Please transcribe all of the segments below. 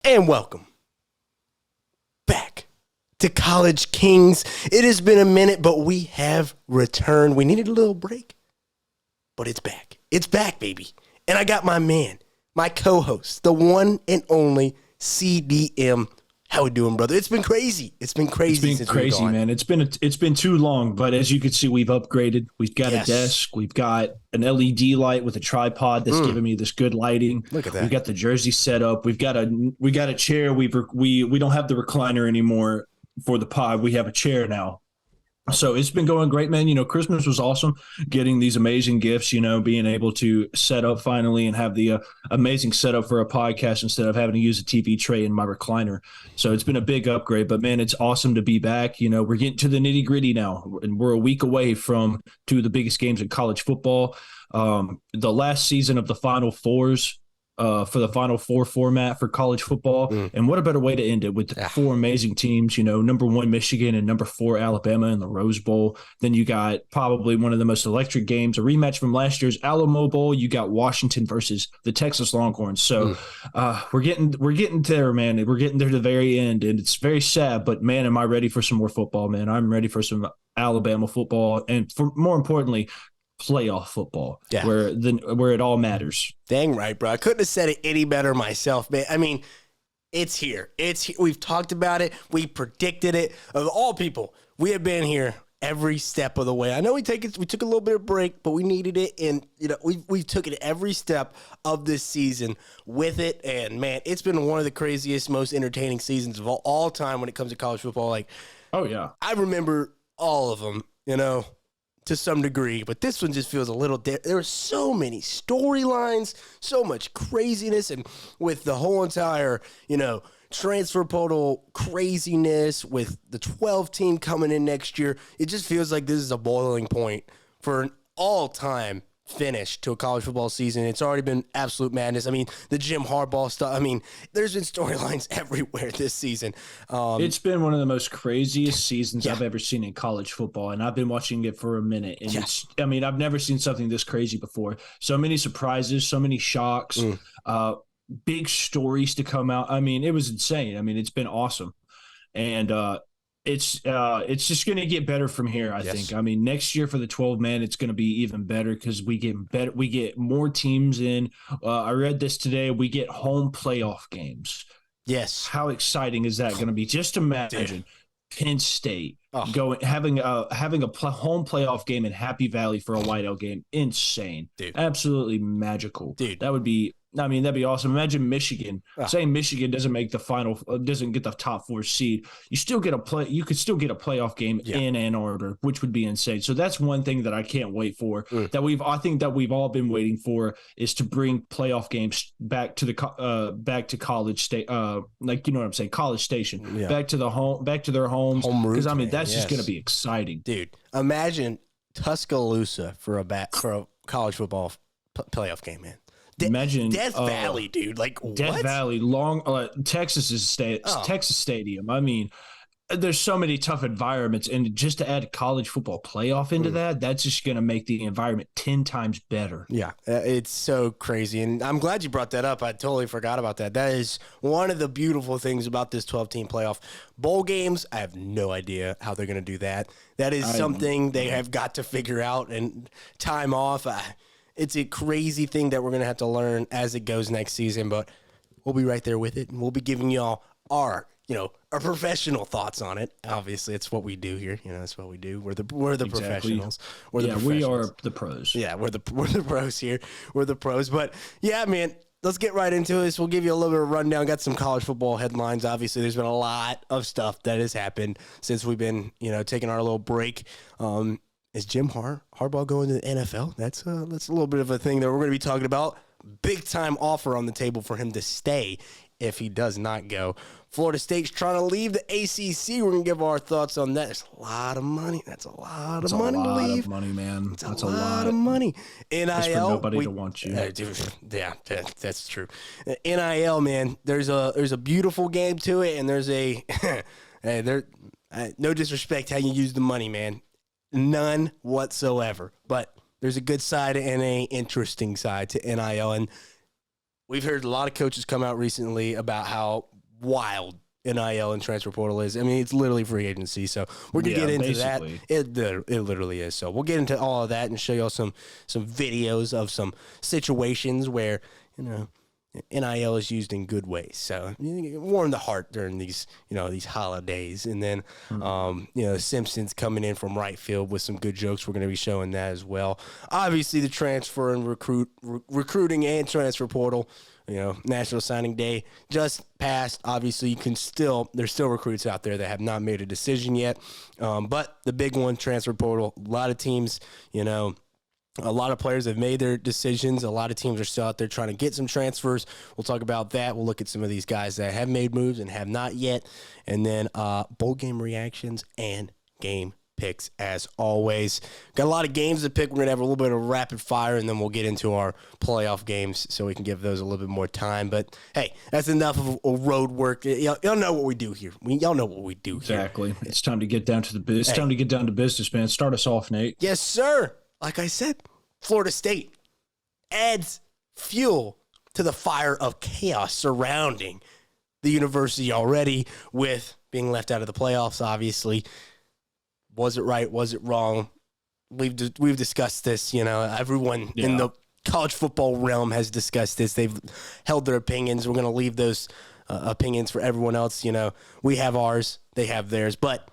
And welcome back to College Kings. It has been a minute, but we have returned. We needed a little break, but it's back. It's back, baby. And I got my man, my co-host, the one and only CDM. How we doing, brother? It's been crazy. It's been crazy. It's been crazy, man. It's been too long, but as you can see, we've upgraded. We've got a desk. We've got an LED light with a tripod that's giving me this good lighting. Look at that. We've got the jersey set up. We've got a chair. We don't have the recliner anymore for the pod. We have a chair now. So it's been going great, man. You know, Christmas was awesome, getting these amazing gifts, you know, being able to set up finally and have the amazing setup for a podcast instead of having to use a TV tray in my recliner. So it's been a big upgrade, but man, it's awesome to be back. You know, we're getting to the nitty gritty now, and we're a week away from two of the biggest games in college football. The last season of the Final Fours. For the Final Four format for college football. And what a better way to end it with four amazing teams, you know, number 1 Michigan and number 4 Alabama in the Rose Bowl. Then you got probably one of the most electric games, a rematch from last year's Alamo Bowl. You got Washington versus the Texas Longhorns. So we're getting there, man. We're getting there to the very end, and it's very sad, but man, am I ready for some more football, man. I'm ready for some Alabama football, and for more importantly, playoff football, where it all matters. Dang right, bro. I couldn't have said it any better myself, man. I mean, it's here. It's here. We've talked about it. We predicted it. Of all people, we have been here every step of the way. I know we took a little bit of break, but we needed it, and you know we took it every step of this season with it. And man, it's been one of the craziest, most entertaining seasons of all time when it comes to college football. Like, oh yeah, I remember all of them. You know, to some degree, but this one just feels a little there are so many storylines, so much craziness, and with the whole entire, you know, transfer portal craziness with the 12 team coming in next year, it just feels like this is a boiling point for an all-time finish to a college football season. It's already been absolute madness. I mean, the Jim Harbaugh stuff. I mean, there's been storylines everywhere this season. It's been one of the most craziest seasons I've ever seen in college football, and I've been watching it for a minute. And I've never seen something this crazy before. So many surprises, so many shocks, big stories to come out. I mean, it was insane. I mean, it's been awesome. And it's just going to get better from here, I think. I mean, next year for the 12-man, it's going to be even better because we get better. We get more teams in. I read this today. We get home playoff games. Yes. How exciting is that going to be? Just imagine Penn State having a home playoff game in Happy Valley for a whiteout game. Insane. Dude. Absolutely magical. Dude. That'd be awesome. Imagine Michigan. Saying Michigan doesn't make the doesn't get the top 4 seed. You could still get a playoff game in Ann Arbor, which would be insane. So that's one thing that I can't wait for. I think that we've all been waiting for is to bring playoff games back to College State. Like, you know what I'm saying? College Station. Back to their homes. Because I mean, that's just going to be exciting, dude. Imagine Tuscaloosa for a college football playoff game, man. Imagine Death Valley, dude. Like Death Valley, Texas Stadium. I mean, there's so many tough environments, and just to add college football playoff into that's just going to make the environment 10 times better. Yeah, it's so crazy, and I'm glad you brought that up. I totally forgot about that. That is one of the beautiful things about this 12-team playoff. Bowl games, I have no idea how they're going to do that. That is something they have got to figure out, and time off. It's a crazy thing that we're going to have to learn as it goes next season, but we'll be right there with it, and we'll be giving y'all our professional thoughts on it. Obviously, it's what we do here. You know, that's what we do. We're the professionals. We are the pros. Yeah, we're the pros here. We're the pros. But yeah, man, let's get right into this. We'll give you a little bit of a rundown. Got some college football headlines. Obviously, there's been a lot of stuff that has happened since we've been, taking our little break. Is Jim Harbaugh going to the NFL? That's a little bit of a thing that we're going to be talking about. Big time offer on the table for him to stay if he does not go. Florida State's trying to leave the ACC. We're going to give our thoughts on that. It's a lot of money. That's a lot of money to leave. That's a lot of money, man. That's a lot of money. NIL. That's for nobody to want you. Yeah, that's true. NIL, man, there's a beautiful game to it, and there's a no disrespect how you use the money, man. None whatsoever. But there's a good side and a interesting side to NIL. And we've heard a lot of coaches come out recently about how wild NIL and transfer portal is. I mean, it's literally free agency. So we're gonna get into basically. that. It literally is. So we'll get into all of that and show y'all some videos of some situations where, you know, NIL is used in good ways. So warm the heart during these, you know, these holidays. And then, you know, Simpsons coming in from right field with some good jokes. We're going to be showing that as well. Obviously, the transfer and recruiting and transfer portal, you know, National Signing Day just passed. Obviously, there's still recruits out there that have not made a decision yet. But the big one, transfer portal, a lot of teams, you know, a lot of players have made their decisions. A lot of teams are still out there trying to get some transfers. We'll talk about that. We'll look at some of these guys that have made moves and have not yet. And then bowl game reactions and game picks as always. Got a lot of games to pick. We're going to have a little bit of rapid fire, and then we'll get into our playoff games so we can give those a little bit more time. But, hey, that's enough of road work. Y'all know what we do here. Y'all know what we do here. Exactly. It's time to get down to time to get down to business, man. Start us off, Nate. Yes, sir. Like I said, Florida State adds fuel to the fire of chaos surrounding the university already with being left out of the playoffs, obviously. Was it right? Was it wrong? We've discussed this. You know, everyone in the college football realm has discussed this. They've held their opinions. We're going to leave those opinions for everyone else. You know, we have ours. They have theirs. But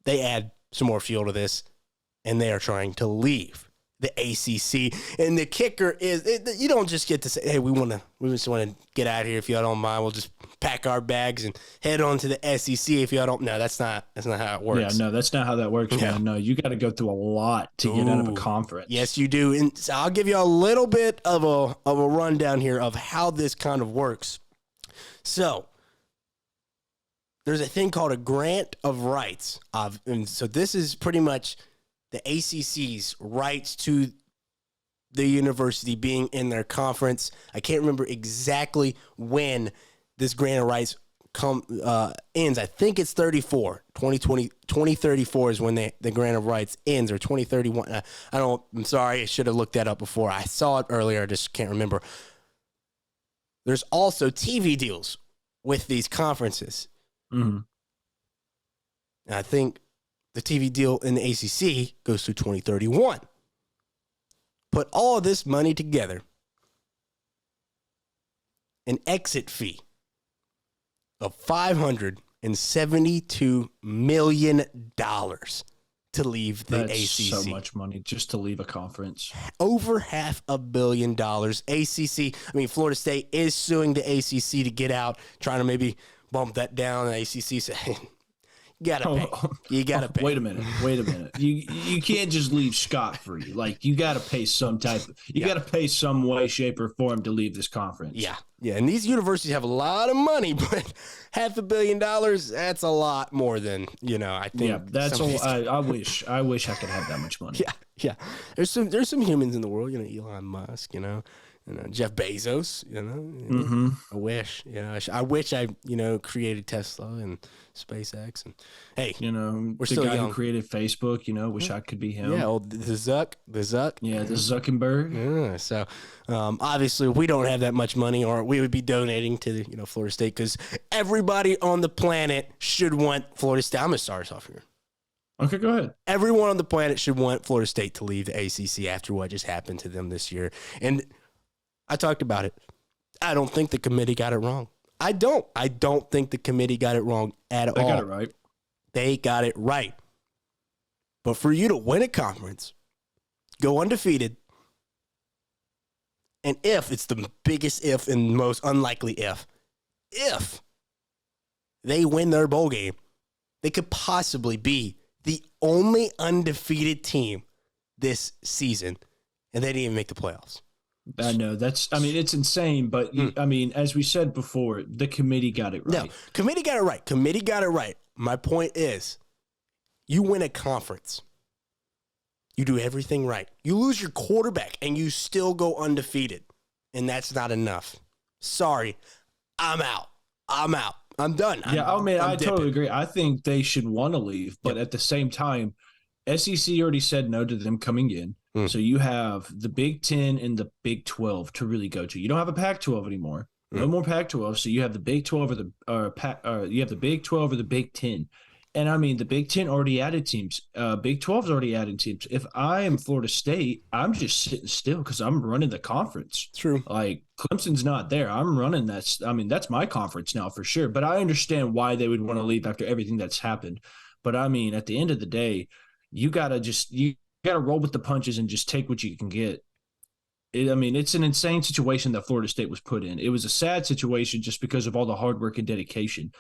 they add some more fuel to this, and they are trying to leave the ACC. And the kicker is, you don't just get to say, hey, we just want to get out of here. If y'all don't mind, we'll just pack our bags and head on to the SEC. If y'all don't, no, that's not how it works. Yeah, no, that's not how that works, man. No, you got to go through a lot to get out of a conference. Yes, you do. And so I'll give you a little bit of a rundown here of how this kind of works. So there's a thing called a grant of rights. And so this is pretty much the ACC's rights to the university being in their conference. I can't remember exactly when this grant of rights ends. I think it's 2034 is when the grant of rights ends, or 2031. I'm sorry, I should have looked that up before. I saw it earlier, I just can't remember. There's also TV deals with these conferences. Mm-hmm. And I think the TV deal in the ACC goes through 2031. Put all of this money together, an exit fee of $572 million to leave the ACC. So much money just to leave a conference. Over $500 million. ACC, Florida State is suing the ACC to get out, trying to maybe bump that down. The ACC saying, you gotta pay. You gotta pay. Wait a minute. You can't just leave scot-free. Like, you gotta pay some type. You gotta pay some way, shape, or form to leave this conference. Yeah. And these universities have a lot of money, but $500 million, that's a lot more than, I think. Yeah, that's all. I wish I could have that much money. Yeah. There's some humans in the world, Elon Musk, Jeff Bezos, Mm-hmm. I wish, I wish I, created Tesla and SpaceX, and hey, we're still the guy young. who created Facebook, wish I could be him. Yeah, the Zuck. Yeah, the Zuckerberg. Yeah, so obviously we don't have that much money, or we would be donating to the Florida State, because everybody on the planet should want Florida State. I'm gonna start us off here. Okay, go ahead. Everyone on the planet should want Florida State to leave the ACC after what just happened to them this year, and I talked about it. I don't think the committee got it wrong. I don't think the committee got it wrong at all. They got it right. They got it right. But for you to win a conference, go undefeated, and it's the biggest if and most unlikely if they win their bowl game, they could possibly be the only undefeated team this season, and they didn't even make the playoffs. I know it's insane, but as we said before, the committee got it right. No, committee got it right. My point is, you win a conference, you do everything right. You lose your quarterback and you still go undefeated, and that's not enough. Sorry, I'm out. I'm done. I totally agree. I think they should want to leave, but at the same time, SEC already said no to them coming in. So you have the Big 10 and the Big 12 to really go to. You don't have a Pac-12 anymore. No more Pac-12. So you have the Big 12 you have the Big 12 or the Big 10. And I mean, the Big 10 already added teams. Big 12's already added teams. If I am Florida State, I'm just sitting still because I'm running the conference. True. Like Clemson's not there. I'm running that. I mean, that's my conference now for sure. But I understand why they would want to leave after everything that's happened. But I mean, at the end of the day, you gotta roll with the punches and just take what you can get. I mean, it's an insane situation that Florida State was put in. It was a sad situation just because of all the hard work and dedication.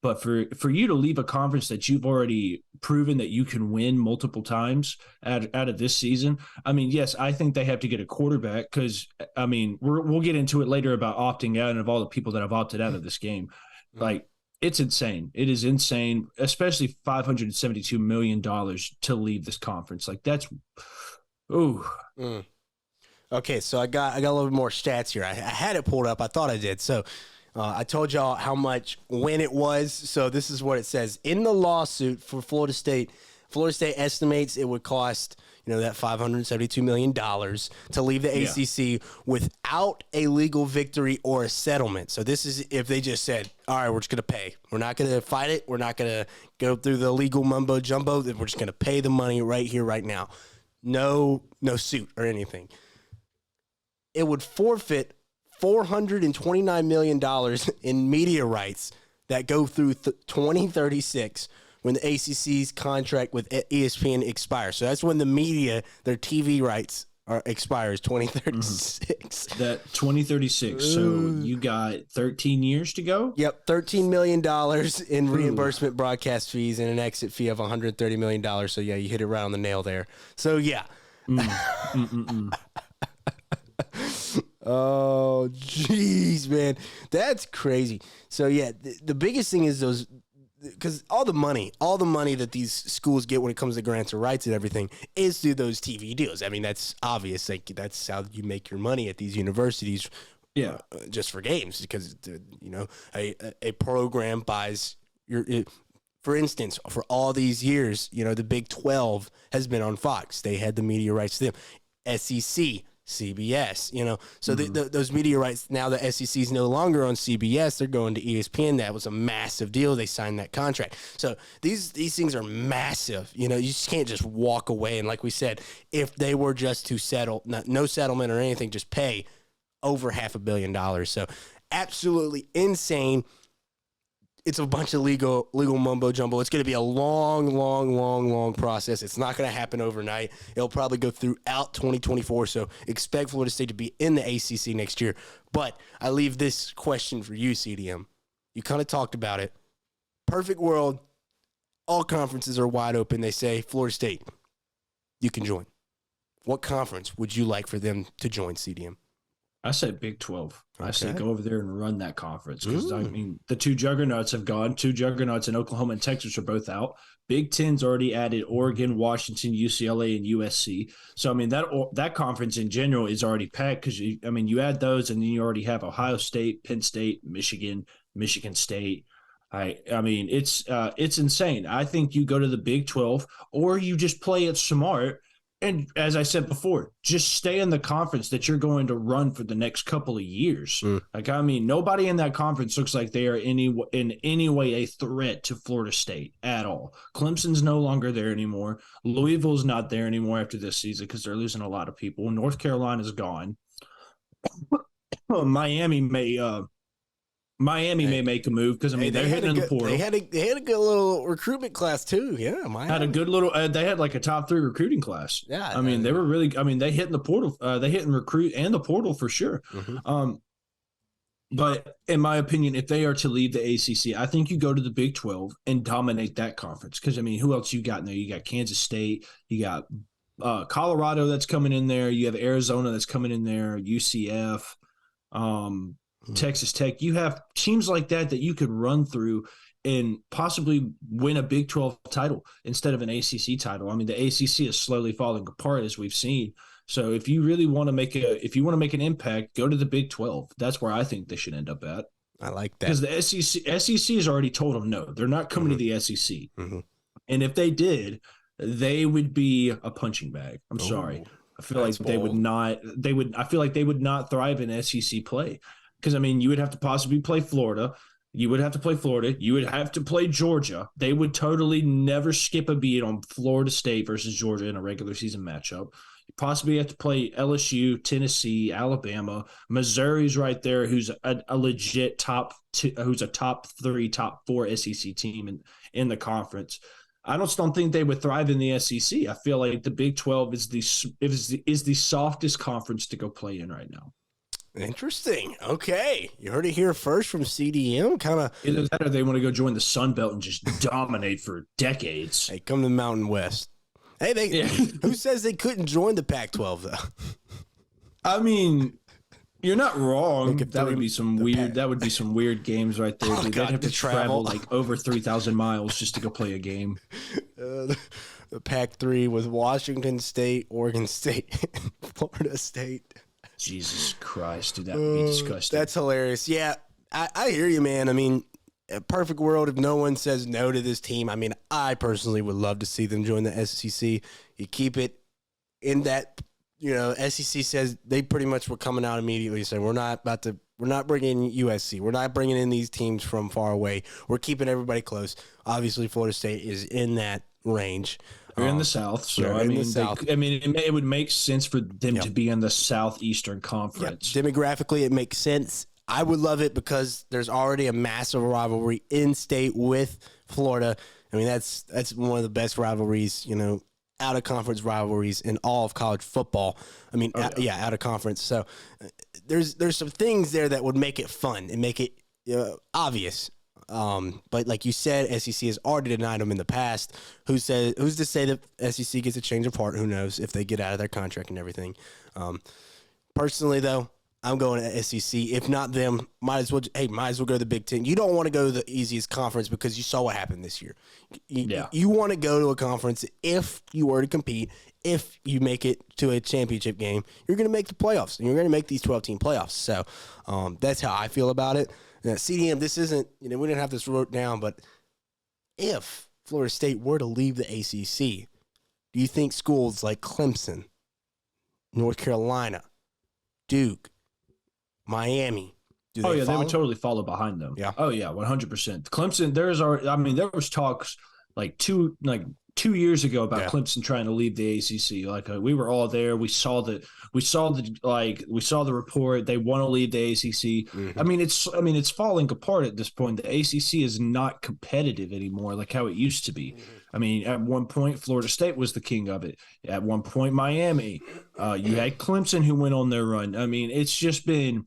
But for you to leave a conference that you've already proven that you can win multiple times out of this season, I mean, yes, I think they have to get a quarterback because, I mean, we'll get into it later about opting out and of all the people that have opted out of this game. Like, it's insane. It is insane, especially $572 million to leave this conference. Like, that's – ooh. Okay, so I got a little bit more stats here. I had it pulled up. I thought I did. So – I told y'all how much when it was. So this is what it says. In the lawsuit for Florida State estimates it would cost, that $572 million to leave the ACC without a legal victory or a settlement. So this is if they just said, all right, we're just going to pay. We're not going to fight it. We're not going to go through the legal mumbo jumbo. We're just going to pay the money right here, right now. No suit or anything. It would forfeit $429 million in media rights that go through 2036 when the ACC's contract with ESPN expires. So that's when the media, their TV rights expires, 2036. That 2036. So you got 13 years to go? Yep, $13 million in reimbursement broadcast fees and an exit fee of $130 million. So, yeah, you hit it right on the nail there. So, yeah. Oh, jeez, man. That's crazy. So, yeah, the biggest thing is those – because all the money that these schools get when it comes to grants or rights and everything is through those TV deals. I mean, that's obvious. Like, that's how you make your money at these universities just for games because, a program buys your – for instance, for all these years, the Big 12 has been on Fox. They had the media rights to them. SEC – CBS, so those media rights, now the SEC is no longer on CBS, they're going to ESPN. That was a massive deal. They signed that contract. So these things are massive. You just can't just walk away. And like we said, if they were just to settle, no settlement or anything, just pay over $500 million. So absolutely insane. It's a bunch of legal mumbo jumbo. It's going to be a long process. It's not going to happen overnight. It'll probably go throughout 2024. So expect Florida State to be in the ACC next year. But I leave this question for you, CDM. You kind of talked about it. Perfect world. All conferences are wide open. They say, Florida State, you can join. What conference would you like for them to join, CDM? I said Big 12. Okay. I said go over there and run that conference because, I mean, the two juggernauts have gone. Two juggernauts in Oklahoma and Texas are both out. Big 10's already added Oregon, Washington, UCLA, and USC. So, I mean, that conference in general is already packed because, you add those and then you already have Ohio State, Penn State, Michigan State. I mean, it's insane. I think you go to the Big 12 or you just play it smart. And as I said before, just stay in the conference that you're going to run for the next couple of years. Nobody in that conference looks like they are in any way a threat to Florida State at all. Clemson's no longer there anymore. Louisville's not there anymore after this season because they're losing a lot of people. North Carolina's gone. Miami may make a move because they're hitting the portal. They had a good little recruitment class too. Yeah, Miami had a good little. They had like a top 3 recruiting class. Yeah, they were really. They hit in the portal. They hit in recruit and the portal for sure. But in my opinion, if they are to leave the ACC, I think you go to the Big 12 and dominate that conference. Because who else you got in there? You got Kansas State. You got Colorado that's coming in there. You have Arizona that's coming in there. UCF. Texas Tech, you have teams like that you could run through and possibly win a Big 12 title instead of an ACC title. The ACC is slowly falling apart as we've seen. So if you really want to make an impact, go to the Big 12. That's where I think they should end up at. I like that. Because the SEC has already told them no, they're not coming to the SEC. And if they did, they would be a punching bag. I'm sorry. I feel like they would not. I feel like they would not thrive in SEC play. because, I mean, you would have to possibly play Florida. You would have to play Florida. You would have to play Georgia. They would totally never skip a beat on Florida State versus Georgia in a regular season matchup. You possibly have to play LSU, Tennessee, Alabama. Missouri's right there, who's a legit who's a top 3, top 4 SEC team in the conference. I just don't think they would thrive in the SEC. I feel like the Big 12 is the softest conference to go play in right now. Interesting. Okay. You heard it here first from CDM. Kind of either that or they want to go join the Sun Belt and just dominate for decades. Hey, come to the Mountain West. Hey, who says they couldn't join the Pac-12 though? I mean, you're not wrong. That would be some weird games right there. Oh, dude. God, They'd have to travel like over 3,000 miles just to go play a game. The Pac-3 with Washington State, Oregon State, Florida State. Jesus Christ, dude, that would be disgusting. That's hilarious. Yeah, I hear you, man. I mean, a perfect world if no one says no to this team. I mean, I personally would love to see them join the SEC. You keep it in that, SEC says they pretty much were coming out immediately saying we're not bringing USC. We're not bringing in these teams from far away. We're keeping everybody close. Obviously, Florida State is in that range. They're in the South, so I mean, it would make sense for them to be in the Southeastern Conference. Yep. Demographically, it makes sense. I would love it because there's already a massive rivalry in state with Florida. I mean, that's one of the best rivalries, out of conference rivalries in all of college football. I mean, out of conference. So there's some things there that would make it fun and make it obvious. But like you said, SEC has already denied them in the past. Who's to say that SEC gets a change of heart? Who knows if they get out of their contract and everything. Personally, though, I'm going to SEC. If not them, might as well go to the Big Ten. You don't want to go to the easiest conference because you saw what happened this year. You want to go to a conference if you were to compete. If you make it to a championship game, you're going to make the playoffs, and you're going to make these 12-team playoffs. So that's how I feel about it. Now, CDM, this isn't, we didn't have this wrote down, but if Florida State were to leave the ACC, do you think schools like Clemson, North Carolina, Duke, Miami, they would totally follow behind them. Yeah. Oh yeah, 100%. Clemson, there was talks like 2 years ago about Clemson trying to leave the ACC. Like we were all there. We saw the report. They want to leave the ACC. Mm-hmm. I mean, it's falling apart at this point. The ACC is not competitive anymore, like how it used to be. Mm-hmm. I mean, at one point, Florida State was the king of it. At one point, Miami. You had Clemson who went on their run. I mean, it's just been.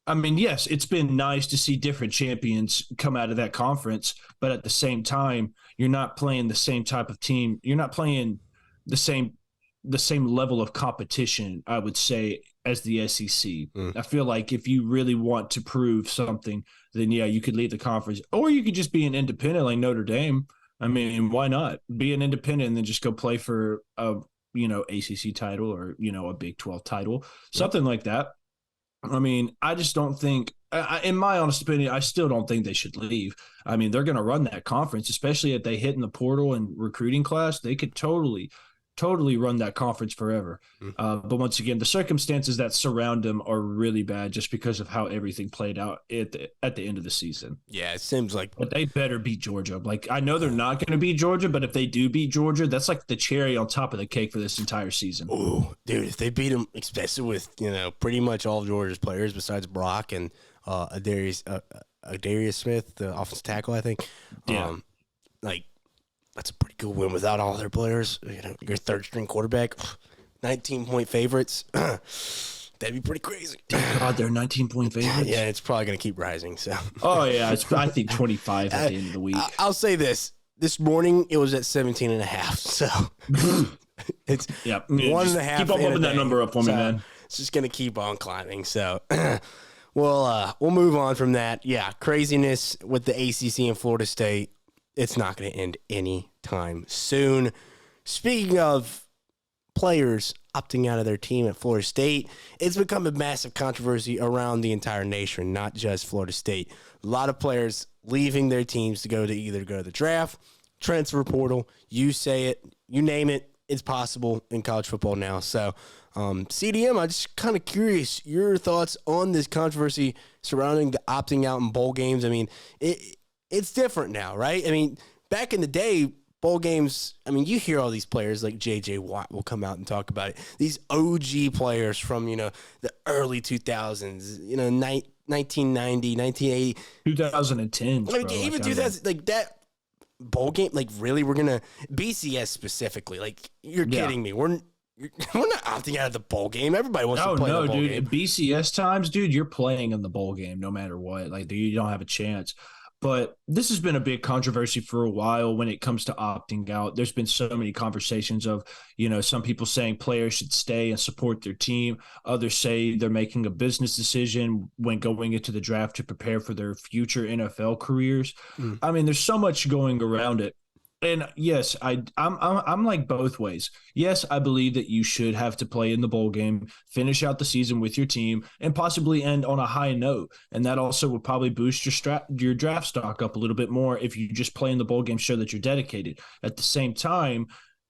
I mean, yes, it's been nice to see different champions come out of that conference, but at the same time, you're not playing the same type of team. You're not playing the same level of competition, I would say, as the SEC. I feel like if you really want to prove something, then you could leave the conference, or you could just be an independent like Notre Dame. I mean, why not be an independent and then just go play for a ACC title or a Big 12 title, something like that. I mean, I just don't think, in my honest opinion, I still don't think they should leave. I mean, they're going to run that conference, especially if they hit in the portal and recruiting class. They could totally run that conference forever. But once again, the circumstances that surround them are really bad just because of how everything played out at the end of the season. Yeah, it seems like. But they better beat Georgia. Like, I know they're not going to beat Georgia, but if they do beat Georgia, that's like the cherry on top of the cake for this entire season. Oh, dude, if they beat them, especially with, pretty much all of Georgia's players besides Brock and Darius Smith, the offensive tackle, I think. Yeah. That's a pretty good win without all their players. Your third-string quarterback, 19-point favorites. That'd be pretty crazy. God, they're 19-point favorites. Yeah, it's probably going to keep rising. So. Oh, yeah. I think 25 at the end of the week. I'll say this. This morning, it was at 17.5. So it's 1.5. Keep on bumping that number up for me, man. It's just going to keep on climbing. So we'll move on from that. Yeah, craziness with the ACC and Florida State. It's not going to end anytime soon. Speaking of players opting out of their team at Florida State, it's become a massive controversy around the entire nation, not just Florida State. A lot of players leaving their teams to either go to the draft, transfer portal, you say it, you name it, it's possible in college football now. So, CDM, I'm just kind of curious your thoughts on this controversy surrounding the opting out in bowl games. I mean, it's different now, right? I mean, back in the day, bowl games, I mean, you hear all these players like J.J. Watt will come out and talk about it. These OG players from, the early 2000s, 1990, 1980. 2010. I mean, even 2000, like that bowl game, like really, we're going to, BCS specifically, like you're kidding me. We're not opting out of the bowl game. Everybody wants to play the bowl game. BCS times, dude, you're playing in the bowl game no matter what. Like, you don't have a chance. But this has been a big controversy for a while when it comes to opting out. There's been so many conversations of, some people saying players should stay and support their team. Others say they're making a business decision when going into the draft to prepare for their future NFL careers. I mean, there's so much going around it. And yes, I'm like both ways. Yes, I believe that you should have to play in the bowl game, finish out the season with your team, and possibly end on a high note. And that also would probably boost your draft stock up a little bit more if you just play in the bowl game, show that you're dedicated. At the same time,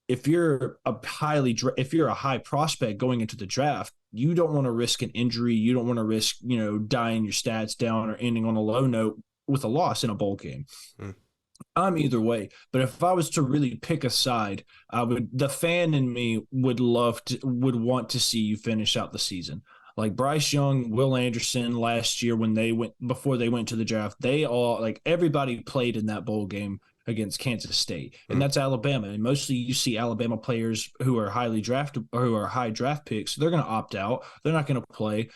if you're a high prospect going into the draft, you don't want to risk an injury. You don't want to risk dying your stats down or ending on a low note with a loss in a bowl game. I'm either way, but if I was to really pick a side, the fan in me would want to see you finish out the season. Like Bryce Young, Will Anderson last year before they went to the draft, everybody played in that bowl game against Kansas State, and that's Alabama. And mostly you see Alabama players who are highly drafted or who are high draft picks. They're going to opt out. They're not going to play.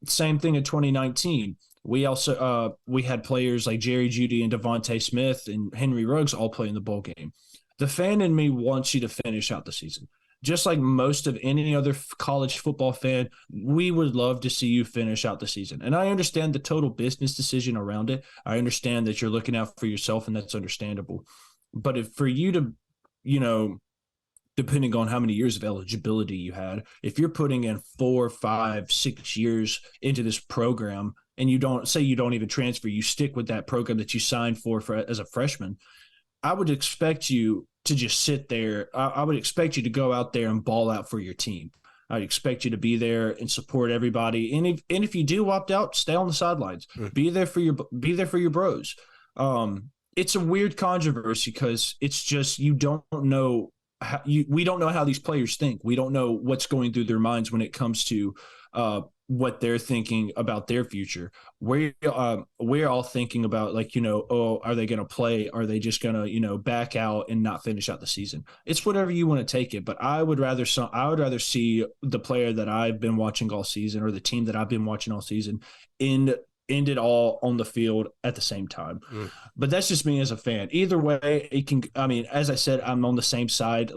Same thing in 2019. We also we had players like Jerry Jeudy and Devontae Smith and Henry Ruggs all play in the bowl game. The fan in me wants you to finish out the season. Just like most of any other college football fan, we would love to see you finish out the season. And I understand the total business decision around it. I understand that you're looking out for yourself, and that's understandable. But for you to, depending on how many years of eligibility you had, if you're putting in 4, 5, 6 years into this program, and you don't even transfer, you stick with that program that you signed for as a freshman, I would expect you to just sit there. I would expect you to go out there and ball out for your team. I'd expect you to be there and support everybody. And if you do opt out, stay on the sidelines. Be there for your bros. It's a weird controversy because it's just we don't know how these players think. We don't know what's going through their minds when it comes to what they're thinking about their future. We're all thinking about are they going to play? Are they just going to, back out and not finish out the season? It's whatever you want to take it. But I would rather see the player that I've been watching all season or the team that I've been watching all season end it all on the field at the same time. But that's just me as a fan. Either way, as I said, I'm on the same side.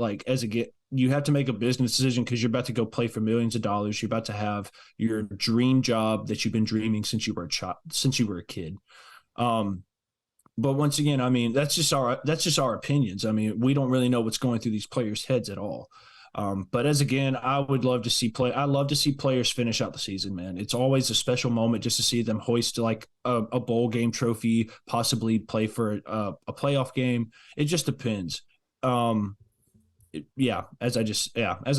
You have to make a business decision because you're about to go play for millions of dollars. You're about to have your dream job that you've been dreaming since you were a kid. But once again, that's just our opinions. We don't really know what's going through these players' heads at all. But I would love to see players finish out the season, man. It's always a special moment just to see them hoist a bowl game trophy, possibly play for a playoff game. It just depends. As I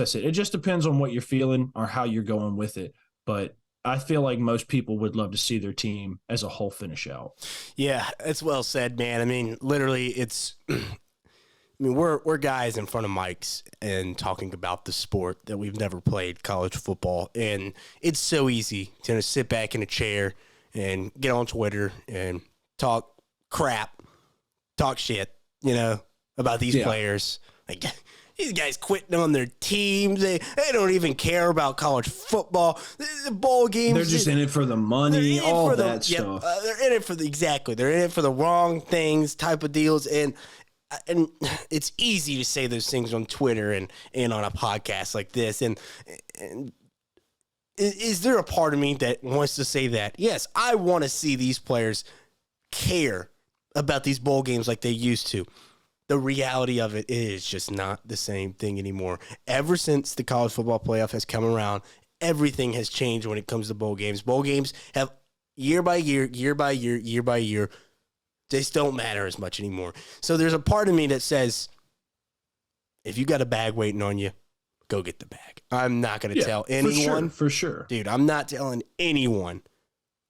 said, it just depends on what you're feeling or how you're going with it. But I feel like most people would love to see their team as a whole finish out. Yeah, it's well said, man. Literally, we're guys in front of mics and talking about the sport that we've never played, college football, and it's so easy to sit back in a chair and get on Twitter and talk crap, talk shit, about these players. Like, these guys quitting on their teams. They don't even care about college football. The bowl games. They're just in it for the money, all that stuff. They're in it for They're in it for the wrong things type of deals. And it's easy to say those things on Twitter and on a podcast like this. And is there a part of me that wants to say that? Yes, I want to see these players care about these bowl games like they used to. The reality of it is just not the same thing anymore. Ever since the college football playoff has come around, everything has changed when it comes to bowl games. Bowl games have year by year, just don't matter as much anymore. So there's a part of me that says if you got a bag waiting on you, go get the bag. I'm not going to tell anyone. For sure. Dude, I'm not telling anyone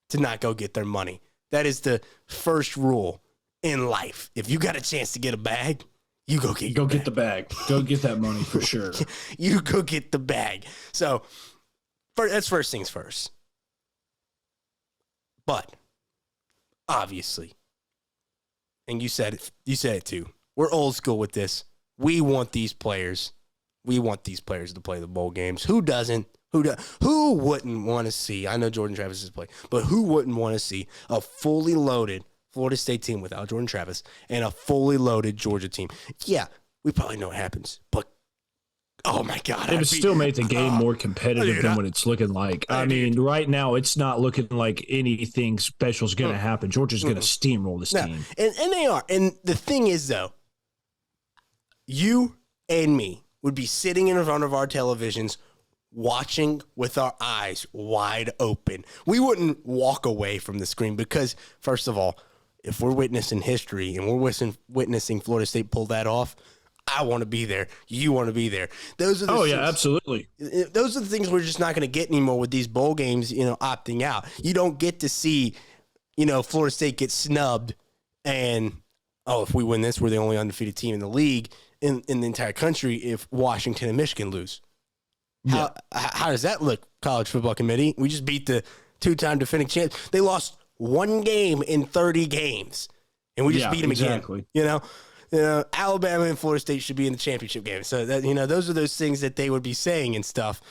to not go get their money. That is the first rule in life. If you got a chance to get a bag, you go get the bag. Go get that money for sure. You go get the bag. So that's first things first. But obviously, and you said it too. We're old school with this. We want these players. We want these players to play the bowl games. Who doesn't? Who wouldn't want to see? I know Jordan Travis has played, but who wouldn't want to see a fully loaded Florida State team without Jordan Travis and a fully loaded Georgia team? Yeah, we probably know what happens, but oh my God. It still made the game more competitive than what it's looking like. I mean, right now it's not looking like anything special is going to happen. Georgia's going to steamroll this team. And they are. And the thing is, though, you and me would be sitting in front of our televisions watching with our eyes wide open. We wouldn't walk away from the screen because, first of all, if we're witnessing history and we're witnessing Florida State pull that off, I want to be there. You want to be there. Those are the things, absolutely. Those are the things we're just not going to get anymore with these bowl games, opting out. You don't get to see, Florida State get snubbed and, if we win this, we're the only undefeated team in the league in the entire country if Washington and Michigan lose. Yeah. How does that look, College Football Committee? We just beat the two-time defending champs. They lost one game in 30 games, and we just beat them again. Alabama and Florida State should be in the championship game. So that those are those things that they would be saying and stuff.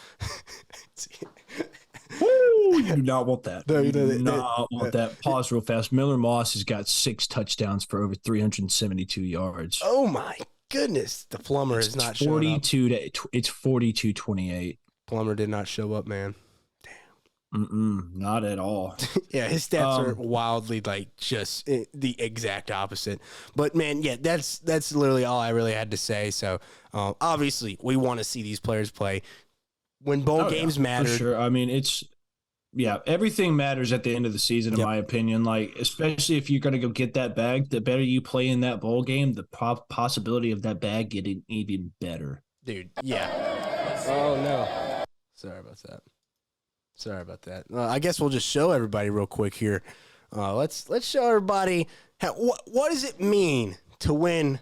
Woo, you do not want that. No, you do not want that. Pause real fast. Miller Moss has got 6 touchdowns for over 372 yards. Oh my goodness, the plumber is not showing up. It's 42-28. Plumber did not show up, man. Not at all. Yeah, his stats are wildly just the exact opposite. But man, yeah, that's literally all I really had to say. So obviously, we want to see these players play when bowl games matter. For sure. I mean, everything matters at the end of the season, in my opinion. Like, especially if you're going to go get that bag, the better you play in that bowl game, the possibility of that bag getting even better. Dude, yeah. Oh no, sorry about that. I guess we'll just show everybody real quick here. Let's show everybody what does it mean to win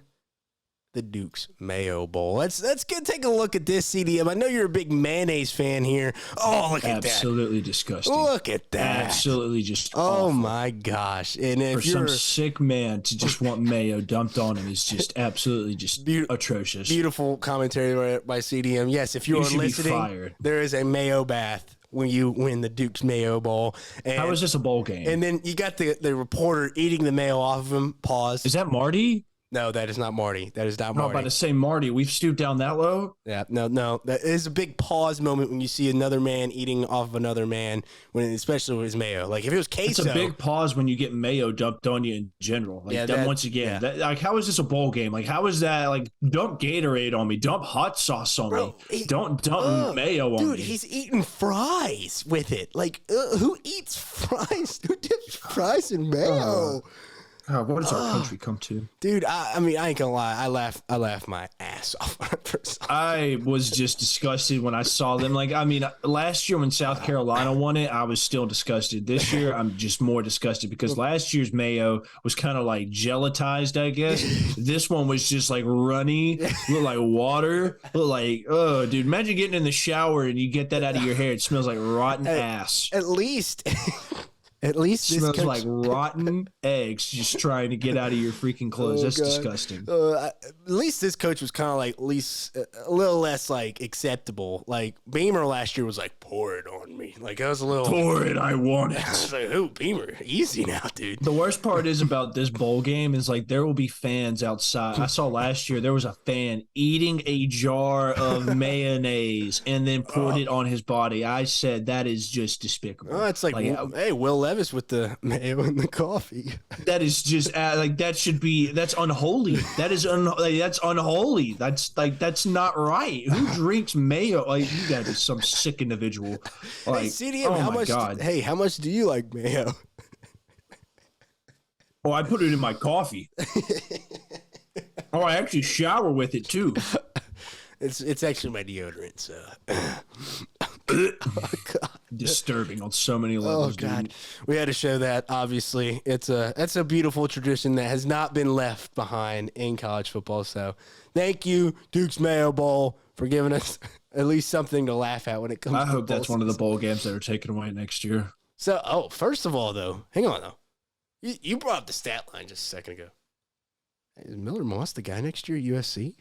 the Duke's Mayo Bowl. Let's take a look at this CDM. I know you're a big mayonnaise fan here. Oh, look at that. Absolutely disgusting. Look at that. Absolutely just awful. Oh my gosh. And if for some sick man to just want mayo dumped on him is just absolutely just atrocious. Beautiful commentary by CDM. Yes, if you are listening, there is a mayo bath when you win the Duke's Mayo Bowl. And, how is this a bowl game? And then you got the reporter eating the mayo off of him. Pause. Is that Marty? No, that is not Marty. That is not I'm Marty. about to say Marty. We've stooped down that low. Yeah, no. That is a big pause moment when you see another man eating off of another man, especially with his mayo. Like if it was queso, it's a big pause when you get mayo dumped on you in general. Like once again, like how is this a bowl game? Like how is that? Like dump Gatorade on me, dump hot sauce on me, don't dump mayo on me. Dude, he's eating fries with it. Like who eats fries? Who dips fries in mayo? What does our country come to? Dude, I mean, I ain't gonna lie. I laughed my ass off. I was just disgusted when I saw them. Like, I mean, last year when South Carolina won it, I was still disgusted. This year, I'm just more disgusted because last year's mayo was kind of like gelatized, I guess. This one was just like runny, looked like water. Looked like, oh, dude, imagine getting in the shower and you get that out of your hair. It smells like rotten ass. At least this smells like rotten eggs just trying to get out of your freaking clothes. That's disgusting. At least this coach was kind of like at least a little less like acceptable. Like Beamer last year was like, pour it on me. Like I was a little pour it. I want it. I was like, oh, Beamer, easy now, dude. The worst part is about this bowl game is like there will be fans outside. I saw last year there was a fan eating a jar of mayonnaise and then poured it on his body. I said that is just despicable. Oh, it's like hey, Will Levis with the mayo and the coffee. That is just like that's unholy. That's unholy. That's not right. Who drinks mayo? Like you got to be some sick individual. Like, hey, CDM, how much do you like mayo? Oh, I put it in my coffee. Oh, I actually shower with it too. It's actually my deodorant. So, Disturbing on so many oh levels, God, dude. we had to show that. Obviously, that's a beautiful tradition that has not been left behind in college football. So, thank you, Duke's Mayo Bowl, for giving us at least something to laugh at when it comes I to hope bowl that's one of the season. bowl games that are taken away next year. So, first of all, though, hang on though. You brought up the stat line just a second ago. Is Miller Moss the guy next year at USC?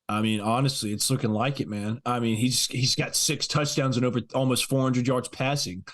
I mean, honestly, it's looking like it, man. I mean, he's got 6 touchdowns and over almost 400 yards passing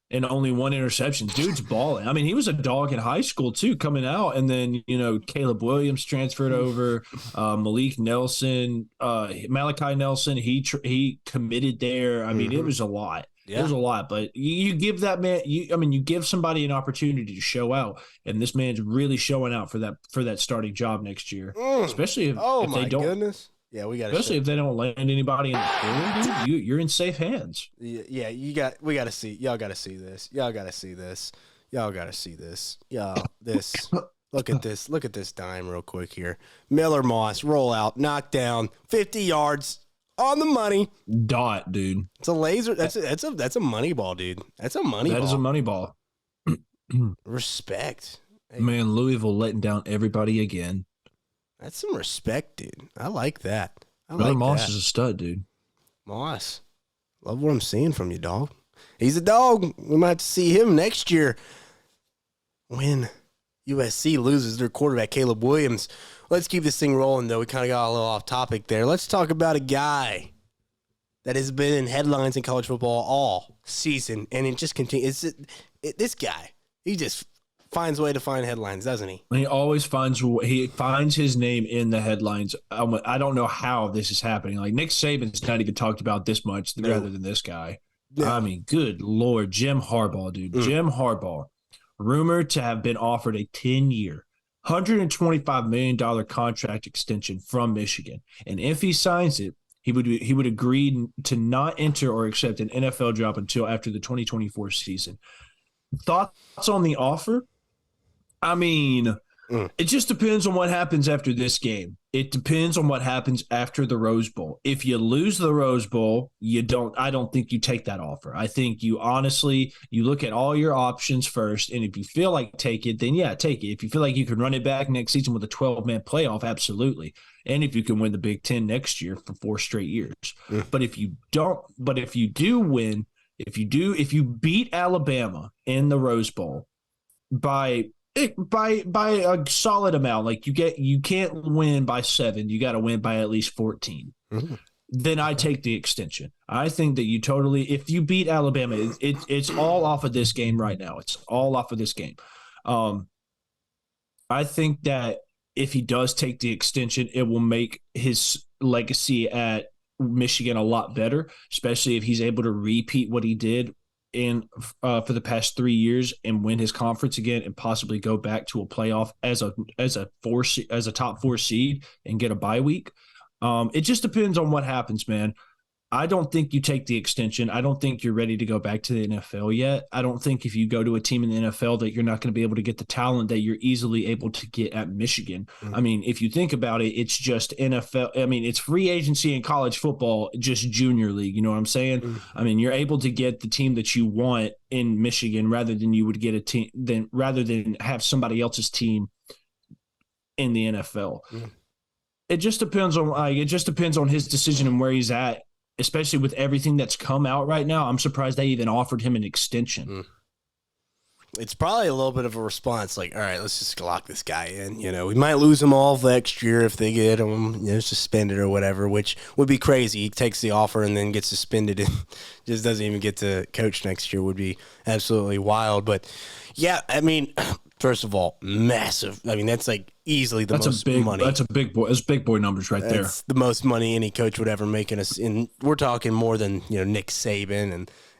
and only 1 interception. Dude's balling. I mean, he was a dog in high school too, coming out, and then Caleb Williams transferred over, Malik Nelson, Malachi Nelson. He committed there. I mean, it was a lot. Yeah. It was a lot, but you give that man. You give somebody an opportunity to show out, and this man's really showing out for that starting job next year, especially if they don't. Goodness. Yeah, we got. Especially if they don't land anybody in the pool, dude, you're in safe hands. Yeah, we got to see. Y'all got to see this. Y'all got to see this. Y'all got to see this. This. Look at this. Look at this dime real quick here. Miller Moss roll out, knock down, 50 yards on the money. Dot, dude. It's a laser. That's a money ball, dude. That's a money ball. That is a money ball. Respect. Hey, Man, Louisville letting down everybody again. that's some respect, dude. I like that. Miller Moss is a stud, dude. Moss. Love what I'm seeing from you, dog. He's a dog. We might have to see him next year when USC loses their quarterback, Caleb Williams. Let's keep this thing rolling, though. We kind of got a little off topic there. Let's talk about a guy that has been in headlines in college football all season, and it just continues. This guy, he just finds a way to find headlines, doesn't he? He always finds his name in the headlines. I don't know how this is happening. Like Nick Saban's not even talked about this much rather than this guy. No. I mean, good Lord, Jim Harbaugh, dude. Jim Harbaugh, rumored to have been offered a 10-year, $125 million contract extension from Michigan. And if he signs it, he would agree to not enter or accept an NFL job until after the 2024 season. Thoughts on the offer? I mean, it just depends on what happens after this game. It depends on what happens after the Rose Bowl. If you lose the Rose Bowl, I don't think you take that offer. I think you look at all your options first, and if you feel like take it, then yeah, take it. If you feel like you can run it back next season with a 12-man playoff, absolutely. And if you can win the Big Ten next year for 4 straight years. But if you beat Alabama in the Rose Bowl by a solid amount, like you can't win by 7, you got to win by at least 14. Then I take the extension. I think that if you beat Alabama, it's all off of this game right now. It's all off of this game. I think that if he does take the extension, it will make his legacy at Michigan a lot better, especially if he's able to repeat what he did for the past 3 years and win his conference again and possibly go back to a playoff as a top 4 seed and get a bye week. It just depends on what happens, man. I don't think you take the extension. I don't think you're ready to go back to the NFL yet. I don't think if you go to a team in the NFL that you're not going to be able to get the talent that you're easily able to get at Michigan. I mean, if you think about it, it's just NFL. I mean, it's free agency in college football, just junior league. You know what I'm saying? I mean, you're able to get the team that you want in Michigan rather than you would get a team rather than have somebody else's team in the NFL. It just depends on his decision and where he's at. Especially with everything that's come out right now, I'm surprised they even offered him an extension. It's probably a little bit of a response, like, all right, let's just lock this guy in. We might lose him all next year if they get him, suspended or whatever, which would be crazy. He takes the offer and then gets suspended and just doesn't even get to coach next year. Would be absolutely wild. But yeah, I mean, first of all, massive. I mean, that's like easily the most money. That's a big boy. That's big boy numbers right there. That's the most money any coach would ever make in us. And we're talking more than Nick Saban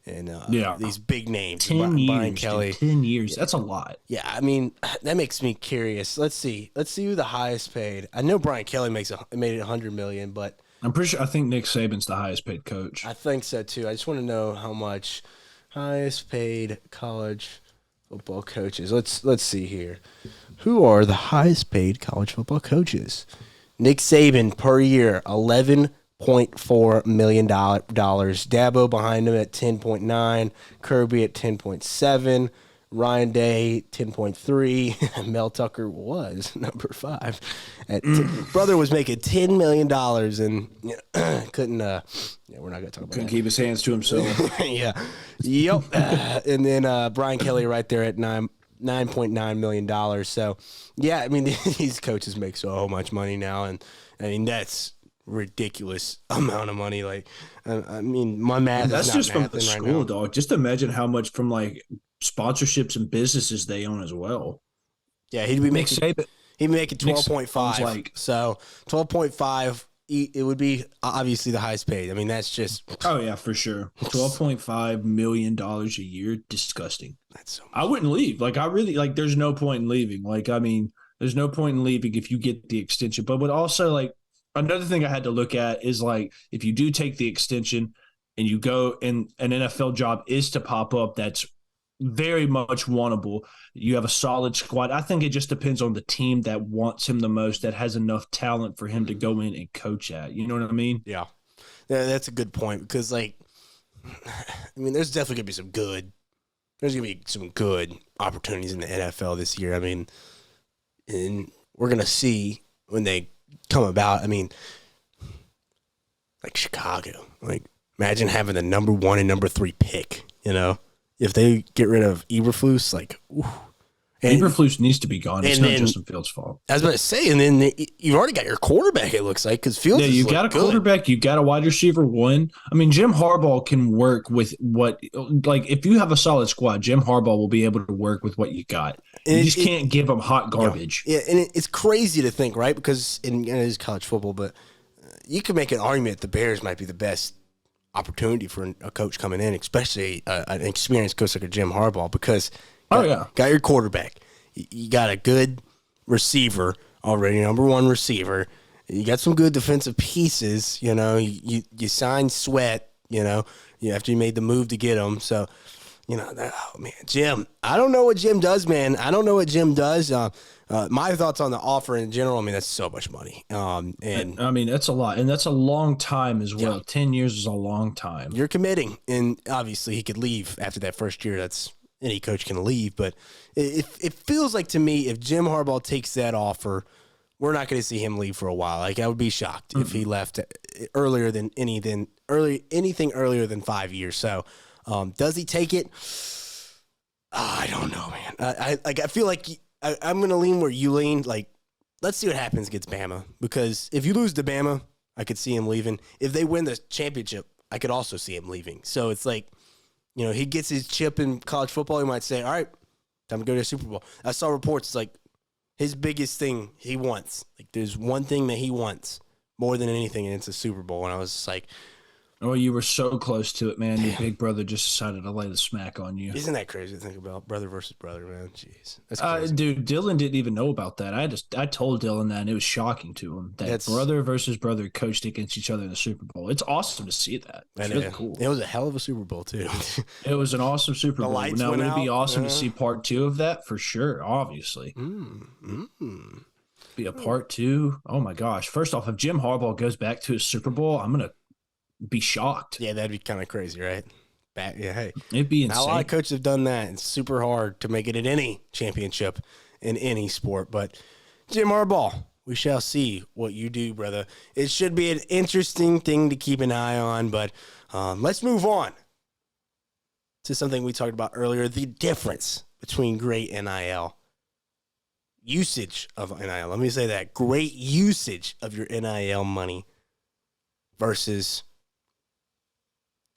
and these big names. 10 years, Brian Kelly. 10 years. That's a lot. Yeah, I mean, that makes me curious. Let's see who the highest paid. I know Brian Kelly made it $100 million, but I'm pretty sure. I think Nick Saban's the highest paid coach. I think so too. I just want to know how much highest paid college football coaches. Let's see here. Who are the highest paid college football coaches? Nick Saban per year, $8.4 million. Dabo behind him at 10.9, Kirby at 10.7, Ryan Day 10.3, Mel Tucker was number 5. Brother was making $10 million and couldn't. Yeah, we're not gonna talk about Couldn't that. keep his hands to himself. Yeah, yep. And then Brian Kelly right there at $9.9 million. So yeah, I mean these coaches make so much money now, and I mean that's ridiculous amount of money. Like, I mean, my math. That's is not just from the mathing right school, now. dog. Just imagine how much from like sponsorships and businesses they own as well. Yeah, he'd be Nick making Saban, 12.5. like, So 12.5. It would be obviously the highest paid. I mean, that's just. oh yeah, for sure. $12.5 million a year. Disgusting. That's so much. I wouldn't leave. Like, I really like. There's no point in leaving. Like, I mean, there's no point in leaving if you get the extension. But also, like, another thing I had to look at is like if you do take the extension and you go and an NFL job is to pop up, that's very much wantable. You have a solid squad. I think it just depends on the team that wants him the most, that has enough talent for him to go in and coach at. You know what I mean? Yeah, that's a good point because, like, I mean, there's definitely gonna be some good. There's gonna be some good opportunities in the NFL this year. I mean, and we're gonna see when they come about. I mean, like Chicago. Like, imagine having the number 1 and number 3 pick. You know, if they get rid of Eberflus, like, ooh. And Eberflus needs to be gone. It's not Justin Fields' fault. I was about to say, and then you've already got your quarterback. It looks like because Fields. Yeah, you got a quarterback. You got a wide receiver 1. I mean, Jim Harbaugh can work with what. Like, if you have a solid squad, Jim Harbaugh will be able to work with what you got. You just can't give them hot garbage. Yeah, and it's crazy to think, right? Because it is college football, but you can make an argument the Bears might be the best opportunity for a coach coming in, especially an experienced coach like a Jim Harbaugh, because got your quarterback, you got a good receiver already, number 1 receiver, you got some good defensive pieces, you know, you signed Sweat, you know, after you made the move to get him, so, you know, oh man, Jim, I don't know what Jim does, man. I don't know what Jim does. My thoughts on the offer in general, I mean, that's so much money. And I mean, that's a lot. And that's a long time as well. 10 years is a long time. You're committing. And obviously he could leave after that first year. That's any coach can leave. But it feels like to me, if Jim Harbaugh takes that offer, we're not going to see him leave for a while. Like, I would be shocked if he left anything earlier than 5 years. So does he take it? I don't know, man. I feel like I'm going to lean where you lean. Like, let's see what happens against Bama. Because if you lose to Bama, I could see him leaving. If they win the championship, I could also see him leaving. So it's like, you know, he gets his chip in college football. He might say, all right, time to go to the Super Bowl. I saw reports like his biggest thing he wants. Like, there's one thing that he wants more than anything, and it's a Super Bowl. And I was just like, oh, you were so close to it, man. Your big brother just decided to lay the smack on you. Isn't that crazy to think about? Brother versus brother, man. Jeez. That's crazy. Dude, Dylan didn't even know about that. I told Dylan that, and it was shocking to him that brother versus brother coached against each other in the Super Bowl. It's awesome to see that. It's really cool. It was a hell of a Super Bowl, too. It was an awesome Super Bowl. Now, would it be awesome to see part 2 of that? For sure, obviously. Be a part 2. Oh, my gosh. First off, if Jim Harbaugh goes back to his Super Bowl, I'm going to be shocked. Yeah, that'd be kind of crazy, right? Hey, it'd be insane. A lot of coaches have done that. It's super hard to make it in any championship in any sport. But Jim Harbaugh, we shall see what you do, brother. It should be an interesting thing to keep an eye on. But let's move on to something we talked about earlier: the difference between great NIL usage of NIL. Let me say that: great usage of your NIL money versus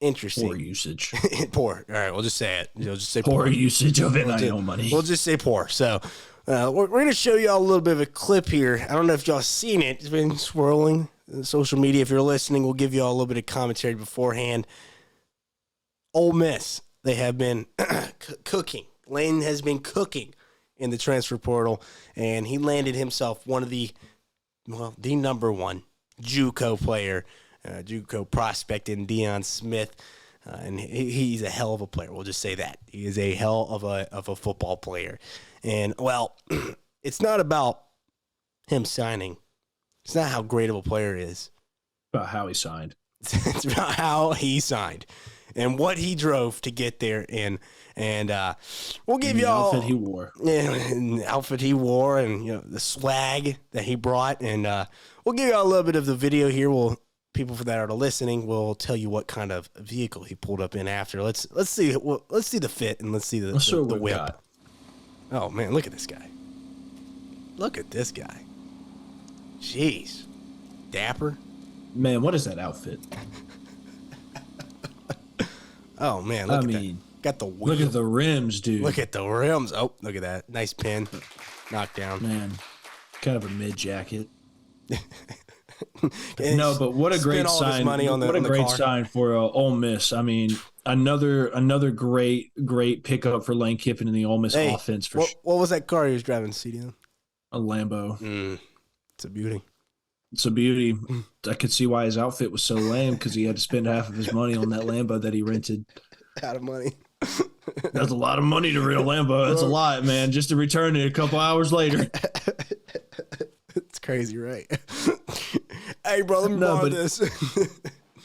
interesting. Poor usage. Poor. All right, we'll just say it. We'll just say poor usage of NIL money. We'll just say poor. So we're going to show y'all a little bit of a clip here. I don't know if y'all seen it. It's been swirling in social media. If you're listening, we'll give y'all a little bit of commentary beforehand. Ole Miss, they have been cooking. Lane has been cooking in the transfer portal, and he landed himself one of the number 1 JUCO player, JUCO prospect in Deion Smith, and he's a hell of a player. We'll just say that he is a hell of a football player. And well, it's not about him signing. It's not how great of a player he is. About how he signed. It's about how he signed and what he drove to get there in. And we'll give The y'all outfit he wore. Yeah, and the outfit he wore, and the swag that he brought, and we'll give y'all a little bit of the video here. People that are listening will tell you what kind of vehicle he pulled up in after. Let's see the fit, and let's see the whip. Got. Oh man, look at this guy! Look at this guy! Jeez, dapper. Man, what is that outfit? Oh man, look at that. Got the wheel. Look at the rims, dude. Look at the rims. Oh, look at that. Nice pin. Knockdown. Man, kind of a mid jacket. No, but what a great sign! What a great sign for Ole Miss. I mean, another great pickup for Lane Kiffin in the Ole Miss offense. For what was that car he was driving, CDM? A Lambo. It's a beauty. It's a beauty. I could see why his outfit was so lame, because he had to spend half of his money on that Lambo that he rented. Out of money. That's a lot of money to rent a Lambo. That's a lot, man. Just to return it a couple hours later. It's crazy, right? Hey, bro, let me borrow this.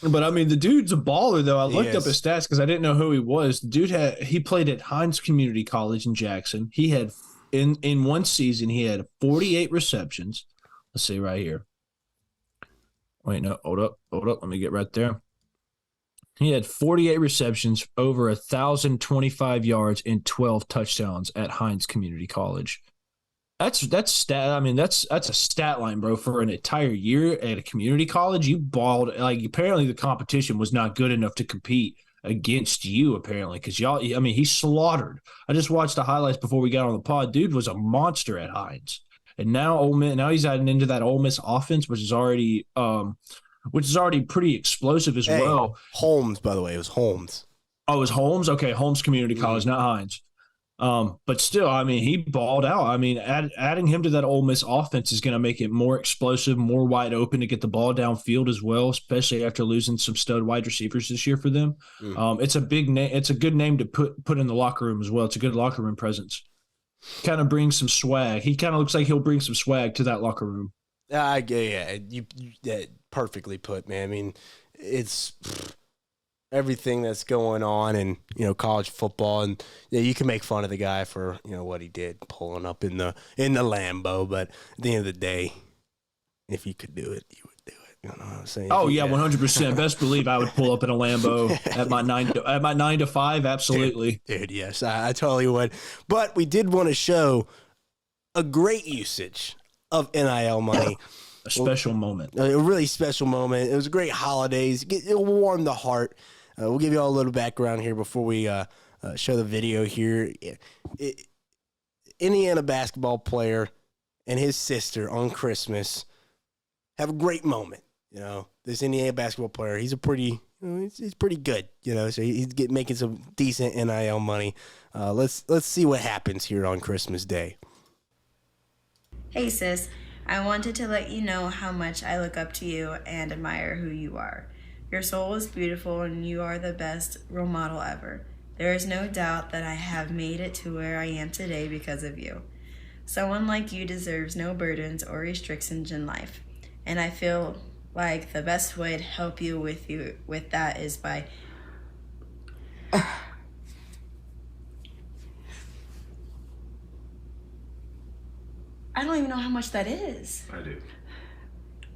But I mean, the dude's a baller, though. I looked up his stats because I didn't know who he was. The dude he played at Hines Community College in Jackson. He had in one season he had 48 receptions. Let's see right here. Wait, no, hold up. Let me get right there. He had 48 receptions, over 1,025 yards, and 12 touchdowns at Hines Community College. That's stat. I mean, that's a stat line, bro. For an entire year at a community college, you balled. Like, apparently the competition was not good enough to compete against you, apparently, because y'all. I mean, he slaughtered. I just watched the highlights before we got on the pod. Dude was a monster at Hines, and now he's adding into that Ole Miss offense, which is already pretty explosive as well. Holmes, by the way, it was Holmes. Oh, it was Holmes? Okay, Holmes Community College, not Hines. But still, I mean, he balled out. I mean, adding him to that Ole Miss offense is going to make it more explosive, more wide open to get the ball downfield as well, especially after losing some stud wide receivers this year for them. It's a big name. It's a good name to put in the locker room as well. It's a good locker room presence. Kind of brings some swag. He kind of looks like he'll bring some swag to that locker room. You perfectly put, man. I mean, it's everything that's going on in college football, and you can make fun of the guy for what he did, pulling up in the Lambo, but at the end of the day, if he could do it, you would do it. You know what I'm saying? Oh yeah, 100%. Best believe I would pull up in a Lambo at my 9 to 5. Absolutely, dude. Yes, I totally would. But we did want to show a great usage of NIL money. A special moment. A really special moment. It was a great holidays. It warmed the heart. We'll give you all a little background here before we show the video here. Indiana basketball player and his sister on Christmas have a great moment. This Indiana basketball player, he's he's pretty good. So he's making some decent NIL money. Let's see what happens here on Christmas Day. Hey sis, I wanted to let you know how much I look up to you and admire who you are. Your soul is beautiful and you are the best role model ever. There is no doubt that I have made it to where I am today because of you. Someone like you deserves no burdens or restrictions in life. And I feel like the best way to help you with that is by I don't even know how much that is. I do.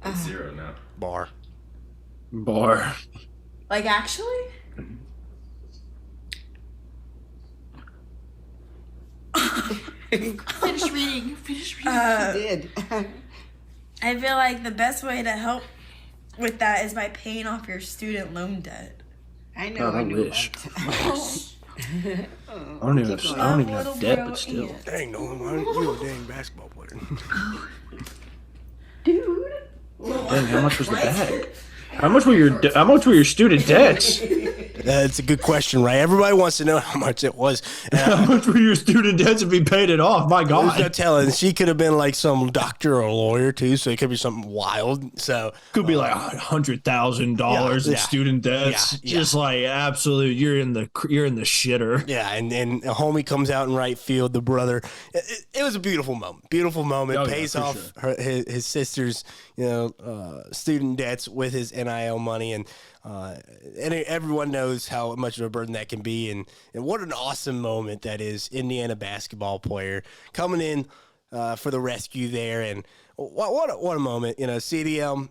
It's zero now. Bar. Like, actually? Finish reading. She did. I feel like the best way to help with that is by paying off your student loan debt. I know. I wish. I don't even have debt, but still. Dang, Nolan, why aren't you a dang basketball player? Dude. Dang, how much was the bag? How much were your student debts? That's a good question, right? Everybody wants to know how much it was. How much were your student debts if he paid it off? My There's no God. telling. She could have been like some doctor or a lawyer too, so it could be something wild. So Could be like $100,000 in Yeah. student debts. Yeah. Just like absolute, you're in the shitter. yeah, and a homie comes out in right field, the brother. It was a beautiful moment. Beautiful moment. Oh, yeah, Pays for off sure. his sister's student debts with his NIL money, and everyone knows how much of a burden that can be, and what an awesome moment that is. Indiana basketball player coming in for the rescue there, and what a moment. CDM.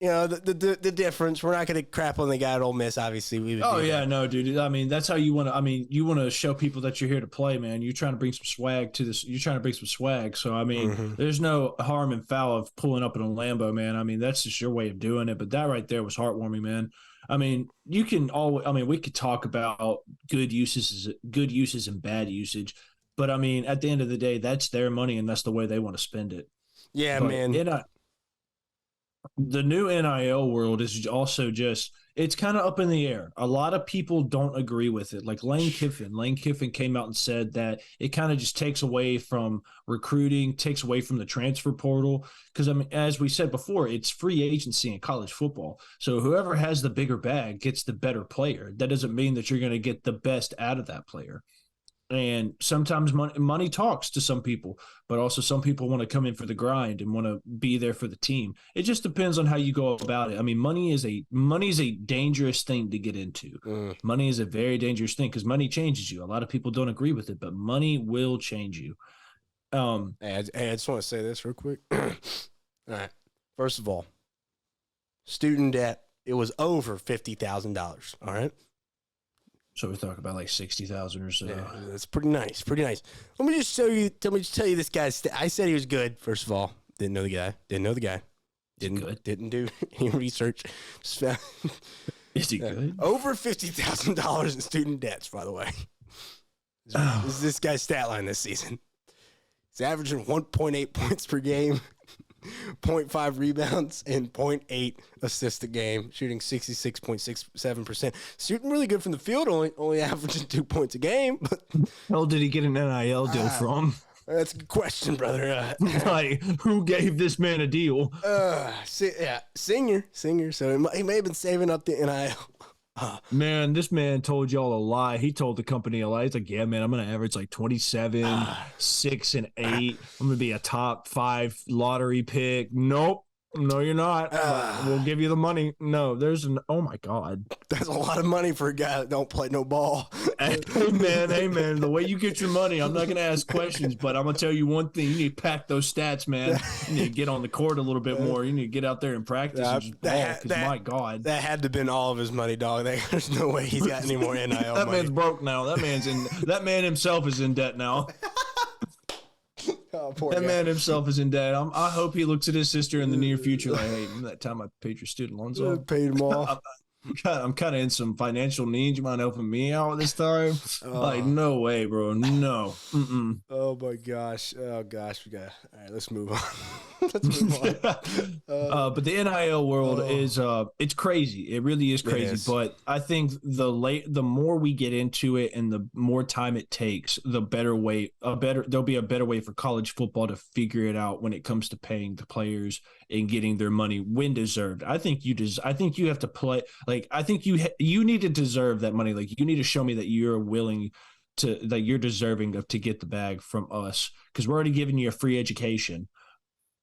The difference. We're not going to crap on the guy at Ole Miss. Obviously, we would. Oh do yeah, that. no, dude. I mean, that's how you want to. I mean, you want to show people that you're here to play, man. You're trying to bring some swag to this. You're trying to bring some swag. So I mean, there's no harm and foul of pulling up in a Lambo, man. I mean, that's just your way of doing it. But that right there was heartwarming, man. I mean, you can always. I mean, we could talk about good uses and bad usage, but I mean, at the end of the day, that's their money and that's the way they want to spend it. Yeah, But man. the new NIL world is also just, it's kind of up in the air. A lot of people don't agree with it. Like Lane Kiffin came out and said that it kind of just takes away from recruiting, takes away from the transfer portal. Because, I mean, as we said before, it's free agency in college football. So whoever has the bigger bag gets the better player. That doesn't mean that you're going to get the best out of that player. And sometimes money talks to some people, but also some people want to come in for the grind and want to be there for the team. It just depends on how you go about it. I mean, money is a dangerous thing to get into. Money is a very dangerous thing because money changes you. A lot of people don't agree with it, but money will change you. Hey, I just want to say this real quick. All right. First of all, student debt, it was over $50,000. All right. So we talk about like 60,000 or so. Yeah, that's pretty nice. Pretty nice. Let me just tell you this guy's. I said he was good. First of all, didn't know the guy. Didn't do any research. Just found, Is he good? over $50,000 in student debts, by the way. This is this guy's stat line this season. He's averaging 1.8 points per game, 0.5 rebounds, and 0.8 assists a game, shooting 66.67%. Shooting really good from the field, only averaging 2 points a game. But How did he get an NIL deal from? that's a good question, brother. Like, who gave this man a deal? Senior. So he may have been saving up the NIL. Man, this man told y'all a lie. He told the company a lie. He's like, yeah, man, I'm going to average like 27, 6, and 8. I'm going to be a top 5 lottery pick. Nope. No, you're not. We'll give you the money. No, oh my God. That's a lot of money for a guy that don't play no ball. Hey, man, the way you get your money, I'm not going to ask questions, but I'm going to tell you one thing. You need to pack those stats, man. You need to get on the court a little bit more. You need to get out there and practice and just ball, because my God. That had to have been all of his money, dog. There's no way he's got any more NIL That money. man's broke now. That man himself is in debt now. Oh, poor That guy. man himself is in debt. I hope he looks at his sister in the near future like, hey, remember that time I paid your student loans off? Paid them all. I'm kind of in some financial needs. You mind helping me out this time? Like, no way, bro. No. Mm-mm. Oh my gosh. Oh gosh. All right, let's move on. Let's move on. But the NIL world is it's crazy. It really is crazy. is. But I think the more we get into it and the more time it takes, the better way. There'll be a better way for college football to figure it out when it comes to paying the players and getting their money when deserved. I think you have to play. Like, I think you need to deserve that money. Like, you need to show me that you're willing to, that you're deserving of to get the bag from us, because we're already giving you a free education.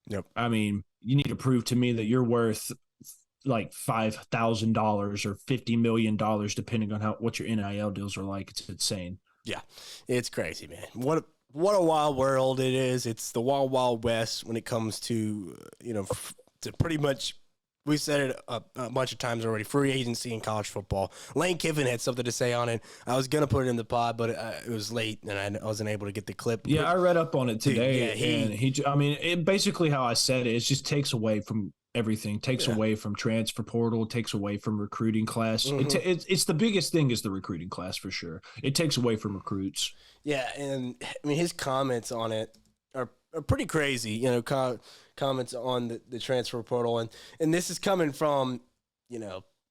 Yep. I mean, you need to prove to me that you're worth like $5,000 or $50 million, depending on what your NIL deals are like. It's insane. Yeah, it's crazy, man. What a wild world it is. It's the wild, wild west when it comes to, to pretty much, we said it a bunch of times already, free agency in college football. Lane Kiffin had something to say on it. I was going to put it in the pod, but it was late, and I wasn't able to get the clip. Yeah, I read up on it today. Dude, it basically how I said it, it just takes away from everything, takes away from transfer portal, takes away from recruiting class. It's the biggest thing is the recruiting class for sure. It takes away from recruits. Yeah, and I mean, his comments on it are pretty crazy, comments on the transfer portal. And this is coming from,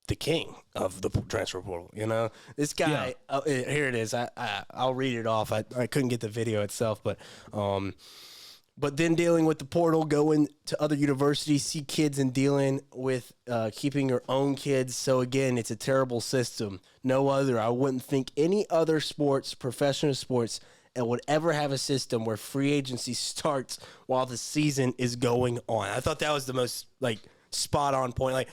the king of the transfer portal. You know, this guy. Here it is. I'll read it off. I couldn't get the video itself, but then dealing with the portal, going to other universities, see kids, and dealing with keeping your own kids. So, again, it's a terrible system. No other. I wouldn't think any other sports, professional sports, would ever have a system where free agency starts while the season is going on. I thought that was the most, spot-on point. Like,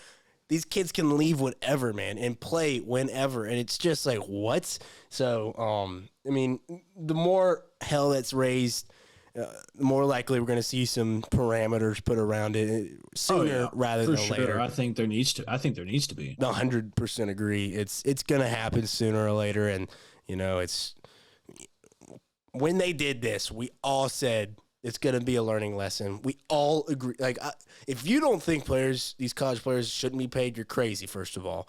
these kids can leave whenever, man, and play whenever. And it's just like, what? So, I mean, the more hell that's raised, the more likely we're going to see some parameters put around it sooner rather than later. I think there needs to be. 100% agree. It's going to happen sooner or later, and it's when they did this, we all said it's going to be a learning lesson. We all agree. If you don't think these college players shouldn't be paid, you're crazy. First of all,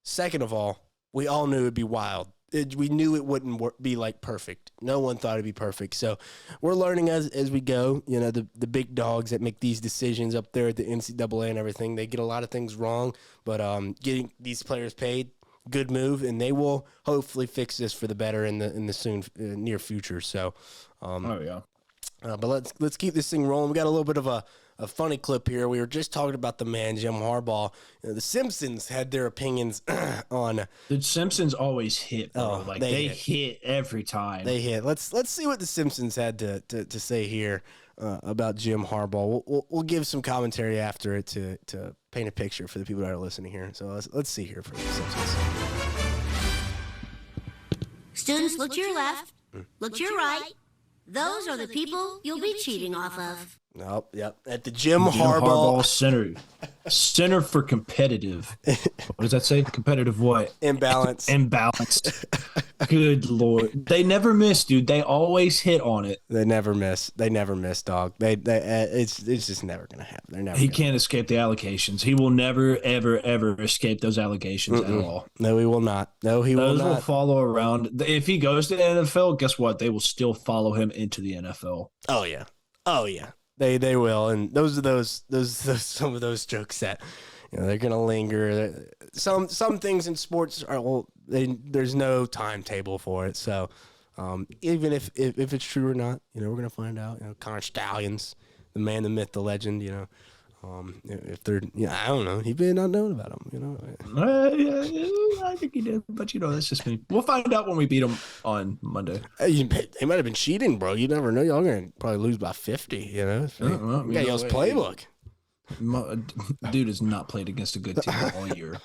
second of all, we all knew it'd be wild. We knew it wouldn't be perfect. No one thought it'd be perfect. So we're learning as we go. The big dogs that make these decisions up there at the NCAA and everything, they get a lot of things wrong. But getting these players paid, good move, and they will hopefully fix this for the better in the near future. So, but let's keep this thing rolling. We got a little bit of a funny clip here. We were just talking about the man, Jim Harbaugh. The Simpsons had their opinions on. The Simpsons always hit, bro. They hit every time. They hit. Let's see what the Simpsons had to say here about Jim Harbaugh. We'll give some commentary after it to paint a picture for the people that are listening here. So let's see here from the Simpsons. Students, look to your left, look to your right. Those are the people you'll be cheating off of. Nope. Yep. At the Jim Harbaugh Center for Competitive. What does that say? Competitive what? Imbalance. Imbalanced. Good Lord. They never miss, dude. They always hit on it. They never miss. Dog. It's just never gonna happen. He can't escape the allegations. He will never, ever, ever escape those allegations at all. No, he will not. No, he will not. Those will follow around. If he goes to the NFL, guess what? They will still follow him into the NFL. Oh yeah. They will, and those are some of those jokes that they're gonna linger. Some things in sports are there's no timetable for it. So even if it's true or not, we're gonna find out. Connor Stallions, the man, the myth, the legend. If they're I don't know. He may not know about him. I think he did, but that's just me. We'll find out when we beat him on Monday. They might have been cheating, bro. You never know. Y'all gonna probably lose by 50. Got y'all's playbook. Dude has not played against a good team all year.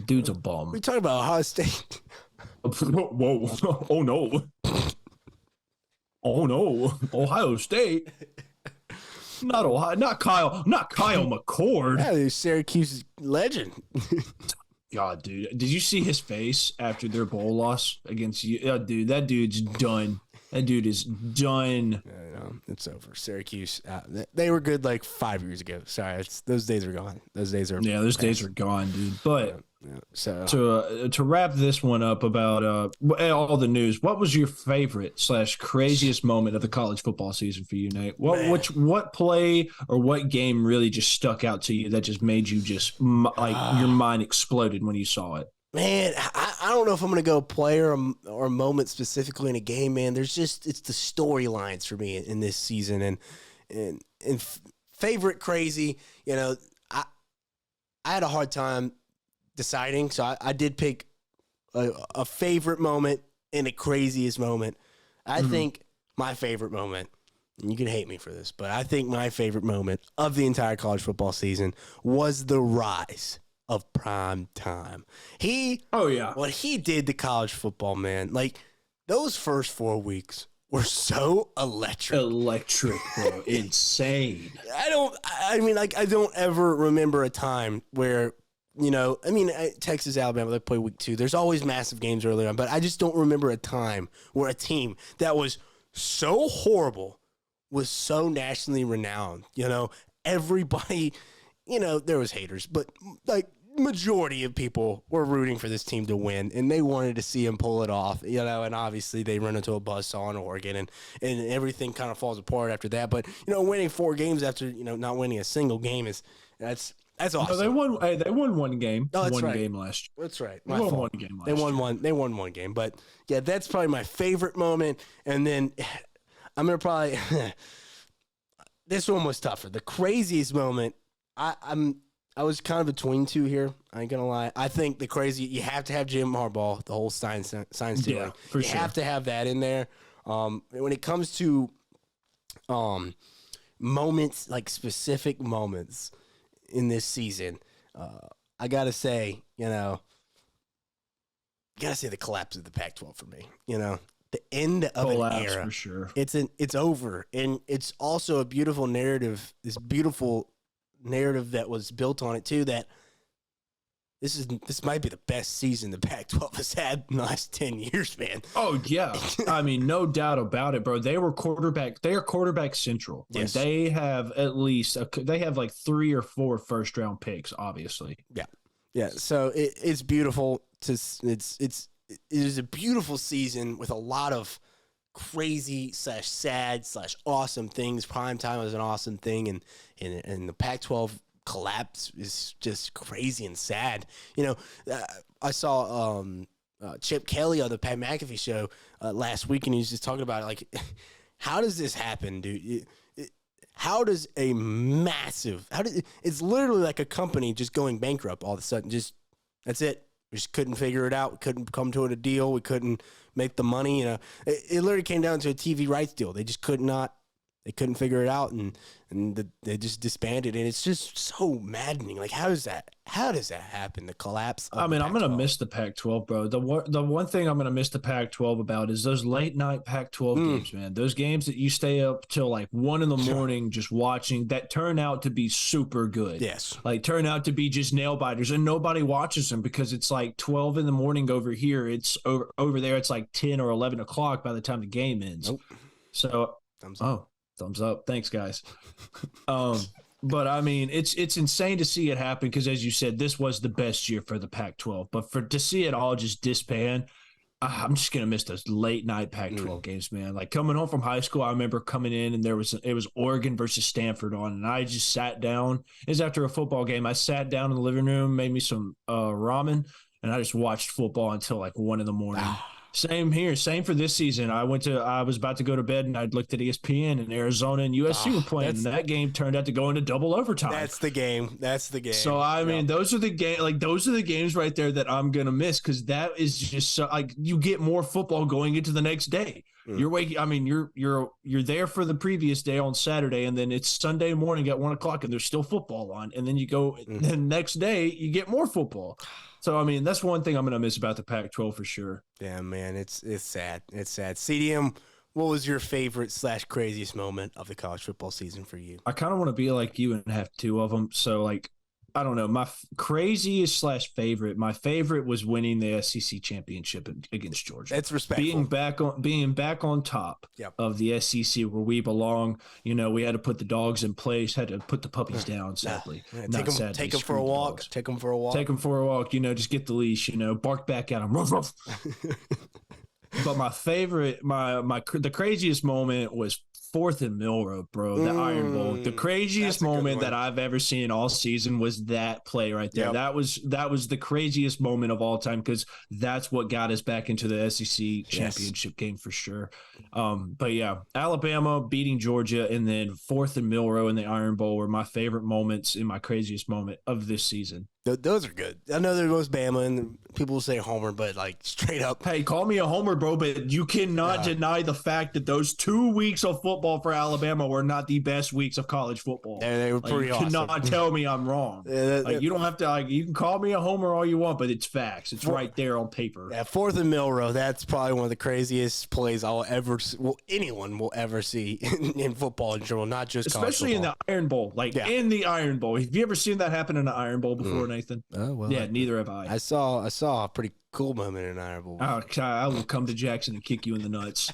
Dude's a bum. We talking about Ohio State. Whoa! Oh no! Oh no! Ohio State. Not Ohio, not Kyle McCord. Yeah, he's Syracuse's legend. God, dude. Did you see his face after their bowl loss against you? Yeah, dude, that dude's done. That dude is done. It's over. Syracuse, they were good 5 years ago. Sorry, those days are gone. Those days are days are gone, dude. But so to wrap this one up about all the news, what was your favorite / craziest moment of the college football season for you, Nate? What play or what game really just stuck out to you that just made you just your mind exploded when you saw it? Man, I don't know if I'm going to go player or moment specifically in a game, man. It's the storylines for me in this season. And favorite crazy, I had a hard time deciding. So I did pick a favorite moment and a craziest moment. I think my favorite moment, and you can hate me for this, but I think my favorite moment of the entire college football season was the rise of prime time. What he did to college football, man. Those first 4 weeks were so electric. Electric, bro. Insane. I don't ever remember a time where, Texas, Alabama, they play week 2. There's always massive games early on, but I just don't remember a time where a team that was so horrible was so nationally renowned. Everybody, there was haters, but majority of people were rooting for this team to win, and they wanted to see him pull it off, and obviously they run into a buzzsaw in Oregon, and everything kind of falls apart after that. But, winning 4 games after, not winning a single game that's That's awesome. No, they won. Hey, they won one game. Oh, that's one right. game last year. That's right. They My won fault. one game last They won year. one. They won one game, but yeah, that's probably my favorite moment. And then I'm gonna probably this one was tougher. The craziest moment. I was kind of between two here. I ain't gonna lie. I think the crazy you have to have Jim Harbaugh, the whole sign stealing. Yeah, for you sure. have to have that in there. When it comes to moments, like specific moments in this season, I gotta say, gotta say the collapse of the Pac-12 for me. The end of an era. For sure. It's over, and it's also a beautiful narrative. This beautiful narrative that was built on it too. That this might be the best season the Pac-12 has had in the last 10 years, man. Oh yeah, I mean, no doubt about it, bro. They are quarterback central. Like, Yes. they have at least they have like 3 or 4 first round picks, obviously. Yeah. So it's beautiful. It is a beautiful season with a lot of crazy / sad / awesome things. Prime time was an awesome thing, and the Pac-12 collapse is just crazy and sad. I saw Chip Kelly on the Pat McAfee show last week, and he was just talking about it. Like, how does this happen, dude? How does it's literally like a company just going bankrupt all of a sudden. Just that's it. We just couldn't figure it out. We couldn't come to a deal. We couldn't make the money. It literally came down to a TV rights deal. They just they couldn't figure it out, and they just disbanded. And it's just so maddening. Like, how does that happen? The collapse of I mean, the I'm going to Pac-12. miss the Pac-12, bro. The one thing I'm going to miss the Pac-12 about is those late night Pac-12 games, man. Those games that you stay up till like 1 in the morning just watching that turn out to be super good. Yes. Like, turn out to be just nail biters, and nobody watches them because it's like 12 in the morning over here. It's over there. It's like 10 or 11 o'clock by the time the game ends. Nope. So, thumbs up. Thanks, guys. But I mean, it's insane to see it happen because, as you said, this was the best year for the Pac-12. But to see it all just disband, I'm just gonna miss those late night Pac-12 games, man. Like, coming home from high school, I remember coming in and it was Oregon versus Stanford on, and I just sat down. It was after a football game. I sat down in the living room, made me some ramen, and I just watched football until like 1 in the morning. Same here. Same for this season. I was about to go to bed, and I looked at ESPN, and Arizona and USC were playing, and that game turned out to go into double overtime. That's the game. So I mean, those are the games right there that I'm gonna miss, because that is just so, like, you get more football going into the next day. You're waking. I mean, you're there for the previous day on Saturday, and then it's Sunday morning at 1 o'clock, and there's still football on, and then you go the next day, you get more football. So I mean, that's one thing I'm gonna miss about the Pac-12 for sure. Yeah, man, it's sad. It's sad. CDM, what was your favorite / craziest moment of the college football season for you? I kind of want to be like you and have 2 of them. So, like, I don't know. My craziest / favorite. My favorite was winning the SEC championship against Georgia. That's respectful. Being back on top of the SEC where we belong. We had to put the dogs in place. Had to put the puppies down. Sadly, Take them for a walk. Take them for a walk. Just get the leash. Bark back at them. Ruff, ruff. But my favorite, the craziest moment was 4th and Mill Road, bro. The Iron Bowl. The craziest moment that I've ever seen all season was that play right there. That was the craziest moment of all time, because that's what got us back into the SEC championship game for sure. But yeah, Alabama beating Georgia, and then 4th and Mill Road in the Iron Bowl were my favorite moments and my craziest moment of this season. Those are good. I know there goes Bama, and people will say Homer, but like straight up. Hey, call me a homer, bro, but you cannot deny the fact that those 2 weeks of football for Alabama were not the best weeks of college football. They were pretty awesome. You cannot tell me I'm wrong. You don't have to. You can call me a homer all you want, but it's facts. It's right there on paper. Yeah, 4th and Mill Road. That's probably one of the craziest plays anyone will ever see in football in general, not just especially in the Iron Bowl. In the Iron Bowl. Have you ever seen that happen in the Iron Bowl before, Nathan? Oh, well, yeah, neither have I. I saw a pretty cool moment in Iron Bowl. Oh, I will come to Jackson and kick you in the nuts.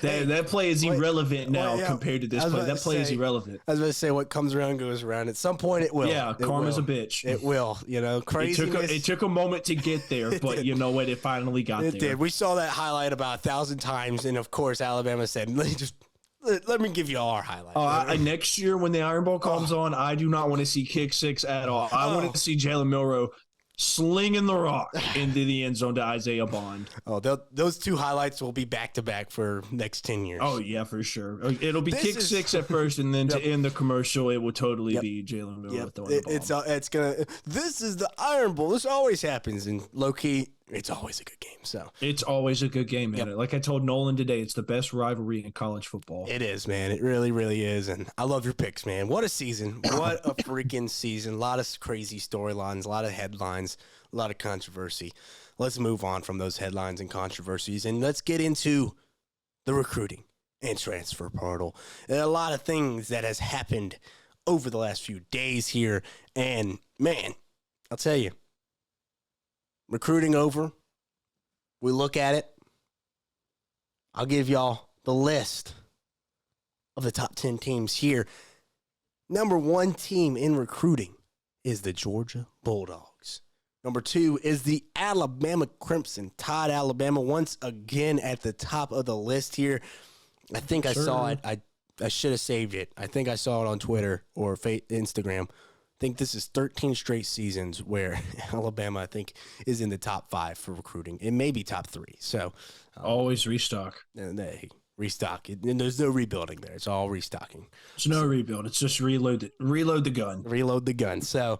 That play is irrelevant now compared to this play. That play is irrelevant. I was going to say, what comes around goes around. At some point, it will. Yeah, karma's a bitch. It will. Craziness. It took a moment to get there, but you know what? It finally got there. It did. We saw that highlight about 1,000 times, and of course, Alabama said, let me give you our highlights. Next year when the Iron Bowl comes on, I do not want to see kick six at all. I want to see Jalen Milroe slinging the rock into the end zone to Isaiah Bond. Oh, those two highlights will be back to back for next 10 years. Oh yeah, for sure. It'll be kick six at first, and then to end the commercial, it will totally be Jalen Milroe throwing the ball. It's gonna. This is the Iron Bowl. This always happens, and low key, it's always a good game. So it's always a good game, man. Like I told Nolan today, it's the best rivalry in college football. It is, man. It really, really is. And I love your picks, man. What a season. What a freaking season. A lot of crazy storylines, a lot of headlines, a lot of controversy. Let's move on from those headlines and controversies, and let's get into the recruiting and transfer portal. There are a lot of things that has happened over the last few days here. And, man, I'll tell you, recruiting over, we look at it. I'll give y'all the list of the top 10 teams here. Number 1 team in recruiting is the Georgia Bulldogs. Number 2 is the Alabama Crimson Tide. Alabama once again at the top of the list here. I think I saw it. I should have saved it. I think I saw it on Twitter or Instagram. I think this is 13 straight seasons where Alabama, I think, is in the top 5 for recruiting. It may be top 3. So always restock. And they restock. And there's no rebuilding there. It's all restocking. There's no rebuild. It's just reload the gun. Reload the gun. So,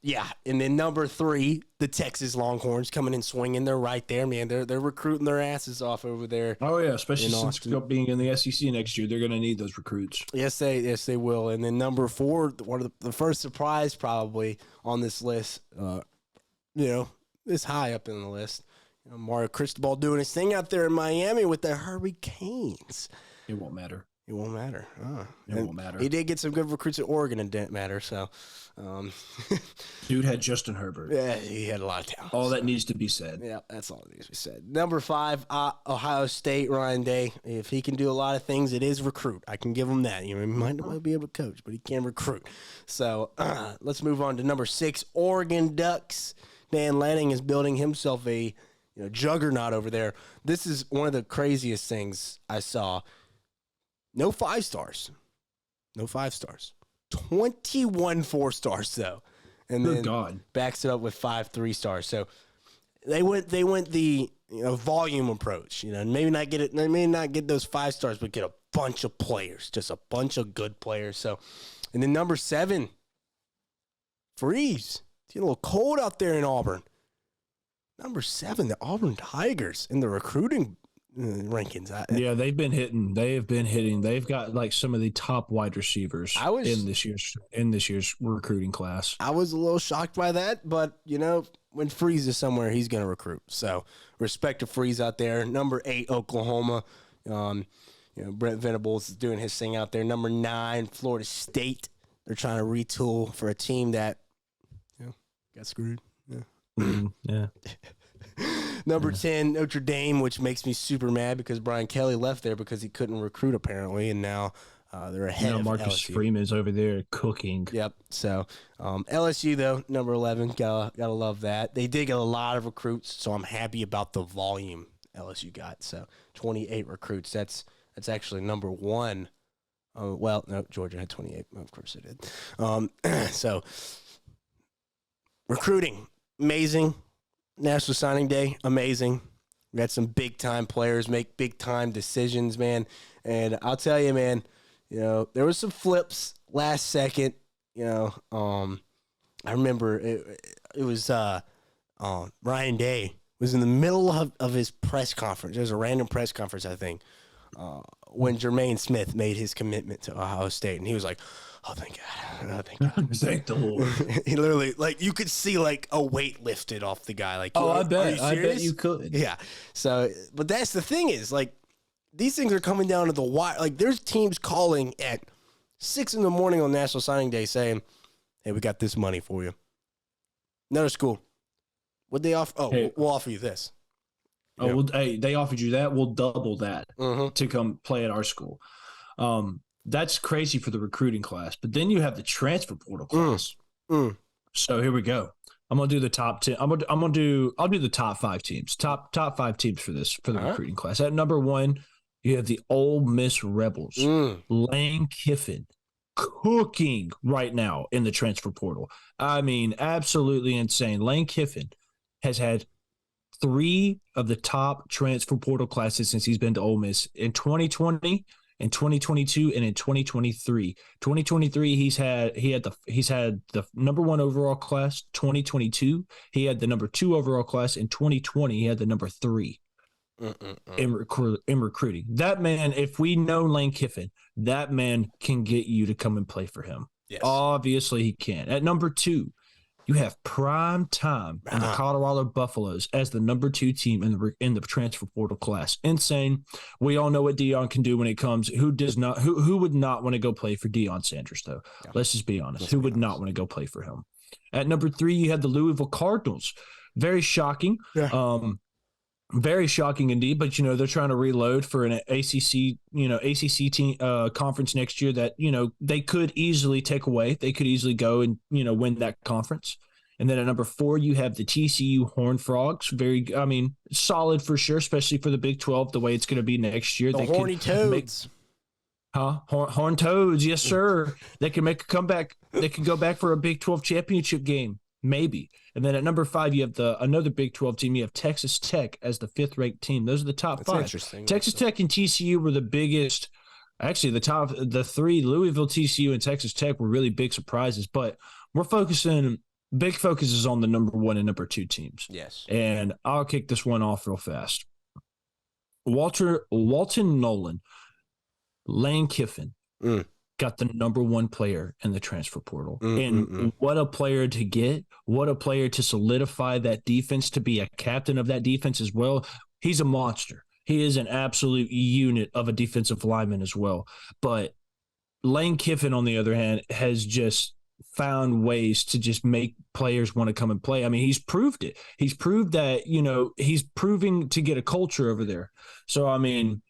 yeah. And then number 3, the Texas Longhorns coming and swinging. They're right there, man. They're recruiting their asses off over there. Oh, yeah, especially since being in the SEC next year. They're going to need those recruits. Yes, they will. And then number 4, one of the first surprise probably on this list, this high up in the list. Mario Cristobal doing his thing out there in Miami with the Hurricanes. It won't matter. It won't matter. It won't matter. He did get some good recruits at Oregon and didn't matter. So, dude had Justin Herbert. Yeah, he had a lot of talent. All that needs to be said. Yeah, that's all that needs to be said. Number 5, Ohio State, Ryan Day. If he can do a lot of things, it is recruit. I can give him that. He might not be able to coach, but he can recruit. So, let's move on to number 6, Oregon Ducks. Dan Lanning is building himself a juggernaut over there. This is one of the craziest things I saw. No 5 stars. No 5 stars. 21 4 stars though. And then backs it up with 5 3 stars. So they went the volume approach. Maybe not get those 5 stars, but get a bunch of players, just a bunch of good players. So, and then number 7, Freeze. It's getting a little cold out there in Auburn. Number 7, the Auburn Tigers in the recruiting rankings. Yeah, they've been hitting. They have been hitting. They've got like some of the top wide receivers in this year's recruiting class. I was a little shocked by that, but when Freeze is somewhere, he's going to recruit. So respect to Freeze out there. Number 8, Oklahoma. Brent Venables is doing his thing out there. Number 9, Florida State. They're trying to retool for a team that got screwed. Yeah. Number 10, Notre Dame, which makes me super mad because Brian Kelly left there because he couldn't recruit apparently, and now they're ahead of Marcus LSU. Freeman's over there cooking. Yep. So LSU though, number 11, gotta love that. They did get a lot of recruits, so I'm happy about the volume LSU got. So 28 recruits. That's actually number 1. Well, no, Georgia had 28. Of course it did. So recruiting. Amazing. National Signing Day, amazing. We got some big-time players make big-time decisions, man. And I'll tell you, man, there was some flips last second. I remember it was Ryan Day was in the middle of his press conference. It was a random press conference, I think, when Jermaine Smith made his commitment to Ohio State. And he was like, oh, thank God. Oh, thank God. Thank the Lord. He literally, you could see, a weight lifted off the guy. I bet you could. Yeah. So, but that's the thing is, these things are coming down to the wire. There's teams calling at 6 a.m. on National Signing Day saying, hey, we got this money for you. Another school. What'd they offer? Oh, hey, we'll offer you this. Oh, well, hey, they offered you that. We'll double that to come play at our school. That's crazy for the recruiting class. But then you have the transfer portal class. So here we go. I'm gonna do the top 10. I'll do the top 5 teams. Top 5 teams for the recruiting class. At number 1, You have the Ole Miss Rebels. Lane Kiffin cooking right now in the transfer portal. I mean, absolutely insane. Lane Kiffin has had 3 of the top transfer portal classes since he's been to Ole Miss in 2020, in 2022, and in 2023. 2023, he's had the number 1 overall class. 2022, he had the number 2 overall class. In 2020, he had the number 3 in recruiting. That man, if we know Lane Kiffin, that man can get you to come and play for him. Yes. Obviously, he can. At number 2, you have prime time in the Colorado Buffaloes as the number 2 team in the transfer portal class. Insane. We all know what Deion can do when it comes. Who would not want to go play for Deion Sanders, though? Yeah. Let's just be honest. Who would not want to go play for him? At number 3, you had the Louisville Cardinals. Very shocking. Yeah. Very shocking indeed, but they're trying to reload for an ACC team conference next year that they could easily take away. They could easily go and win that conference. And then at number 4, you have the TCU Horned Frogs. Very, solid for sure, especially for the Big 12, the way it's going to be next year. The Horny Toads. Horned Toads, yes sir. They can make a comeback. They can go back for a Big 12 championship game. Maybe. And then at number 5, you have another Big 12 team. You have Texas Tech as the 5th-ranked team. Those are the top 5. Interesting. Texas Tech and TCU were the biggest. Actually, the 3, Louisville, TCU, and Texas Tech were really big surprises. But we're big focus is on the number 1 and number 2 teams. Yes. And I'll kick this one off real fast. Walton Nolan, Lane Kiffin, got the number 1 player in the transfer portal. And what a player to get, what a player to solidify that defense, to be a captain of that defense as well. He's a monster. He is an absolute unit of a defensive lineman as well. But Lane Kiffin, on the other hand, has just found ways to just make players want to come and play. I mean, he's proved it. He's proved that, he's proving to get a culture over there. So, I mean,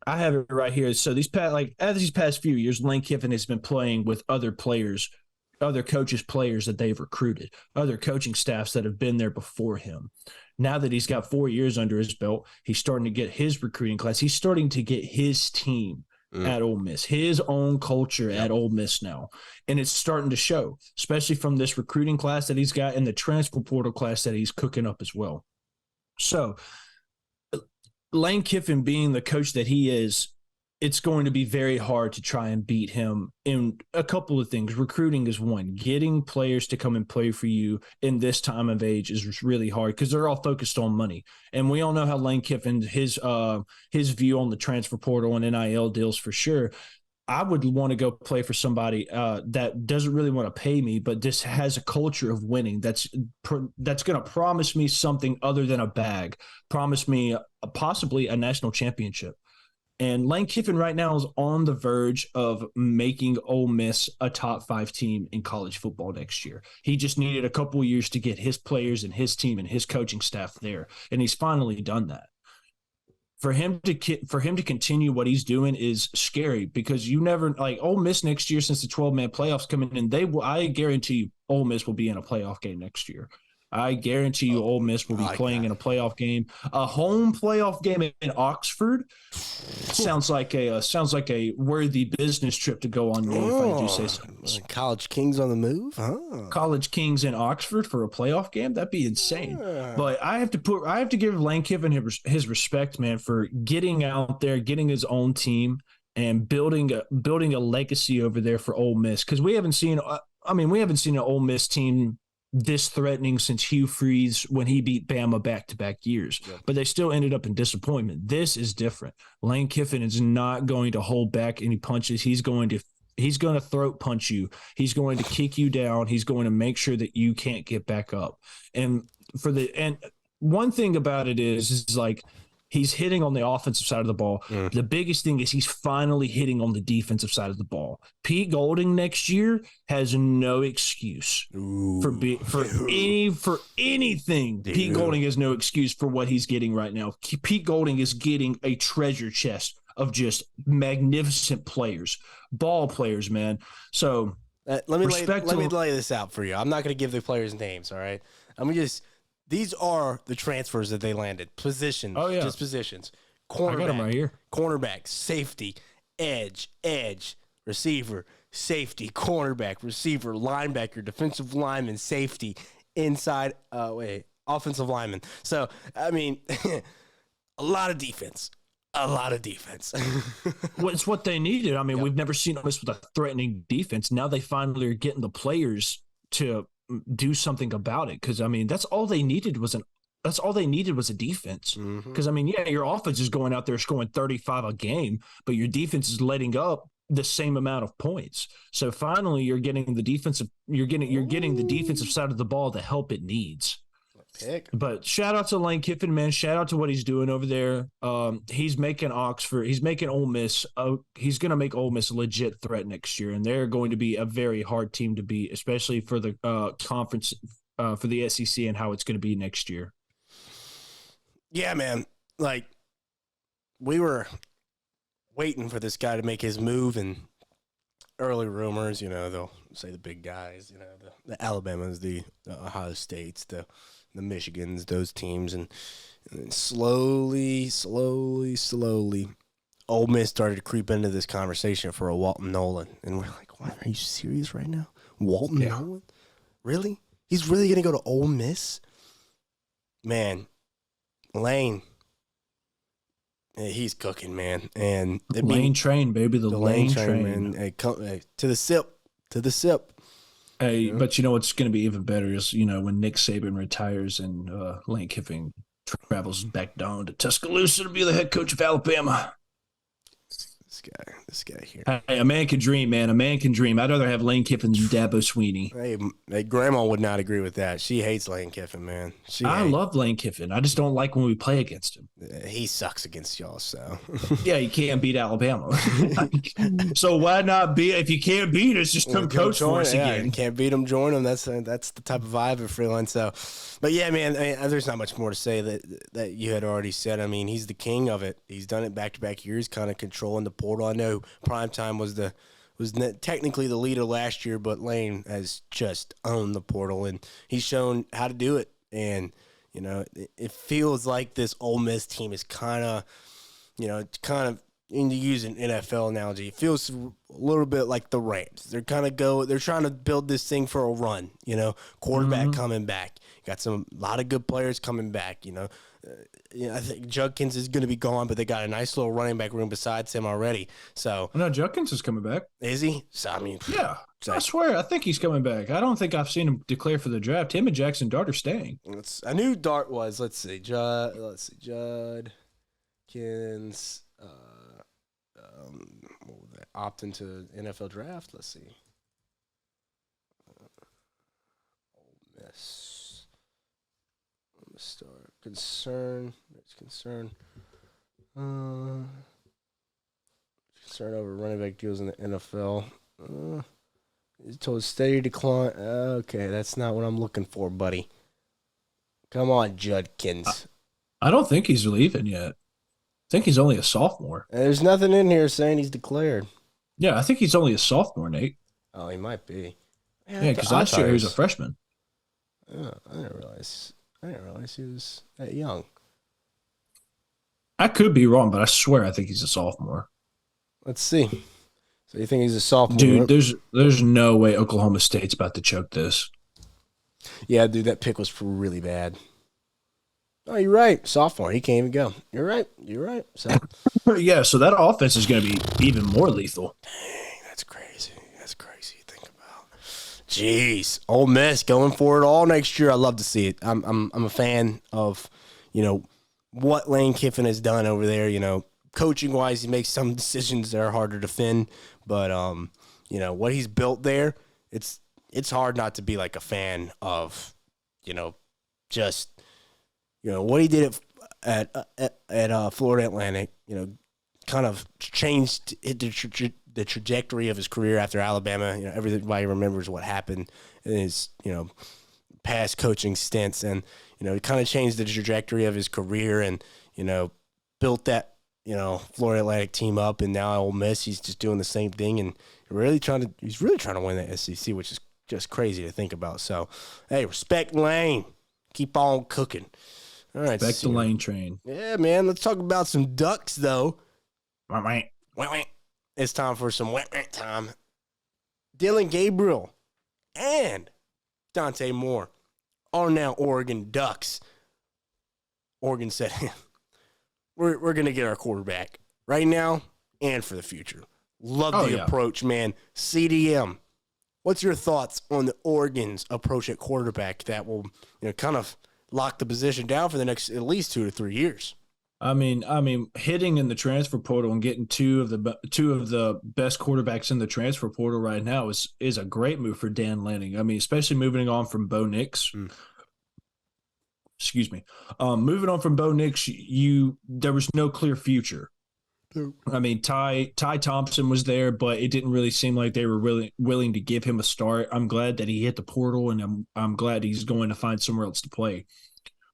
I have it right here. So these past few years, Lane Kiffin has been playing with other players, other coaches' players that they've recruited, other coaching staffs that have been there before him. Now that he's got 4 years under his belt, he's starting to get his recruiting class. He's starting to get his team at Ole Miss, his own culture at Ole Miss now. And it's starting to show, especially from this recruiting class that he's got and the transfer portal class that he's cooking up as well. So Lane Kiffin being the coach that he is, it's going to be very hard to try and beat him in a couple of things. Recruiting is one. Getting players to come and play for you in this time of age is really hard because they're all focused on money. And we all know how Lane Kiffin, his view on the transfer portal and NIL deals for sure. I would want to go play for somebody that doesn't really want to pay me, but just has a culture of winning. That's going to promise me something other than a bag, promise me possibly a national championship. And Lane Kiffin right now is on the verge of making Ole Miss a top 5 team in college football next year. He just needed a couple of years to get his players and his team and his coaching staff there, and he's finally done that. For him to continue what he's doing is scary because you never like Ole Miss next year since the 12-man playoffs coming in. I guarantee you Ole Miss will be in a playoff game next year. I guarantee you Ole Miss will be playing in a playoff game. A home playoff game in Oxford sounds like a worthy business trip to go on, if I do say so. College Kings on the move? Huh? College Kings in Oxford for a playoff game? That'd be insane. But I have to give Lane Kiffin his respect, man, for getting out there, getting his own team and building a legacy over there for Ole Miss. Because we haven't seen an Ole Miss team this threatening since Hugh Freeze when he beat Bama back-to-back years. Yep. But they still ended up in disappointment. This is different. Lane Kiffin is not going to hold back any punches. He's going to throat punch you. He's going to kick you down. He's going to make sure that you can't get back up. And one thing about it is like he's hitting on the offensive side of the ball. The biggest thing is he's finally hitting on the defensive side of the ball. Pete Golding next year has no excuse for anything. Dude. Pete Golding has no excuse for what he's getting right now. Pete Golding is getting a treasure chest of just magnificent players, ball players, man. So let me lay this out for you. I'm not going to give the players' names, all right? These are the transfers that they landed. Positions. Oh, yeah. Just positions. cornerback, I got him right here. cornerback, safety, edge, receiver, safety, cornerback, receiver, linebacker, defensive lineman, safety, inside, offensive lineman. So, I mean, a lot of defense. Well, it's what they needed. I mean, we've never seen this with a threatening defense. Now they finally are getting the players to do something about it. Because I mean, that's all they needed was a defense. Because I mean, yeah, your offense is going out there scoring 35 a game, but your defense is letting up the same amount of points. So finally, you're getting the defensive side of the ball the help it needs. But shout out to Lane Kiffin, man. Shout out to what he's doing over there. He's making Ole Miss. He's going to make Ole Miss a legit threat next year, and they're going to be a very hard team to beat, especially for the conference, for the SEC and how it's going to be next year. Yeah, man. Like, we were waiting for this guy to make his move, and early rumors, they'll say the big guys, the Alabamas, the Ohio States, the Michigans, those teams, and slowly, Ole Miss started to creep into this conversation for a Walton Nolan, and we're like, "What? Are you serious right now? Walton Nolan? Really? He's really gonna go to Ole Miss?" Man, Lane, he's cooking, man, and Lane train, baby, the Lane train, man. Hey, to the sip. Hey, but what's going to be even better is, when Nick Saban retires and Lane Kiffin travels back down to Tuscaloosa to be the head coach of Alabama. This guy here. Hey, a man can dream, man. A man can dream. I'd rather have Lane Kiffin than Dabo Swinney. Hey, Grandma would not agree with that. She hates Lane Kiffin, man. I love Lane Kiffin. I just don't like when we play against him. He sucks against y'all, so. Yeah, you can't beat Alabama. So why not beat? If you can't beat us, just come coach for us again. You can't beat them, join them. That's the type of vibe of Freeland. So, but yeah, man, there's not much more to say that you had already said. I mean, he's the king of it. He's done it back-to-back years, kind of controlling the portal. I know Primetime was technically the leader last year, but Lane has just owned the portal, and he's shown how to do it. And it feels like this Ole Miss team is kind of, to use an NFL analogy, it feels a little bit like the Rams. They're trying to build this thing for a run. Quarterback coming back, got a lot of good players coming back. I think Judkins is going to be gone, but they got a nice little running back room besides him already. So no, Judkins is coming back. Is he? So I mean, yeah, I swear, I think he's coming back. I don't think I've seen him declare for the draft. Him and Jackson Dart are staying. I knew Dart was. Let's see, Judkins. What would that opt into NFL draft? Let's see. Ole Miss. Start concern. There's concern. Concern over running back deals in the NFL. He's told steady decline. Okay, that's not what I'm looking for, buddy. Come on, Judkins. I don't think he's leaving yet. I think he's only a sophomore. There's nothing in here saying he's declared. Yeah, I think he's only a sophomore, Nate. Oh, he might be. Yeah, because last year he was a freshman. I didn't realize he was that young. I could be wrong, but I swear I think he's a sophomore. Let's see. So you think he's a sophomore? Dude, there's no way Oklahoma State's about to choke this. Yeah, dude, that pick was really bad. Oh, you're right. Sophomore. He can't even go. You're right. So yeah, so that offense is going to be even more lethal. Dang, that's crazy. Think about. Jeez, Ole Miss going for it all next year. I love to see it. I'm a fan of, what Lane Kiffin has done over there. Coaching wise, he makes some decisions that are hard to defend, but what he's built there, it's hard not to be like a fan of, just what he did at Florida Atlantic. Kind of changed the trajectory of his career after Alabama. Everybody remembers what happened in his, past coaching stints, and it kind of changed the trajectory of his career, and built that Florida Atlantic team up, and now Ole Miss, he's just doing the same thing, and he's really trying to win the SEC, which is just crazy to think about. So, hey, respect Lane, keep on cooking. All right. Back the lane train. Yeah, man. Let's talk about some Ducks, though. Wah-wah. It's time for some time. Dylan Gabriel and Dante Moore are now Oregon Ducks. Oregon said, we're going to get our quarterback right now and for the future. Love the approach, man. CDM, what's your thoughts on the Oregon's approach at quarterback that will kind of lock the position down for the next at least 2 to 3 years? I mean, hitting in the transfer portal and getting two of the best quarterbacks in the transfer portal right now is a great move for Dan Lanning. I mean, especially moving on from Bo Nix. Excuse me. Moving on from Bo Nix, there was no clear future. I mean, Ty Thompson was there, but it didn't really seem like they were really willing to give him a start. I'm glad that he hit the portal, and I'm glad he's going to find somewhere else to play.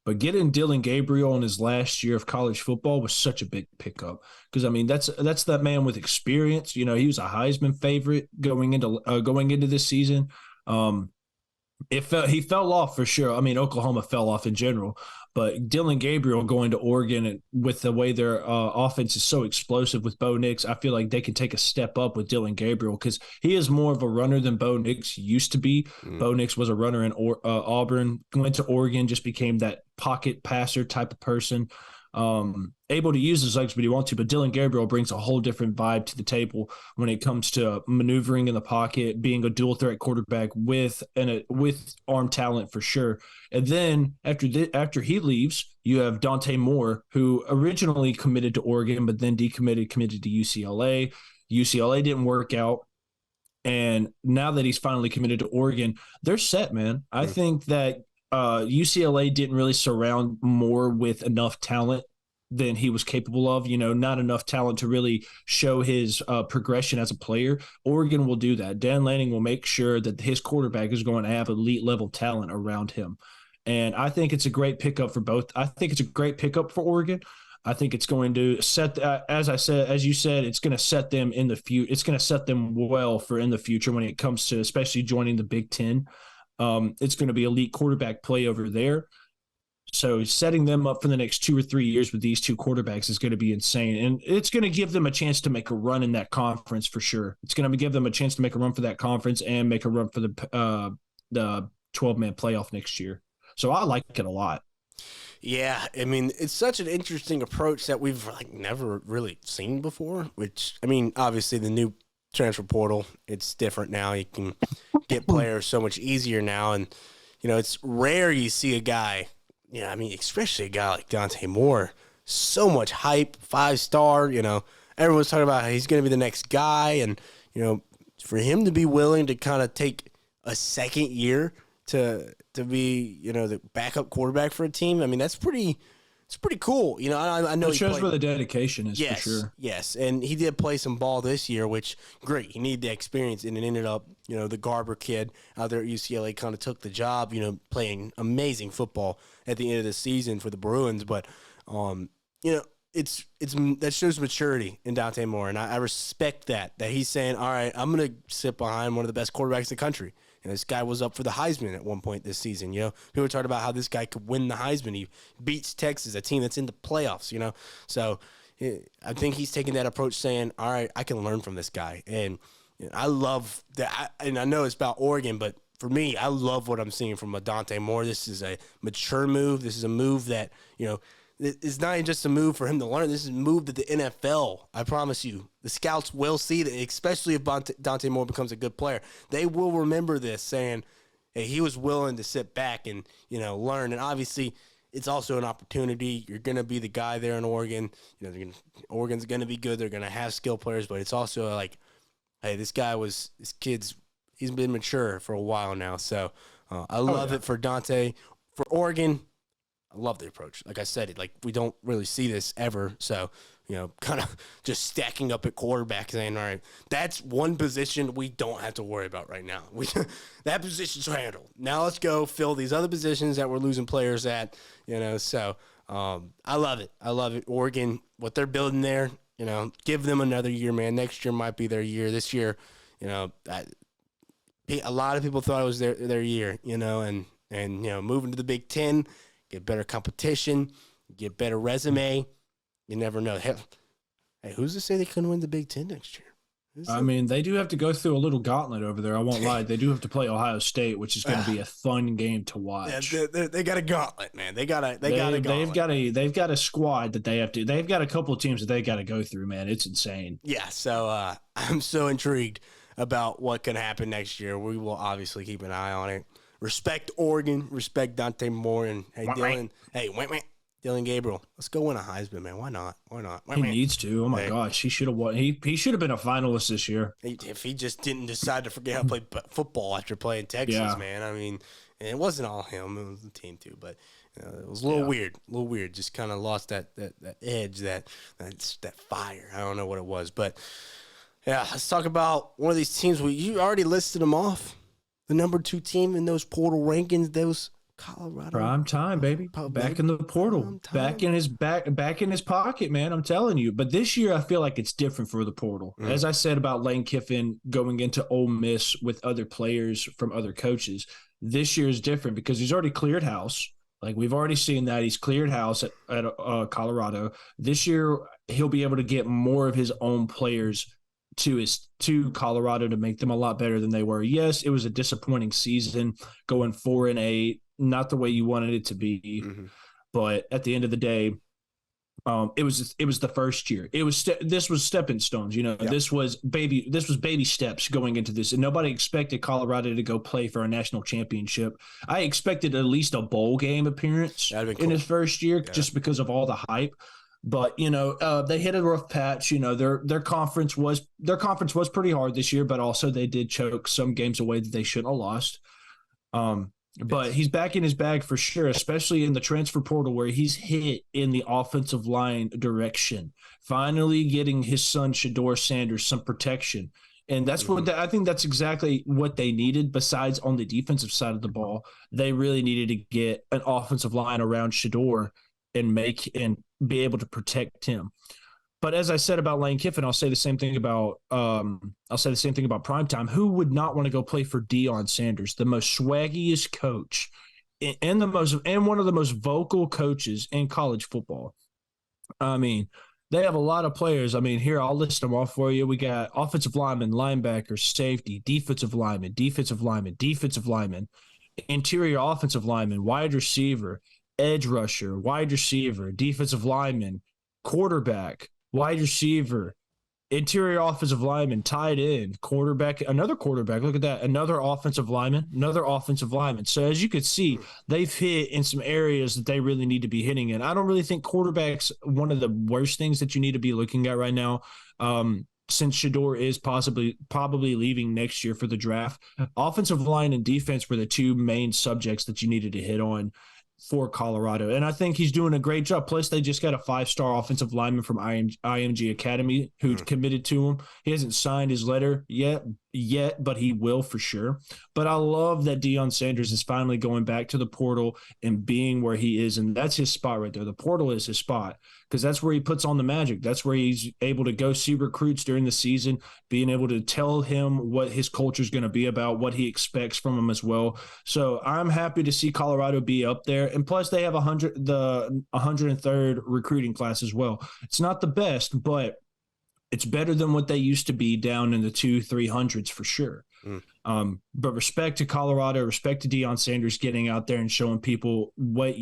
But getting Dylan Gabriel in his last year of college football was such a big pickup because, I mean, that's that man with experience. He was a Heisman favorite going into this season. He fell off for sure. I mean, Oklahoma fell off in general, but Dylan Gabriel going to Oregon and with the way their offense is so explosive with Bo Nix, I feel like they can take a step up with Dylan Gabriel because he is more of a runner than Bo Nix used to be. Bo Nix was a runner in Auburn, went to Oregon, just became that pocket passer type of person. Able to use his legs when he wants to, but Dylan Gabriel brings a whole different vibe to the table when it comes to maneuvering in the pocket, being a dual threat quarterback with arm talent for sure. And then after he leaves, you have Dante Moore, who originally committed to Oregon, but then committed to UCLA. UCLA didn't work out. And now that he's finally committed to Oregon, they're set, man. I think that UCLA didn't really surround Moore with enough talent than he was capable of, not enough talent to really show his progression as a player. Oregon will do that. Dan Lanning will make sure that his quarterback is going to have elite level talent around him. And I think it's a great pickup for both. I think it's a great pickup for Oregon. I think it's going to set, as you said, it's going to set them in the future. It's going to set them well for in the future when it comes to especially joining the Big Ten. It's going to be elite quarterback play over there. So setting them up for the next 2 or 3 years with these two quarterbacks is going to be insane. And it's going to give them a chance to make a run in that conference for sure. It's going to give them a chance to make a run for that conference and make a run for the 12-man playoff next year. So I like it a lot. Yeah, I mean, it's such an interesting approach that we've never really seen before, which, I mean, obviously the new transfer portal, it's different now. You can get players so much easier now. And, it's rare you see a guy, I mean, especially a guy like Dante Moore, so much hype, 5-star, everyone's talking about how he's going to be the next guy. And, for him to be willing to kind of take a second year to be, the backup quarterback for a team, I mean, it's pretty cool. I know it shows where the dedication is, yes, for sure. Yes, and he did play some ball this year, which, great. He needed the experience, and it ended up, the Garber kid out there at UCLA kind of took the job, playing amazing football at the end of the season for the Bruins. But, that shows maturity in Dante Moore, and I respect that he's saying, all right, I'm going to sit behind one of the best quarterbacks in the country. This guy was up for the Heisman at one point this season. People talked about how this guy could win the Heisman. He beats Texas, a team that's in the playoffs. So I think he's taking that approach, saying, "All right, I can learn from this guy." And I love that. And I know it's about Oregon, but for me, I love what I'm seeing from Dante Moore. This is a mature move. This is a move that it's not just a move for him to learn. This is a move that the NFL, I promise you, the scouts will see that, especially if Dante Moore becomes a good player. They will remember this, saying, hey, he was willing to sit back and, learn. And obviously, it's also an opportunity. You're going to be the guy there in Oregon. Oregon's going to be good. They're going to have skill players, but it's also like, hey, this kid's he's been mature for a while now. So I love it for Dante. For Oregon, I love the approach. Like I said, we don't really see this ever. So, kind of just stacking up at quarterback, saying, all right, that's one position we don't have to worry about right now. That position's handled. Now let's go fill these other positions that we're losing players at, So I love it. I love it. Oregon, what they're building there, give them another year, man. Next year might be their year. This year, a lot of people thought it was their year, and moving to the Big Ten, get better competition, get better resume. You never know. Hey, who's to say they couldn't win the Big Ten next year? I mean, they do have to go through a little gauntlet over there. I won't lie. They do have to play Ohio State, which is going to be a fun game to watch. Yeah, they got a gauntlet, man. They got a gauntlet. They've got a squad that they have to. They've got a couple of teams that they got to go through, man. It's insane. Yeah, so I'm so intrigued about what can happen next year. We will obviously keep an eye on it. Respect Oregon, respect Dante Moore, and hey Dylan. Hey, Dylan Gabriel, let's go win a Heisman, man. Why not? He needs to. Oh my gosh, he should have won. He should have been a finalist this year. If he just didn't decide to forget how to play football after playing Texas, man. I mean, and it wasn't all him; it was the team too. But it was a little weird. Just kind of lost that edge, that fire. I don't know what it was, but yeah. Let's talk about one of these teams. You already listed them off. The number 2 team in those portal rankings. Those. Colorado. Prime time, baby. Back in the portal. Back in his pocket, man. I'm telling you. But this year, I feel like it's different for the portal. As I said about Lane Kiffin going into Ole Miss with other players from other coaches, this year is different because he's already cleared house. Like we've already seen that he's cleared house at Colorado. This year, he'll be able to get more of his own players to Colorado to make them a lot better than they were. Yes, it was a disappointing season going 4-8. Not the way you wanted it to be, but at the end of the day, it was the first year. This was stepping stones. This was baby steps going into this, and nobody expected Colorado to go play for a national championship. I expected at least a bowl game appearance in his first year, just because of all the hype. But they hit a rough patch. Their conference was pretty hard this year, but also they did choke some games away that they shouldn't have lost. But he's back in his bag for sure, especially in the transfer portal where he's hit in the offensive line direction, finally getting his son Shedeur Sanders some protection. And that's I think that's exactly what they needed. Besides on the defensive side of the ball, they really needed to get an offensive line around Shedeur and be able to protect him. But as I said about Lane Kiffin, I'll say the same thing about Primetime. Who would not want to go play for Deion Sanders, the most swaggiest coach and one of the most vocal coaches in college football? I mean, they have a lot of players. I mean, here I'll list them off for you. We got offensive lineman, linebacker, safety, defensive lineman, interior offensive lineman, wide receiver, edge rusher, wide receiver, defensive lineman, quarterback, wide receiver, interior offensive lineman, tight end, quarterback, another quarterback. Look at that. Another offensive lineman. So as you could see, they've hit in some areas that they really need to be hitting in. I don't really think quarterback's one of the worst things that you need to be looking at right now. Since Shedeur is probably leaving next year for the draft, offensive line and defense were the 2 main subjects that you needed to hit on for Colorado. And I think he's doing a great job. Plus, they just got a 5-star offensive lineman from IMG Academy who committed to him. He hasn't signed his letter yet, but he will for sure. But I love that Deion Sanders is finally going back to the portal and being where he is. And that's his spot right there. The portal is his spot because that's where he puts on the magic. That's where he's able to go see recruits during the season, being able to tell him what his culture is going to be about, what he expects from him as well. So I'm happy to see Colorado be up there. And plus they have the 103rd recruiting class as well. It's not the best, but it's better than what they used to be down in the 200-300s for sure. But respect to Colorado, respect to Deion Sanders getting out there and showing people what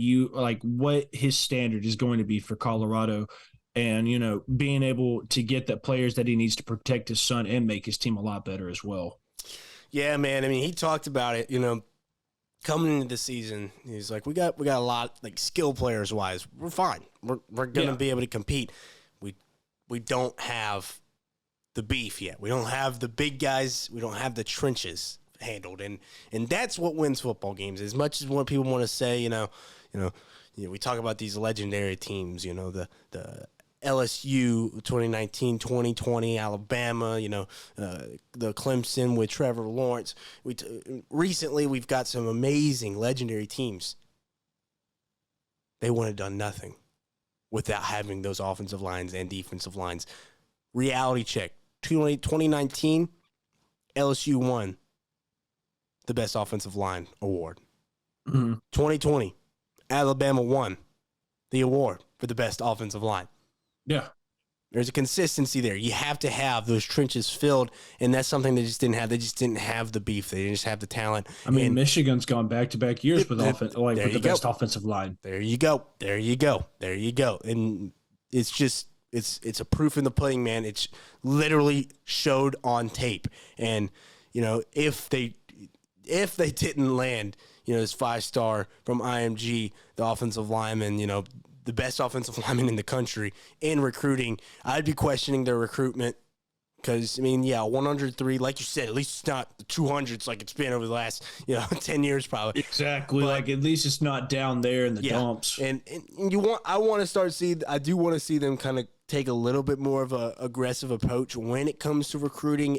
his standard is going to be for Colorado, and being able to get the players that he needs to protect his son and make his team a lot better as well. Yeah, man. I mean, he talked about it. Coming into the season, he's like, we got a lot, like, skill players wise. We're fine. We're gonna be able to compete. We don't have the beef yet. We don't have the big guys. We don't have the trenches handled, and that's what wins football games. As much as what people want to say, we talk about these legendary teams. The LSU 2019, 2020, Alabama. The Clemson with Trevor Lawrence. Recently we've got some amazing legendary teams. They wouldn't have done nothing without having those offensive lines and defensive lines. Reality check. 2019, LSU won the Best Offensive Line Award. 2020, Alabama won the award for the best offensive line. Yeah. There's a consistency there. You have to have those trenches filled, and that's something they just didn't have. They just didn't have the beef. They didn't just have the talent. I mean, and Michigan's gone back-to-back years with the best offensive line. There you go. There you go. There you go. And it's just it's a proof in the pudding, man. It's literally showed on tape. And if they didn't land, this 5-star from IMG, the offensive lineman, the best offensive lineman in the country in recruiting, I'd be questioning their recruitment because, 103, like you said, at least it's not the 200s like it's been over the last, 10 years probably. Exactly. But, at least it's not down there in the dumps. And I do want to see them kind of take a little bit more of a aggressive approach when it comes to recruiting.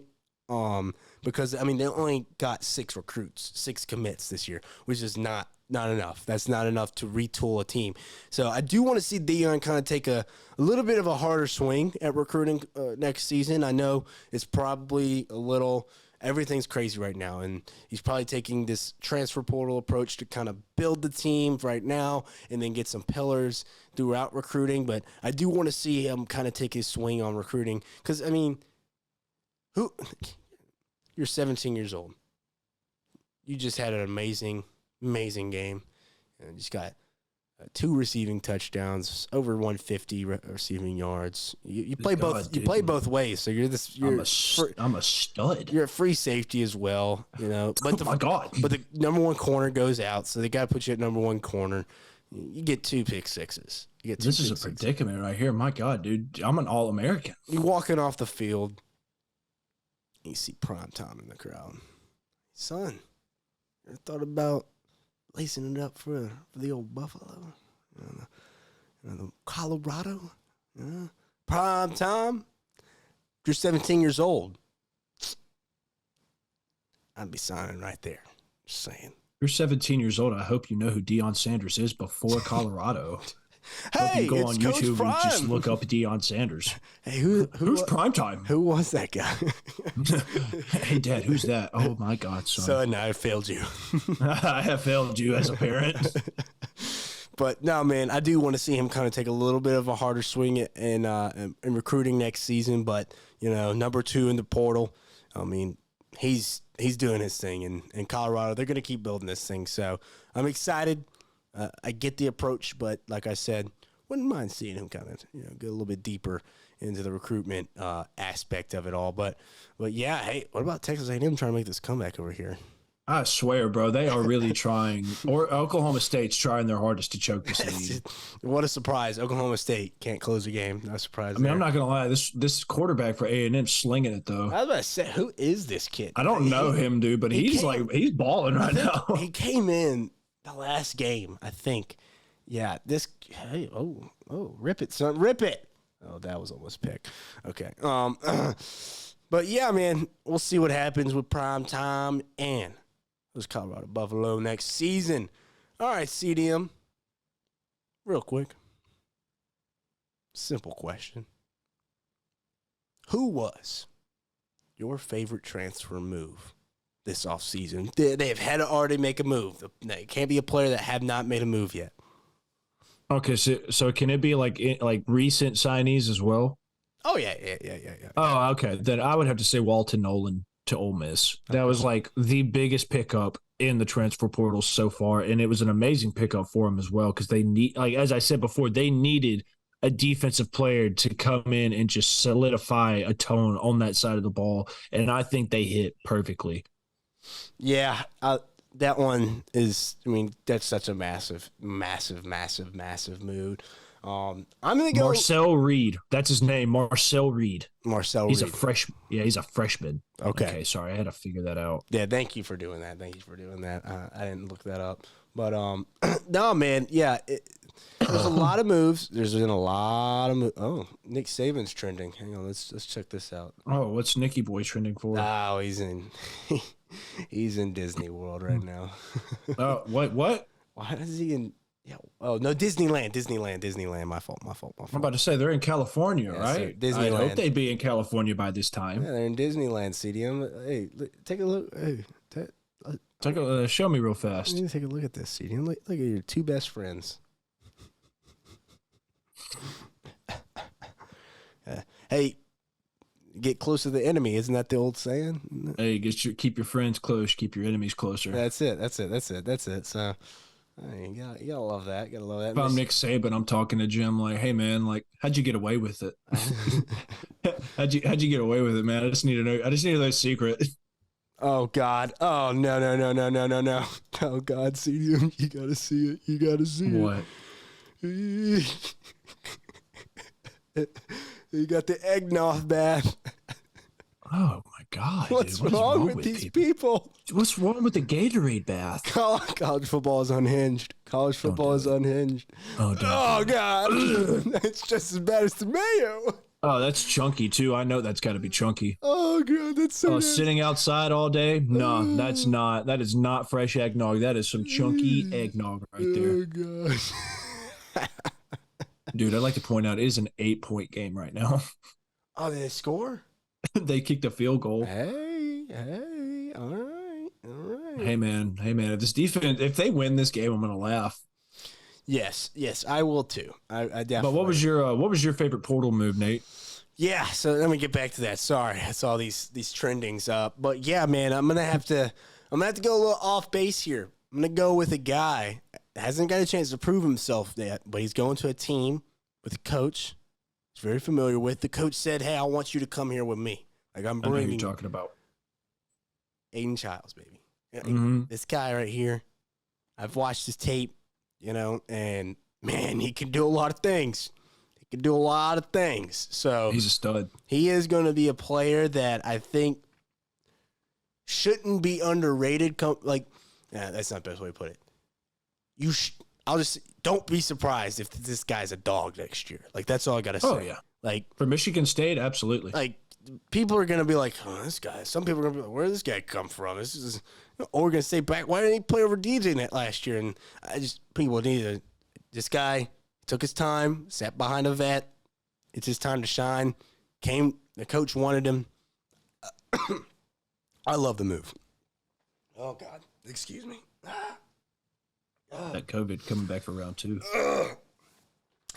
Because they only got 6 recruits, 6 commits this year, which is not enough. That's not enough to retool a team. So I do want to see Deion kind of take a little bit of a harder swing at recruiting next season. I know it's probably everything's crazy right now, and he's probably taking this transfer portal approach to kind of build the team right now and then get some pillars throughout recruiting. But I do want to see him kind of take his swing on recruiting because, you're 17 years old. You just had an amazing game. And just got 2 receiving touchdowns, over 150 receiving yards. You play both. You play both ways. So I'm a stud. You're a free safety as well. But my God. But the number 1 corner goes out, so they got to put you at number 1 corner. You get 2 pick sixes. This is a predicament right here. My God, dude, I'm an All-American. You're walking off the field. You see prime time in the crowd. Son, you ever thought about lacing it up for the old Buffalo? The Colorado? Prime time? You're 17 years old. I'd be signing right there. Just saying. You're 17 years old. I hope you know who Deion Sanders is before Colorado. Hey, you go it's on Coach YouTube Prime. and just look up Deion Sanders. Hey, who's Primetime? Who was that guy? Hey, Dad, who's that? Oh, my God, son. Son, I failed you. I have failed you as a parent. But, no, man, I do want to see him kind of take a little bit of a harder swing in recruiting next season. But, number 2 in the portal, he's doing his thing. In Colorado, they're going to keep building this thing. So I'm excited. I get the approach, but like I said, wouldn't mind seeing him kind of get a little bit deeper into the recruitment aspect of it all. But yeah, hey, what about Texas A&M trying to make this comeback over here? I swear, bro, they are really trying. Or Oklahoma State's trying their hardest to choke this league. What a surprise! Oklahoma State can't close a game. No surprise. I'm not gonna lie. This quarterback for A&M slinging it though. I was about to say, who is this kid? I don't know him, dude, but he's balling right now. He came in the last game, I think. Yeah, rip it, son, rip it. Oh, that was almost pick. Okay. But yeah, man, we'll see what happens with prime time and those Colorado Buffalo next season. All right, CDM. Real quick. Simple question. Who was your favorite transfer move this offseason? They've had to already make a move. It can't be a player that have not made a move yet. Okay, so can it be like recent signees as well? Oh, yeah. Oh, okay. Then I would have to say Walton Nolan to Ole Miss. That was like the biggest pickup in the transfer portal so far, and it was an amazing pickup for him as well because they need, like as I said before, they needed a defensive player to come in and just solidify a tone on that side of the ball, and I think they hit perfectly. Yeah, that one is, that's such a massive mood. I'm going to go Marcel Reed. That's his name, Marcel Reed. He's a freshman. Yeah, he's a freshman. Okay, sorry, I had to figure that out. Yeah, thank you for doing that. I didn't look that up. But, no, man, yeah, there's a lot of moves. There's been a lot of moves. Oh, Nick Saban's trending. Hang on, let's check this out. Oh, what's Nicky Boy trending for? Oh, he's in Disney World right now. Oh, what? Why is he in? Yeah. Oh no, Disneyland. My fault. I'm about to say they're in California, Yes, right? sir. Disneyland. I hope they'd be in California by this time. Yeah, they're in Disneyland, CDM. Hey, take a look. Hey, Show me real Let fast. me take a look at this, CD. Look at your two best friends. Hey, get close to the enemy. Isn't that the old saying? Hey, keep your friends close, keep your enemies closer. That's it. So, you gotta love that. If I'm Nick Saban, I'm talking to Jim like, hey man, like, how'd you get away with it? how'd you get away with it, man? I just need to know that secret. Oh God. Oh no. Oh God, CD, you gotta see it. You gotta see What? it. You got the eggnog bath. Oh my God! What's dude. wrong with these people? What's wrong with the Gatorade bath? College football is unhinged. College football is unhinged. Oh, God. It's just as bad as the mayo. Oh, that's chunky too. I know that's got to be chunky. Oh God, that's so nasty. Sitting outside all day? No, that's not. That is not fresh eggnog. That is some chunky eggnog right there. Oh gosh. Dude, I'd like to point out it is an 8-point game right now. Oh, did they score? They kicked a field goal. Hey, all right. Hey man, if this defense, if they win this game, I'm gonna laugh. Yes, I will too. I definitely. But what was your favorite portal move, Nate? Yeah, so let me get back to that. Sorry, I saw these trendings up, but yeah, man, I'm gonna have to go a little off base here. I'm gonna go with a guy that hasn't got a chance to prove himself yet, but he's going to a team with a coach he's very familiar with. The coach said, "Hey, I want you to come here with me." Like I'm I know who bringing you're talking about. Aiden Childs, baby. Mhm. This guy right here, I've watched his tape, and man, he can do a lot of things. So He's a stud. he is going to be a player that I think shouldn't be underrated. That's not the best way to put it. Don't be surprised if this guy's a dog next year. Like that's all I gotta say. Oh yeah. Like For Michigan State, absolutely. like people are gonna be like, oh, this guy. Some people are gonna be like, where did this guy come from? This is Oregon State back. Why didn't he play over DJ Net last year? And people need to. This guy took his time, sat behind a vet. It's his time to shine. The coach wanted him. I love the move. Oh God, excuse me. That COVID coming back for round 2.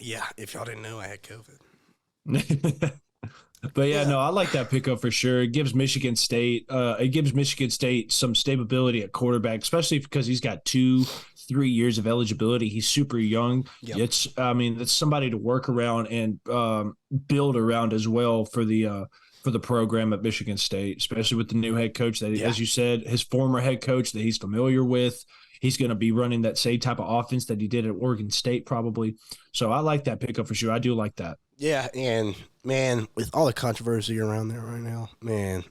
Yeah, if y'all didn't know, I had COVID. But yeah, no, I like that pickup for sure. It gives Michigan State some stability at quarterback, especially because he's got 2-3 years of eligibility. He's super young. Yep. It's somebody to work around and build around as well for the program at Michigan State, especially with the new head coach that, as you said, his former head coach that he's familiar with. He's going to be running that same type of offense that he did at Oregon State probably. So I like that pickup for sure. I do like that. Yeah, and man, with all the controversy around there right now, man,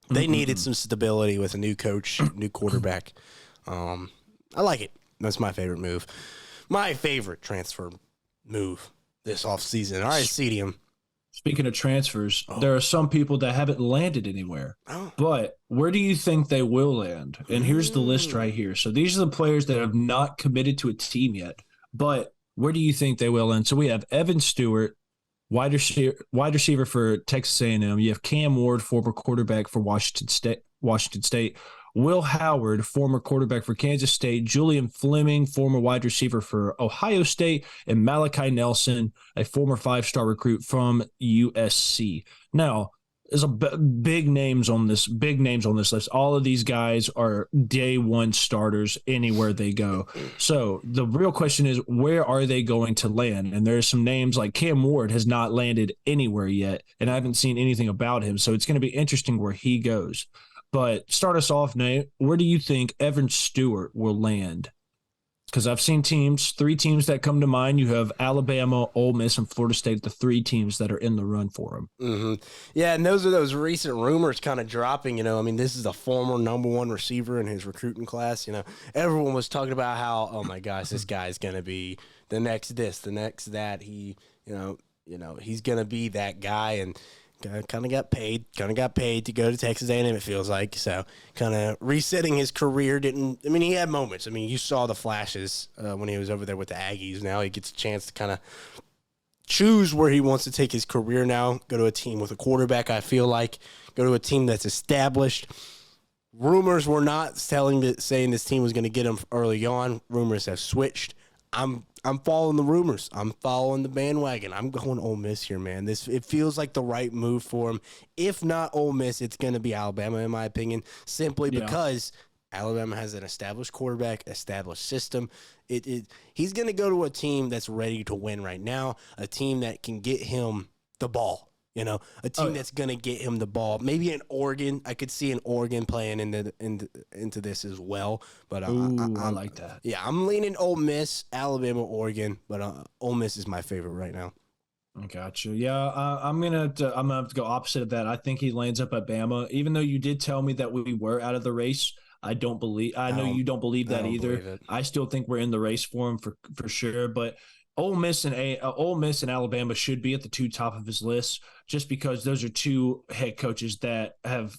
they needed some stability with a new coach, new quarterback. I like it. That's my favorite move. My favorite transfer move this offseason. All right, CDM. Speaking of transfers, there are some people that haven't landed anywhere. Oh. But where do you think they will land? And here's the list right here. So these are the players that have not committed to a team yet. But where do you think they will land? So we have Evan Stewart, wide receiver for Texas A&M. You have Cam Ward, former quarterback for Washington State. Will Howard, former quarterback for Kansas State. Julian Fleming, former wide receiver for Ohio State. And Malachi Nelson, a former 5-star recruit from USC. Now, there's big names on this list. All of these guys are day one starters anywhere they go. So the real question is, where are they going to land? And there's some names like Cam Ward has not landed anywhere yet, and I haven't seen anything about him. So it's going to be interesting where he goes. But start us off, Nate. Where do you think Evan Stewart will land? Because I've seen 3 teams that come to mind. You have Alabama, Ole Miss, and Florida State, the 3 teams that are in the run for him. Mm-hmm. Yeah, and those are those recent rumors kind of dropping. This is a former number 1 receiver in his recruiting class. Everyone was talking about how, oh my gosh, this guy's going to be the next this, the next that. He's going to be that guy, and kind of got paid to go to Texas A&M, it feels like. So kind of resetting his career. He had moments. You saw the flashes when he was over there with the Aggies. Now he gets a chance to kind of choose where he wants to take his career now. Go to a team with a quarterback, I feel like. Go to a team that's established. rumors were not saying this team was going to get him early on. Rumors have switched. I'm following the rumors. I'm following the bandwagon. I'm going Ole Miss here, man. It feels like the right move for him. If not Ole Miss, it's going to be Alabama, in my opinion, simply because Alabama has an established quarterback, established system. He's going to go to a team that's ready to win right now, a team that can get him the ball. A team that's going to get him the ball. Maybe in Oregon. I could see an Oregon playing into this as well. But I like that. Yeah, I'm leaning Ole Miss, Alabama, Oregon. But Ole Miss is my favorite right now. I got you. Yeah, I'm gonna have to go opposite of that. I think he lands up at Bama. Even though you did tell me that we were out of the race, I know you don't believe that either. I still think we're in the race for him for sure. But Ole Miss and Alabama should be at the top of his list, just because those are two head coaches that have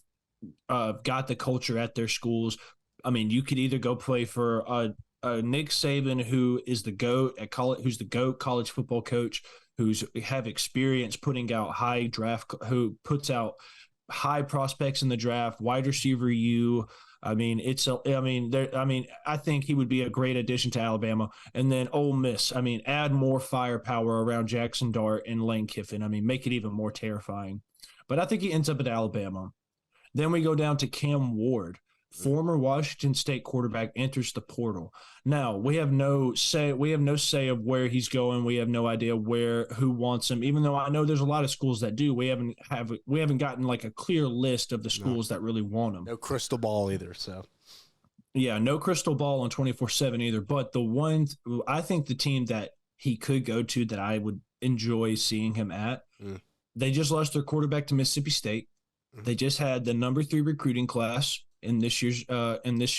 got the culture at their schools. I mean, you could either go play for Nick Saban, who is the GOAT at college, who's the GOAT college football coach, who's have experience putting out who puts out high prospects in the draft, wide receiver I think he would be a great addition to Alabama. And then Ole Miss, add more firepower around Jackson Dart and Lane Kiffin. Make it even more terrifying. But I think he ends up at Alabama. Then we go down to Cam Ward, former Washington State quarterback, enters the portal. Now, we have no say of where he's going. We have no idea who wants him, even though I know there's a lot of schools that do. We haven't gotten like a clear list of the schools that really want him. No crystal ball either, so. Yeah, no crystal ball on 24/7 either, but I think the team that he could go to that I would enjoy seeing him at, they just lost their quarterback to Mississippi State. They just had the number 3 recruiting class in this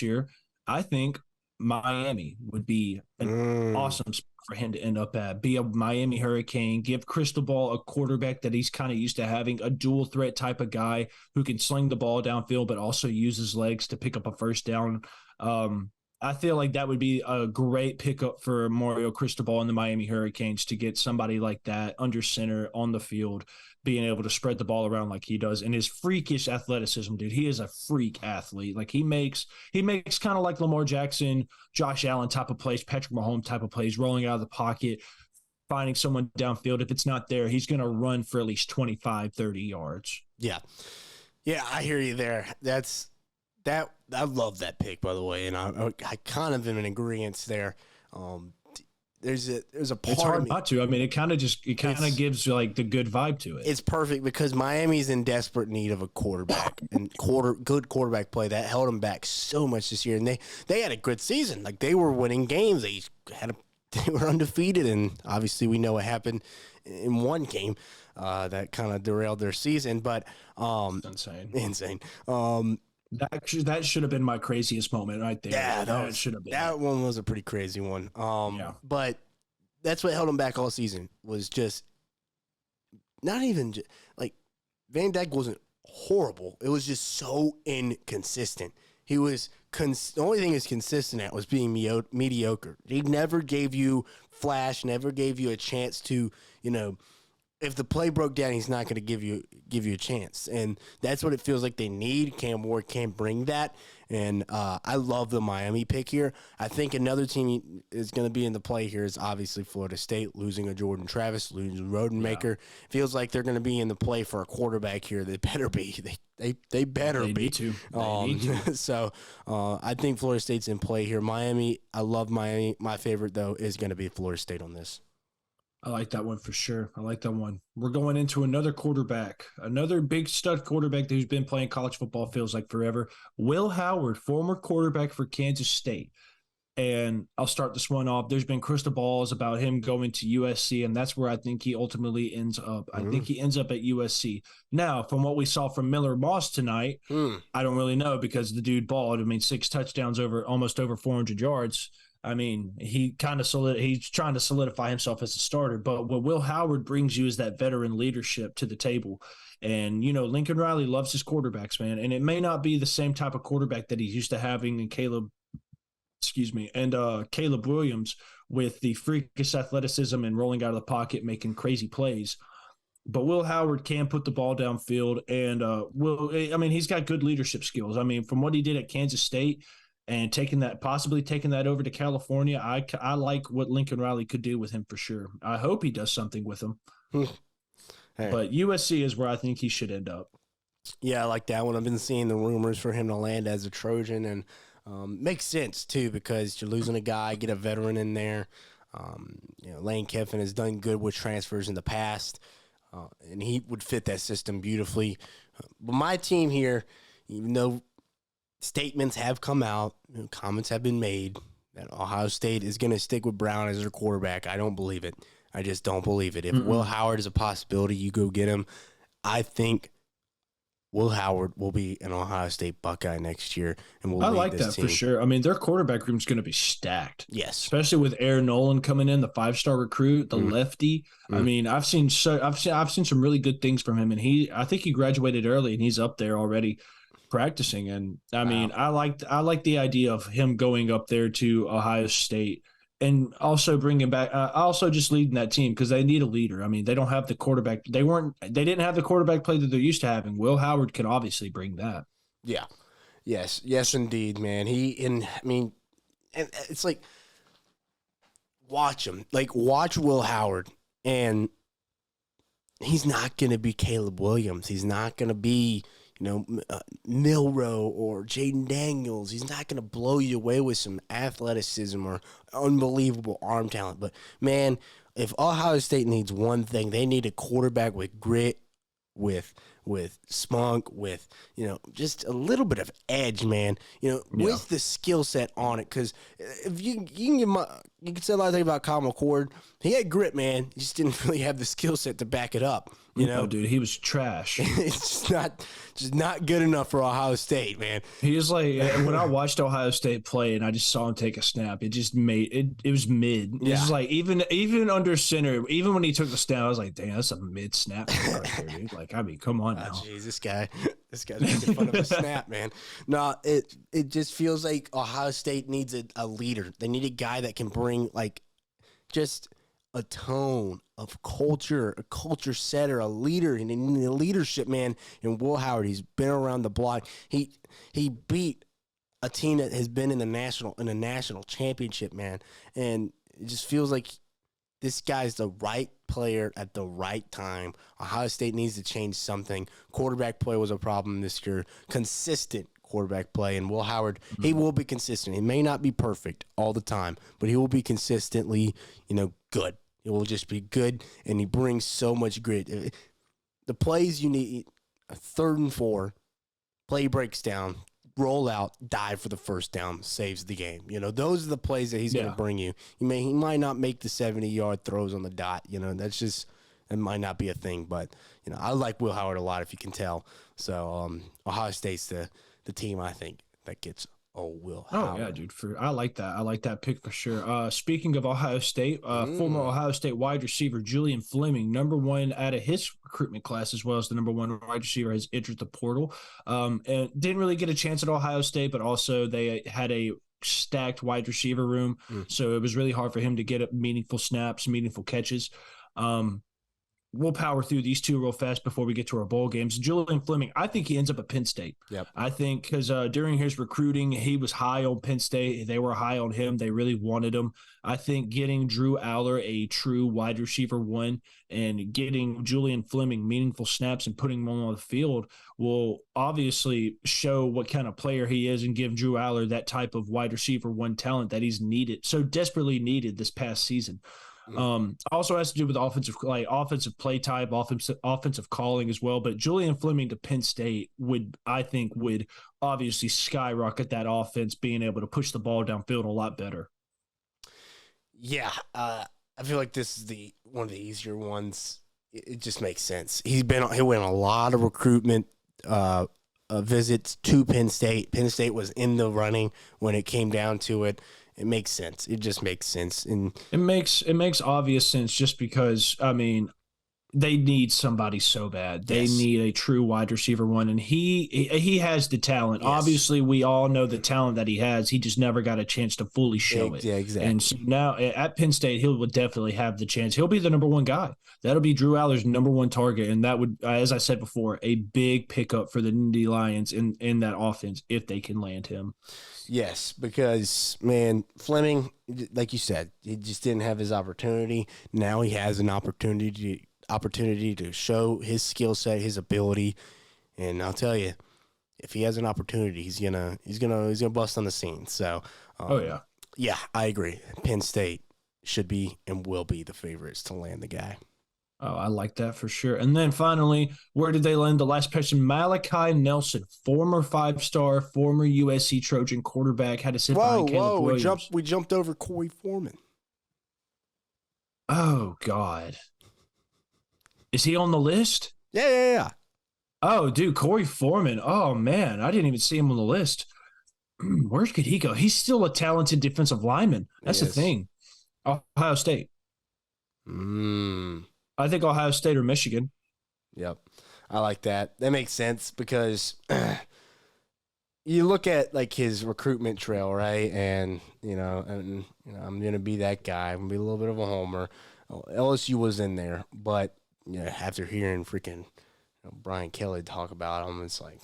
year. I think Miami would be an awesome spot for him to end up at. Be a Miami Hurricane, give Cristobal a quarterback that he's kind of used to having, a dual threat type of guy who can sling the ball downfield but also use his legs to pick up a first down. I feel like that would be a great pickup for Mario Cristobal and the Miami Hurricanes, to get somebody like that under center on the field, being able to spread the ball around like he does. And his freakish athleticism, dude, he is a freak athlete. Like he makes kind of like Lamar Jackson, Josh Allen type of plays, Patrick Mahomes type of plays, rolling out of the pocket, finding someone downfield. If it's not there, he's going to run for at least 25, 30 yards. Yeah. Yeah, I hear you there. I love that pick, by the way, and I kind of am in agreement there. There's a part it's hard of me, not to. It kind of gives like the good vibe to it. It's perfect because Miami's in desperate need of a quarterback and good quarterback play that held them back so much this year. And they had a good season. Like they were winning games. They were undefeated, and obviously we know what happened in one game that kind of derailed their season. But insane. That should have been my craziest moment right there. Yeah, that should have been. That one was a pretty crazy one. But that's what held him back all season, was just not even like Van Dyke wasn't horrible. It was just so inconsistent. He was the only thing he's consistent at was being mediocre. He never gave you flash, never gave you a chance to, if the play broke down, he's not going to give you a chance, and that's what it feels like they need. Cam Ward can't bring that, and I love the Miami pick here. I think another team is going to be in the play here is obviously Florida State, losing a Jordan Travis, losing Rodenmaker. Yeah. Feels like they're going to be in the play for a quarterback here. They better be. They better be. Need to. They need to. So I think Florida State's in play here. Miami, I love Miami. My favorite though is going to be Florida State on this. I like that one for sure. I like that one. We're going into another quarterback, another big stud quarterback who's been playing college football feels like forever. Will Howard, former quarterback for Kansas State. And I'll start this one off. There's been crystal balls about him going to USC, and that's where I think he ultimately ends up. I think he ends up at USC. Now, from what we saw from Miller Moss tonight, I don't really know because the dude balled. 6 touchdowns almost over 400 yards. He he's trying to solidify himself as a starter. But what Will Howard brings you is that veteran leadership to the table. And, Lincoln Riley loves his quarterbacks, man. And it may not be the same type of quarterback that he's used to having in Caleb Williams with the freakish athleticism and rolling out of the pocket, making crazy plays. But Will Howard can put the ball downfield, and he's got good leadership skills. I mean, from what he did at Kansas State and possibly taking that over to California, I like what Lincoln Riley could do with him for sure. I hope he does something with him. Hey. But USC is where I think he should end up. Yeah, I like that one. I've been seeing the rumors for him to land as a Trojan, and makes sense too because you're losing a guy, get a veteran in there. Lane Kiffin has done good with transfers in the past, and he would fit that system beautifully. But my team here, even though statements have come out, comments have been made that Ohio State is going to stick with Brown as their quarterback, I don't believe it. I just don't believe it. If Will Howard is a possibility, you go get him. I think Will Howard will be an Ohio State Buckeye next year, and will I lead like this that team. for sure. I mean, their quarterback room is going to be stacked. Yes, especially with Aaron Nolan coming in, the 5-star recruit, the lefty. I mean, I've seen some really good things from him, and I think he graduated early, and he's up there already practicing. And I mean, I like the idea of him going up there to Ohio State. And also bringing back, also just leading that team because they need a leader. I mean, they don't have the quarterback. They didn't have the quarterback play that they're used to having. Will Howard can obviously bring that. Yeah, yes, indeed, man. And it's like watch him, watch Will Howard, and he's not going to be Caleb Williams. He's not going to be Milroe or Jaden Daniels. He's not going to blow you away with some athleticism or unbelievable arm talent. But, man, if Ohio State needs one thing, they need a quarterback with grit, with spunk, with, just a little bit of edge, man, with the skill set on it. Because if you can say a lot of things about Kyle McCord. He had grit, man. He just didn't really have the skill set to back it up. Dude, he was trash. It's just not good enough for Ohio State, man. He was like, when I watched Ohio State play and I just saw him take a snap, it just made it was mid. Yeah. It's like even under center, even when he took the snap, I was like, damn, that's a mid snap right there, dude. Like, I mean, come on now. Jeez, this guy's making fun of a snap, man. No, it just feels like Ohio State needs a leader. They need a guy that can bring just a tone of culture, a culture setter, a leader, and in the leadership, man. And Will Howard, he's been around the block. He beat a team that has been in a national championship, man. And it just feels like this guy's the right player at the right time. Ohio State needs to change something. Quarterback play was a problem this year. Consistent quarterback play, and Will Howard, he will be consistent. He may not be perfect all the time, but he will be consistently, good. It will just be good, and he brings so much grit. The plays you need, a 3rd and 4, play breaks down, roll out, dive for the first down, saves the game. Those are the plays that he's going to bring you. He might not make the 70-yard throws on the dot. It might not be a thing, but I like Will Howard a lot, if you can tell. So Ohio State's the team I think that gets Will Howard. Oh yeah, dude. I like that. I like that pick for sure. Speaking of Ohio State, former Ohio State wide receiver Julian Fleming, number 1 out of his recruitment class, as well as the number 1 wide receiver, has entered the portal. And didn't really get a chance at Ohio State, but also they had a stacked wide receiver room, so it was really hard for him to get meaningful snaps, meaningful catches. We'll power through these two real fast before we get to our bowl games. Julian Fleming, I think he ends up at Penn State. Yep. I think because during his recruiting, he was high on Penn State. They were high on him. They really wanted him. I think getting Drew Aller, a true wide receiver 1, and getting Julian Fleming meaningful snaps and putting him on the field will obviously show what kind of player he is and give Drew Aller that type of wide receiver 1 talent that he's needed, so desperately needed this past season. Also has to do with offensive play type, offensive calling as well. But Julian Fleming to Penn State would obviously skyrocket that offense, being able to push the ball downfield a lot better. Yeah, I feel like this is one of the easier ones. It just makes sense. He went on a lot of recruitment visits to Penn State. Penn State was in the running when it came down to it. It makes sense. It just makes sense. And it makes obvious sense just because, I mean, they need somebody so bad. They Yes. need a true wide receiver one, and he has the talent. Yes. Obviously, we all know the talent that he has. He just never got a chance to fully show it. Yeah, exactly. And so now at Penn State, he'll definitely have the chance. He'll be the number one guy. That'll be Drew Aller's number one target, and that would, as I said before, a big pickup for the Indy Lions in that offense if they can land him. Yes, because, man, Fleming, like you said, he just didn't have his opportunity. Now he has an opportunity to show his skill set, his ability, and I'll tell you, if he has an opportunity, he's gonna bust on the scene. So, yeah, I agree. Penn State should be and will be the favorites to land the guy. Oh, I like that for sure. And then finally, where did they land the last person? Malachi Nelson, former 5-star, former USC Trojan quarterback, had to sit behind Caleb Williams. We jumped over Corey Foreman. Oh God, is he on the list? Yeah. Oh, dude, Corey Foreman. Oh man, I didn't even see him on the list. Where could he go? He's still a talented defensive lineman. That's the thing. Ohio State. I think Ohio State or Michigan. Yep. I like that. That makes sense because you look at like his recruitment trail, right? And I'm going to be that guy. I'm going to be a little bit of a homer. LSU was in there, but after hearing freaking Brian Kelly talk about him, it's like,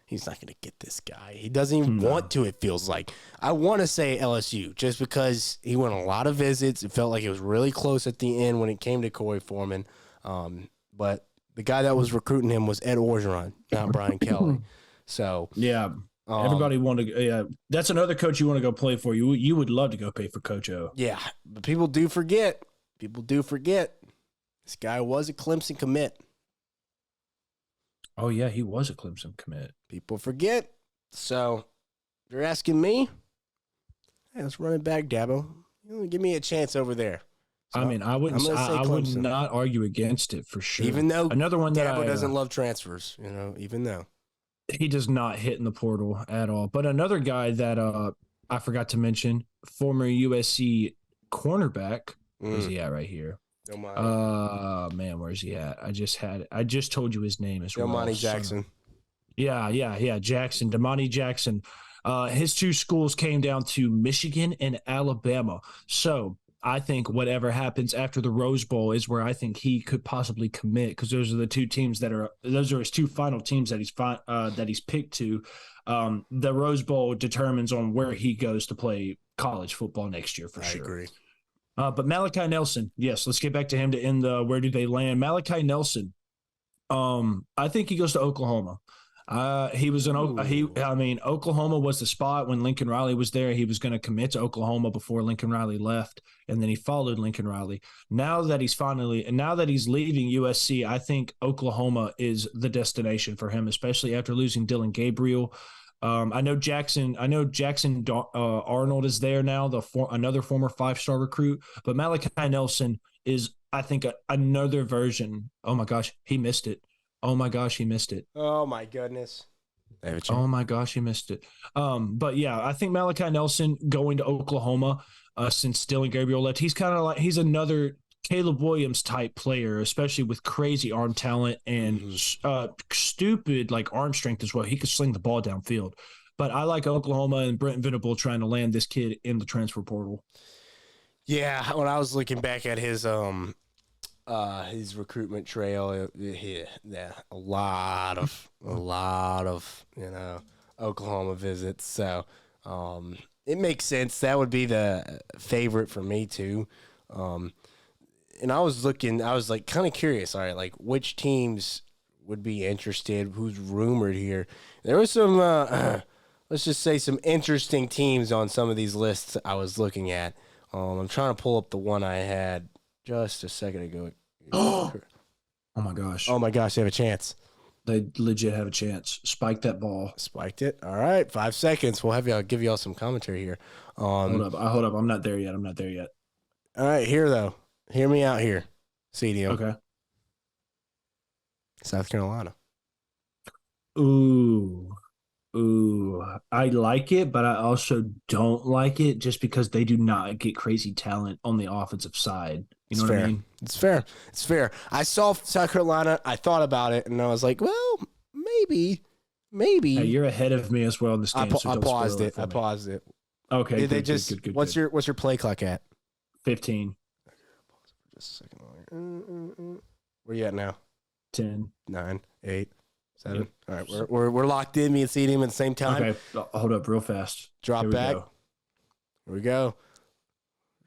he's not going to get this guy. He doesn't even want to, it feels like. I want to say LSU just because he went on a lot of visits. It felt like it was really close at the end when it came to Corey Foreman. But the guy that was recruiting him was Ed Orgeron, not Brian Kelly. So yeah, everybody wanted to. Yeah, that's another coach you want to go play for. You would love to go pay for Coach O. Yeah, but people do forget. This guy was a Clemson commit. Oh yeah, he was a Clemson commit. People forget. So if you're asking me, hey, let's run it back, Dabo. Give me a chance over there. So I mean, I would not argue against it for sure. Even though another one that Dabo doesn't love transfers, even though he does not hit in the portal at all. But another guy that I forgot to mention, former USC cornerback. Where's he at right here? Man, where's he at? I just told you his name as well. Domani Jackson. Yeah. Jackson, Domani Jackson. His two schools came down to Michigan and Alabama. So I think whatever happens after the Rose Bowl is where I think he could possibly commit, because those are the two teams those are his two final teams that he's picked to. The Rose Bowl determines on where he goes to play college football next year for sure. I agree. But Malachi Nelson, yes, let's get back to him to end the where do they land. Malachi Nelson, I think he goes to Oklahoma. Oklahoma was the spot when Lincoln Riley was there. He was going to commit to Oklahoma before Lincoln Riley left, and then he followed Lincoln Riley. Now that he's leaving USC, I think Oklahoma is the destination for him, especially after losing Dylan Gabriel. I know Jackson Arnold is there now, another former 5-star recruit, but Malachi Nelson is, I think, another version. Oh my gosh, he missed it. Oh my gosh, he missed it. Oh my goodness. Oh my gosh, he missed it. But yeah, I think Malachi Nelson going to Oklahoma, since Dylan Gabriel left, he's he's another Caleb Williams type player, especially with crazy arm talent and stupid arm strength as well. He could sling the ball downfield. But I like Oklahoma and Brent Venable trying to land this kid in the transfer portal. Yeah, when I was looking back at his recruitment trail, a lot of Oklahoma visits. So it makes sense. That would be the favorite for me too. And I was kind of curious. All right, which teams would be interested? Who's rumored here? There was some, let's just say, some interesting teams on some of these lists I was looking at. I'm trying to pull up the one I had just a second ago. Oh my gosh! They have a chance. They legit have a chance. Spike that ball. Spiked it. All right, 5 seconds. I'll give y'all some commentary here. Hold up. I'm not there yet. All right, here though. Hear me out here, CDM. Okay. South Carolina. Ooh. I like it, but I also don't like it just because they do not get crazy talent on the offensive side. You know what I mean? It's fair. It's fair. I saw South Carolina. I thought about it, and I was like, well, maybe. Hey, you're ahead of me as well in this game. I paused it. Okay. Did they just? Good. What's your play clock at? 15. Just a second. Where you at now? 10. 9, 8, 7. Yep. All right, we're locked in. Me and CDM at the same time. Okay, hold up real fast. Drop back. Here we go.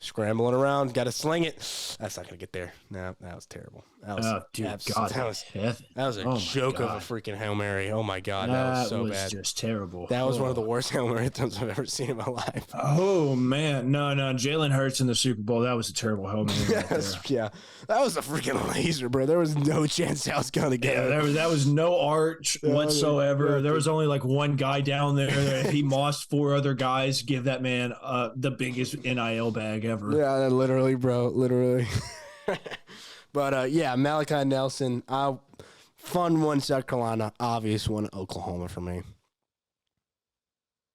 Scrambling around, got to sling it. That's not gonna get there. No, that was terrible. That was, that was a joke of a freaking Hail Mary. Oh my God, that was so bad. Just terrible. That was one of the worst Hail Mary attempts I've ever seen in my life. Oh man, no, Jalen Hurts in the Super Bowl. That was a terrible Hail Mary. Yeah, that was a freaking laser, bro. There was no chance that was gonna get. Yeah, that was no arch whatsoever. There was only like one guy down there. He mossed 4 other guys. Give that man the biggest NIL bag ever. Yeah, literally, bro, literally. But yeah, Malachi Nelson, fun one, South Carolina, obvious one, Oklahoma for me.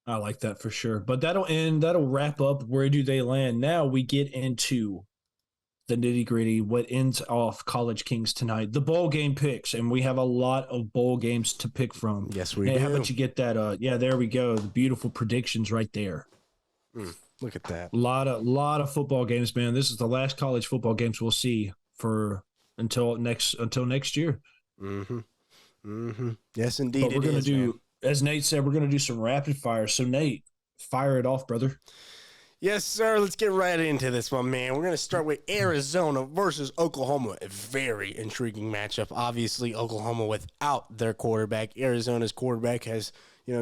I like that for sure. But that'll wrap up where do they land. Now we get into the nitty-gritty, what ends off College Kings tonight. The bowl game picks, and we have a lot of bowl games to pick from. Yes, we do. How about you get that? Yeah, there we go. The beautiful predictions right there. Look at that. A lot of football games, man. This is the last college football games we'll see until next year. Yes, indeed. But we're gonna do, as Nate said, we're gonna do some rapid fire. So Nate, fire it off, brother. Yes, sir. Let's get right into this one, man. We're going to start with Arizona versus Oklahoma. A very intriguing matchup. Obviously, Oklahoma without their quarterback. Arizona's quarterback has,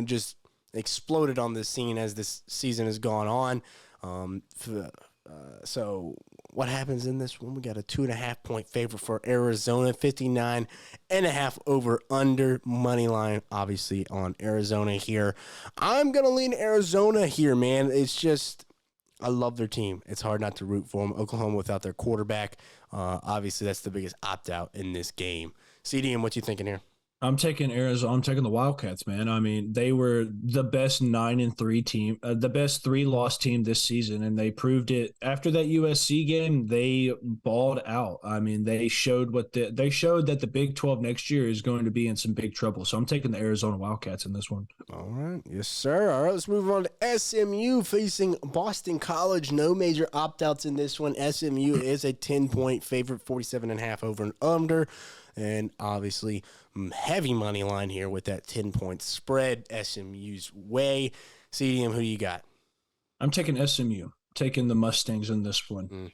just exploded on the scene as this season has gone on. So what happens in this one? We got a 2.5 point favorite for Arizona, 59.5 over under money line, obviously on Arizona here. I'm going to lean Arizona here, man. It's just, I love their team. It's hard not to root for them. Oklahoma without their quarterback. Obviously that's the biggest opt out in this game. CDM, what you thinking here? I'm taking Arizona. I'm taking the Wildcats, man. I mean, they were the best 9-3 team, the best 3-loss team this season, and they proved it after that USC game. They balled out. I mean, they showed that the Big 12 next year is going to be in some big trouble. So I'm taking the Arizona Wildcats in this one. All right, yes, sir. All right, let's move on to SMU facing Boston College. No major opt outs in this one. SMU is a 10-point favorite, 47.5 over and under. And obviously, heavy money line here with that 10-point spread. SMU's way. CDM, who you got? I'm taking SMU. Taking the Mustangs in this one.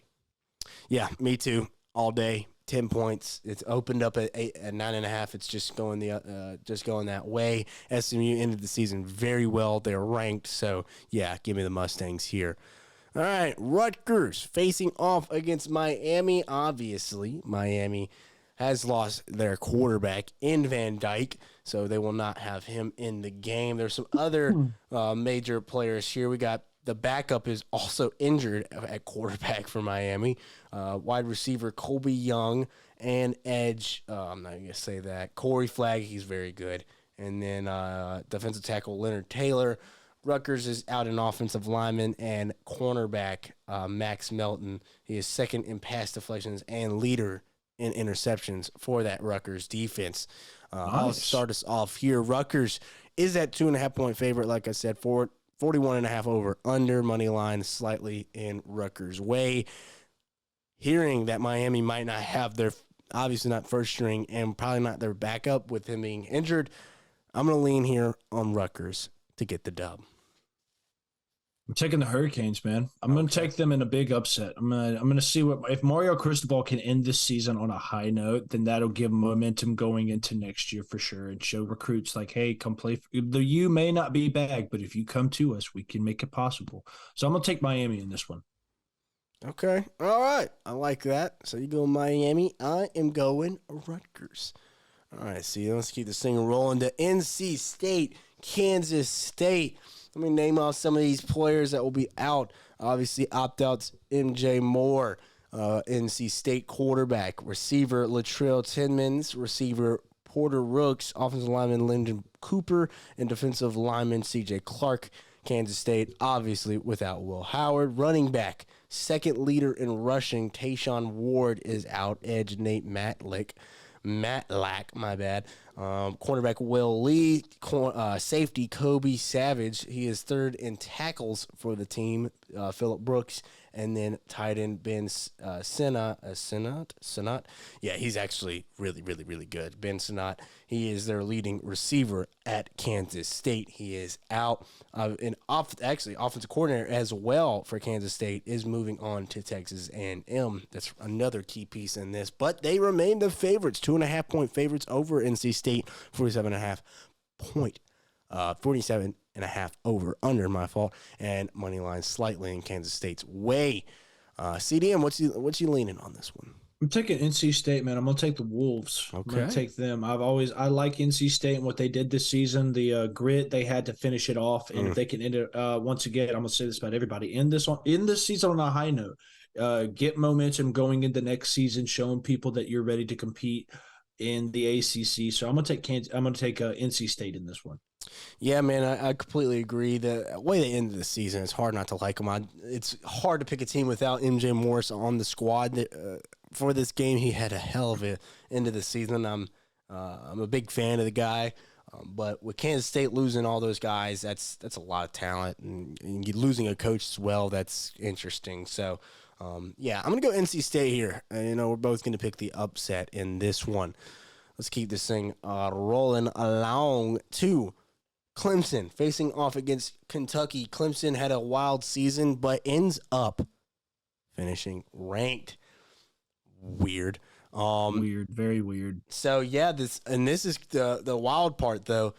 Yeah, me too. All day. 10 points. It's opened up at 9.5. It's just going that way. SMU ended the season very well. They're ranked. So yeah, give me the Mustangs here. All right, Rutgers facing off against Miami. Obviously, Miami has lost their quarterback in Van Dyke, so they will not have him in the game. There's some other major players here. We got the backup is also injured at quarterback for Miami. Wide receiver Colby Young and edge, I'm not going to say that, Corey Flagg, he's very good. And then defensive tackle Leonard Taylor. Rutgers is out an offensive lineman and cornerback Max Melton. He is second in pass deflections and leader in interceptions for that Rutgers defense. Nice. I'll start us off here. Rutgers is that 2.5 point favorite, like I said, 41.5 over under money line, slightly in Rutgers' way. Hearing that Miami might not have their, obviously not first string and probably not their backup with him being injured, I'm going to lean here on Rutgers to get the dub. I'm taking the Hurricanes, man. I'm going to take them in a big upset. I'm going to see if Mario Cristobal can end this season on a high note, then that'll give momentum going into next year for sure and show recruits like, hey, come play. The U may not be back, but if you come to us, we can make it possible. So I'm going to take Miami in this one. Okay. All right. I like that. So you go Miami. I am going Rutgers. All right. See, let's keep this thing rolling to NC State, Kansas State. Let me name off some of these players that will be out. Obviously, opt-outs, MJ Moore, NC State quarterback, receiver Latrell Timmons, receiver Porter Rooks, offensive lineman Lyndon Cooper, and defensive lineman CJ Clark. Kansas State, obviously, without Will Howard. Running back, Second leader in rushing, Tayshawn Ward, is out. Edge Nate Matlack, my bad. Cornerback Will Lee, safety Kobe Savage. He is third in tackles for the team. Phillip Brooks, and then tight end Ben Sinnott. Yeah, he's actually really, really, really good. Ben Sinnott. He is their leading receiver at Kansas State. He is out. Offensive coordinator as well for Kansas State is moving on to Texas A&M. That's another key piece in this. But they remain the favorites, 2.5-point favorites over NC State, 47.5 over under, my fault, and money line slightly in Kansas State's way. CDM, what's you leaning on this one? I'm taking NC State, man. I'm gonna take the Wolves. Okay. I'm gonna take them. I like NC State and what they did this season. The grit they had to finish it off, and if they can end it once again, I'm gonna say this about everybody: end this season on a high note. Get momentum going into next season, showing people that you're ready to compete in the ACC. So I'm gonna take NC State in this one. Yeah, man, I completely agree. The way they ended the season, it's hard not to like them. It's hard to pick a team without MJ Morris on the squad. For this game, he had a hell of a end of the season. I'm a big fan of the guy, but with Kansas State losing all those guys, that's a lot of talent, and losing a coach as well. That's interesting. So, yeah, I'm gonna go NC State here. We're both gonna pick the upset in this one. Let's keep this thing rolling along to Clemson facing off against Kentucky. Clemson had a wild season, but ends up finishing ranked. Weird. Weird, very weird. So yeah, this is the wild part though.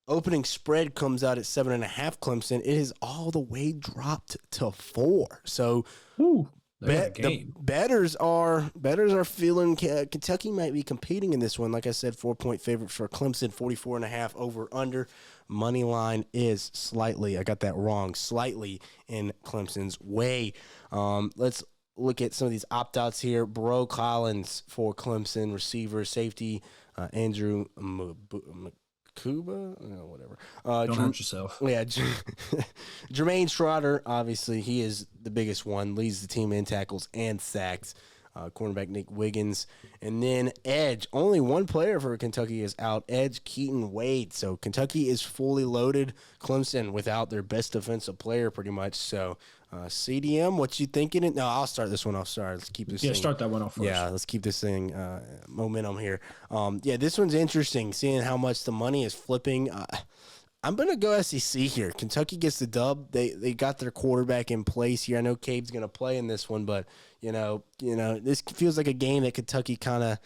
Opening spread comes out at 7.5 Clemson. It is all the way dropped to 4. So the bettors are feeling Kentucky might be competing in this one. Like I said, 4-point favorite for Clemson, 44.5 over under. Money line is slightly, I got that wrong, slightly in Clemson's way. Let's look at some of these opt-outs here. Bro Collins for Clemson, receiver, safety, Andrew Kuba, whatever. Don't hurt yourself. Yeah, Jermaine Trotter, obviously, he is the biggest one. Leads the team in tackles and sacks. Cornerback Nick Wiggins. And then Edge. Only one player for Kentucky is out. Edge Keaton Wade. So Kentucky is fully loaded. Clemson without their best defensive player pretty much. So CDM, what you thinking? No, I'll start this one off. Sorry, let's keep this thing. Start that one off first. Yeah, let's keep this thing momentum here. Yeah, this one's interesting, seeing how much the money is flipping. I'm going to go SEC here. Kentucky gets the dub. They got their quarterback in place here. I know Cade's going to play in this one, but, this feels like a game that Kentucky kind of,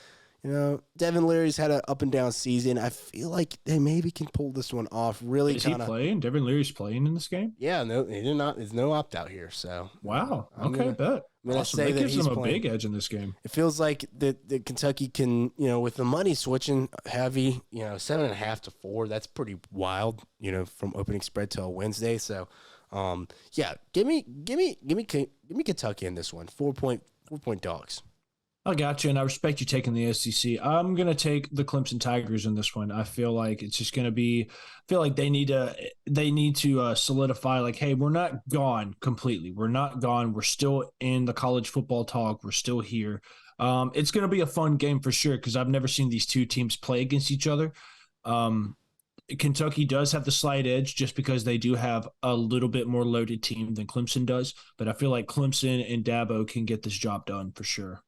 Devin Leary's had an up and down season. I feel like they maybe can pull this one off. Really, is he playing? Devin Leary's playing in this game? Yeah, no, he did not. There's no opt out here. So wow, okay, bet. Awesome. That gives them a big edge in this game. It feels like that Kentucky can, with the money switching heavy, 7.5 to 4. That's pretty wild, from opening spread till Wednesday. So, yeah, give me Kentucky in this one. 4-point dogs. I got you, and I respect you taking the SEC. I'm going to take the Clemson Tigers in this one. I feel like it's just going to be – I feel like they need to solidify, like, hey, we're not gone completely. We're not gone. We're still in the college football talk. We're still here. It's going to be a fun game for sure because I've never seen these two teams play against each other. Kentucky does have the slight edge just because they do have a little bit more loaded team than Clemson does, but I feel like Clemson and Dabo can get this job done for sure.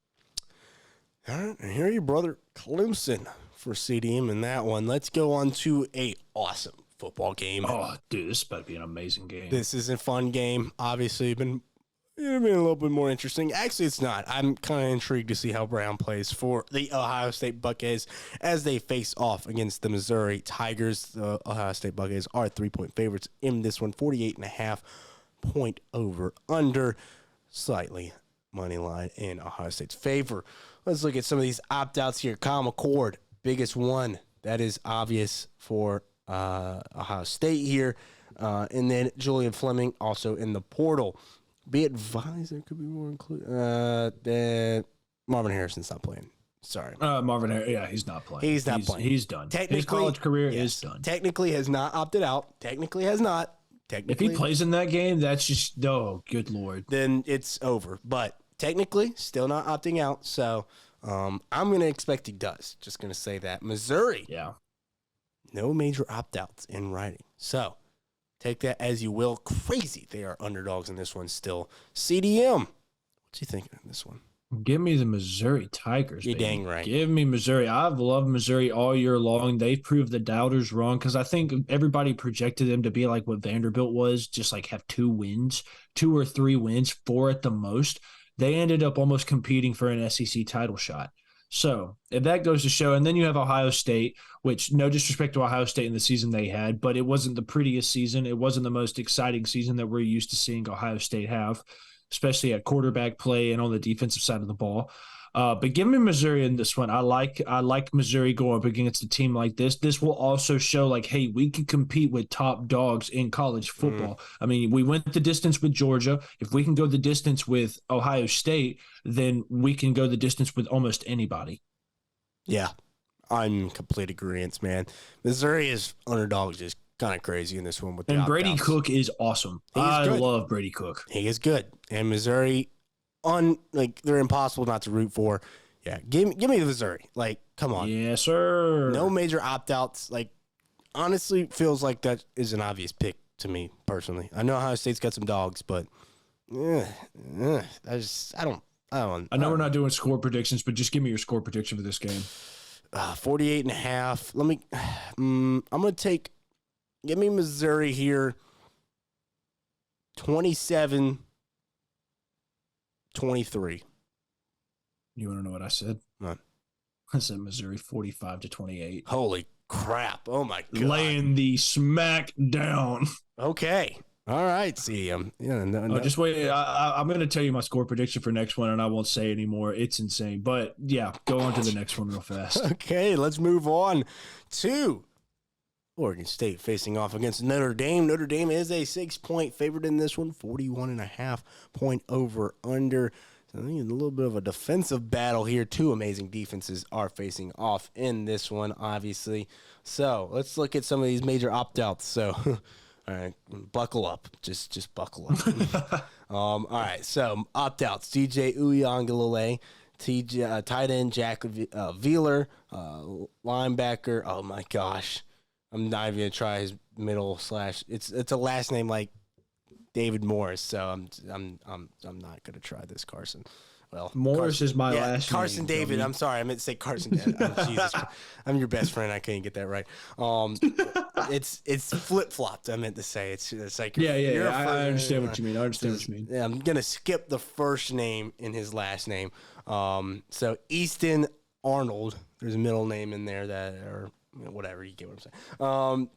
All right, and here you, brother, Clemson for CDM in that one. Let's go on to a awesome football game. Oh, dude, this is about to be an amazing game. This is a fun game. Obviously, been a little bit more interesting. Actually, it's not. I'm kind of intrigued to see how Brown plays for the Ohio State Buckeyes as they face off against the Missouri Tigers. The Ohio State Buckeyes are 3-point favorites in this one, 48.5 point over under, slightly money line in Ohio State's favor. Let's look at some of these opt-outs here. Kyle McCord, biggest one. That is obvious for Ohio State here. And then Julian Fleming also in the portal. Be advised there could be more included. Marvin Harrison's not playing. Sorry. Marvin Harrison, yeah, he's not playing. He's not playing. He's done. His college career is done. Technically has not opted out. Technically has not. technically, If he plays in that game, that's just good Lord. then it's over. But technically, still not opting out. So I'm going to expect he does. Just going to say that. Missouri, Yeah. no major opt-outs in writing. So take that as you will. Crazy. They are underdogs in this one still. CDM, what you thinking of this one? Give me the Missouri Tigers. You're baby. dang right. Give me Missouri. I've loved Missouri all year long. They've proved the doubters wrong because I think everybody projected them to be like what Vanderbilt was, just like have 2 or 3 wins, 4 at the most. They ended up almost competing for an SEC title shot. So if that goes to show, and then you have Ohio State, which no disrespect to Ohio State in the season they had, but it wasn't the prettiest season. It wasn't the most exciting season that we're used to seeing Ohio State have, especially at quarterback play and on the defensive side of the ball. But give me Missouri in this one. I like Missouri going up against a team like this. This will also show like, hey, we can compete with top dogs in college football. I mean, we went the distance with Georgia. If we can go the distance with Ohio State, then we can go the distance with almost anybody. Yeah, I'm in complete agreement, man. Missouri is underdogs just kind of crazy in this one with the And Brady opt-outs. Cook is awesome. I good. love Brady Cook. He is good. And Missouri, they're impossible not to root for. Yeah, give me Missouri. Like, come on. Yes, sir. No major opt-outs. Like, honestly, feels like that is an obvious pick to me, personally. I know Ohio State's got some dogs, but I don't. I know we're not doing score predictions, but just give me your score prediction for this game. 48.5. Let me, I'm going to give me Missouri here, 27-23. You want to know what I said? What? I said Missouri 45-28. Holy crap. Oh, my God. Laying the smack down. Okay. All right, CM. Yeah, no. Just wait. I'm going to tell you my score prediction for next one, and I won't say anymore. It's insane. But, yeah, go on to the next one real fast. Okay, let's move on to Oregon State facing off against Notre Dame. Notre Dame is a 6-point favorite in this one, 41.5 point over under. So I think a little bit of a defensive battle here. 2 amazing defenses are facing off in this one, obviously. So let's look at some of these major opt-outs. So, all right, buckle up. Just buckle up. All right, so opt-outs. DJ Uiagalelei, tight end Jack Wheeler, linebacker. Oh my gosh, I'm not even gonna try his middle / It's a last name like David Morris, so I'm not gonna try this, Carson. Well, Morris is my last Carson name. David. I'm sorry, I meant to say Carson David. Jesus, I'm your best friend. I couldn't get that right. It's flip flopped. I meant to say it's like Yeah. I understand what you mean. Yeah, I'm gonna skip the first name in his last name. So Easton Arnold. There's a middle name in there that, or whatever, you get what I'm saying.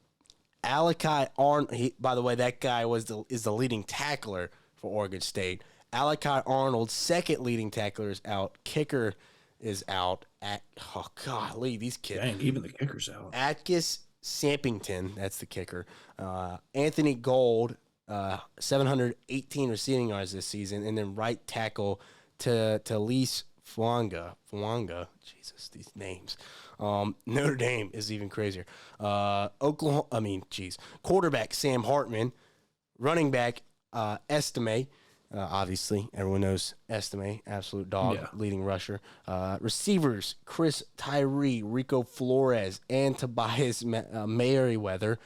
Alakai Arnold. By the way, that guy is the leading tackler for Oregon State. Alakai Arnold, second leading tackler, is out. Kicker is out. Golly, these kids. Dang, even the kicker's out. Atkiss Sampington, that's the kicker. Anthony Gold, 718 receiving yards this season. And then right tackle to Talise Fuanga. Jesus, these names. Notre Dame is even crazier. Quarterback Sam Hartman. Running back Estime. Obviously, everyone knows Estime, absolute dog, leading rusher. Receivers, Chris Tyree, Rico Flores, and Tobias Merriweather.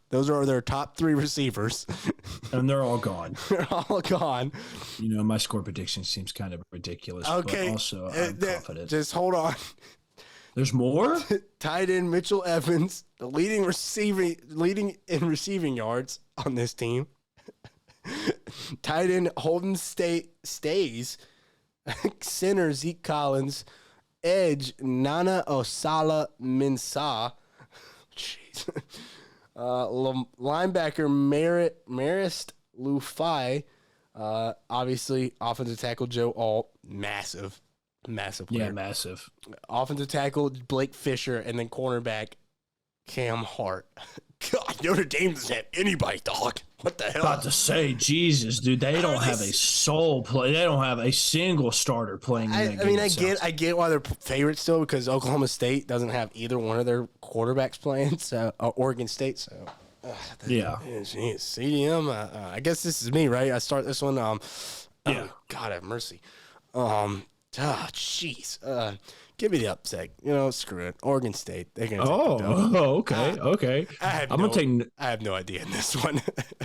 Those are their top 3 receivers. And they're all gone. They're all gone. My score prediction seems kind of ridiculous, Okay. but also I'm confident. Just hold on. There's more? Tight end Mitchell Evans, the leading in receiving yards on this team. Tight end Holden Stays, center Zeke Collins, edge Nana Osala Mensah, jeez, linebacker Marist Lufai, obviously offensive tackle Joe Alt, massive player. Yeah, massive. Offensive tackle Blake Fisher, and then cornerback Cam Hart. God, Notre Dame doesn't have anybody, dog. What the hell? About to say, Jesus, dude, they don't have a soul play. They don't have a single starter playing. I get why they're favorites still, because Oklahoma State doesn't have either one of their quarterbacks playing. So Oregon State. So Yeah. CDM. I guess this is me, right? I start this one. Yeah. Oh, God have mercy. Jeez. Give me the upset. Screw it. Oregon State. They're gonna take the dub. Okay. I have no idea in this one.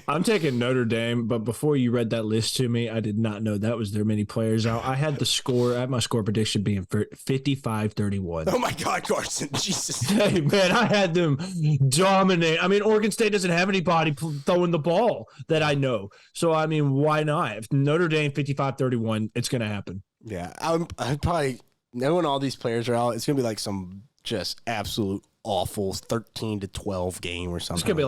I'm taking Notre Dame, but before you read that list to me, I did not know that was their many players out. I had my score prediction being 55-31. Oh my God, Carson. Jesus. Hey, man, I had them dominate. I mean, Oregon State doesn't have anybody throwing the ball that I know. So, I mean, why not? If Notre Dame 55-31, it's going to happen. Yeah, I'd probably, knowing all these players are out, it's going to be like some just absolute awful 13-12 game or something. It's going to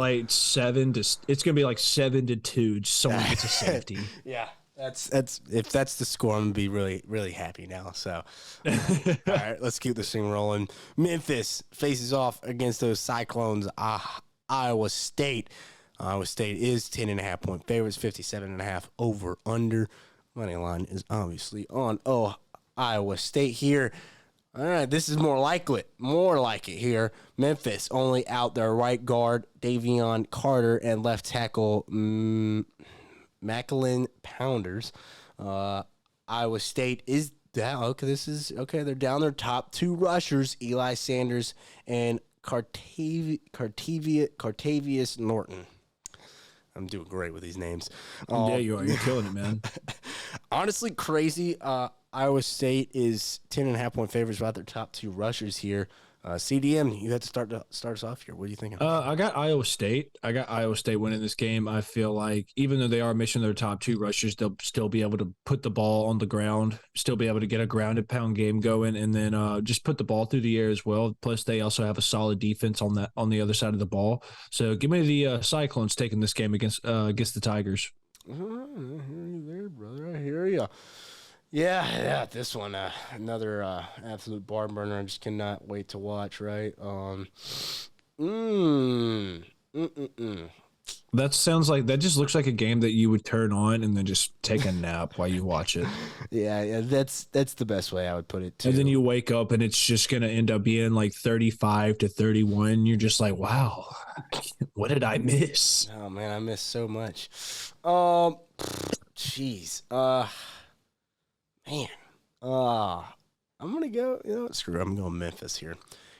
be like 7-2. Someone gets a safety. Yeah. That's if that's the score, I'm gonna be really, really happy now. So, all right, let's keep this thing rolling. Memphis faces off against those Cyclones. Iowa State. Iowa State is 10.5-point favorites, 57.5 over under. Money line is obviously on Iowa State here. All right, this is more like it here. Memphis only out their right guard Davion Carter and left tackle Macklin Pounders. Iowa State is down. Okay, they're down their top two rushers, Eli Sanders and Cartavius Norton. I'm doing great with these names. Yeah, you are. You're killing it, man. Honestly, crazy. Iowa State is 10.5-point favorites about their top two rushers here. CDM, you had to start us off here. What are you thinking? I got Iowa State. I got Iowa State winning this game. I feel like even though they are missing their top two rushers, they'll still be able to put the ball on the ground, still be able to get a grounded pound game going, and then just put the ball through the air as well. Plus, they also have a solid defense on the other side of the ball. So give me the Cyclones taking this game against the Tigers. I hear you there, brother. I hear you. Yeah, this one, another absolute barn burner. I just cannot wait to watch, right? That just looks like a game that you would turn on and then just take a nap while you watch it. Yeah, that's the best way I would put it, too. And then you wake up and it's just going to end up being like 35-31. You're just like, wow, what did I miss? Oh, man, I missed so much. Jeez. Man, I'm gonna go. Screw it. I'm going Memphis here.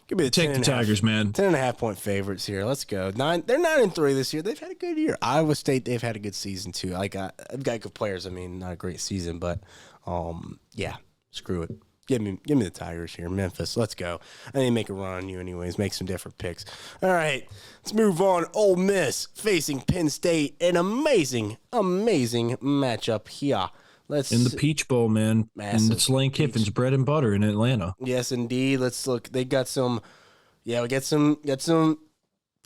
Give me the Take the Tigers, man. 10.5-point favorites here. Let's go. They're 9-3 this year. They've had a good year. Iowa State, they've had a good season too. Like I've got good players. I mean, not a great season, but yeah. Screw it. Give me the Tigers here. Memphis. Let's go. I need to make a run on you anyways. Make some different picks. All right, let's move on. Ole Miss facing Penn State. An amazing matchup here. In the Peach Bowl, man. Massive. And it's Lane Kiffin's bread and butter in Atlanta. Yes, indeed. Let's look. They got some. Yeah, we got some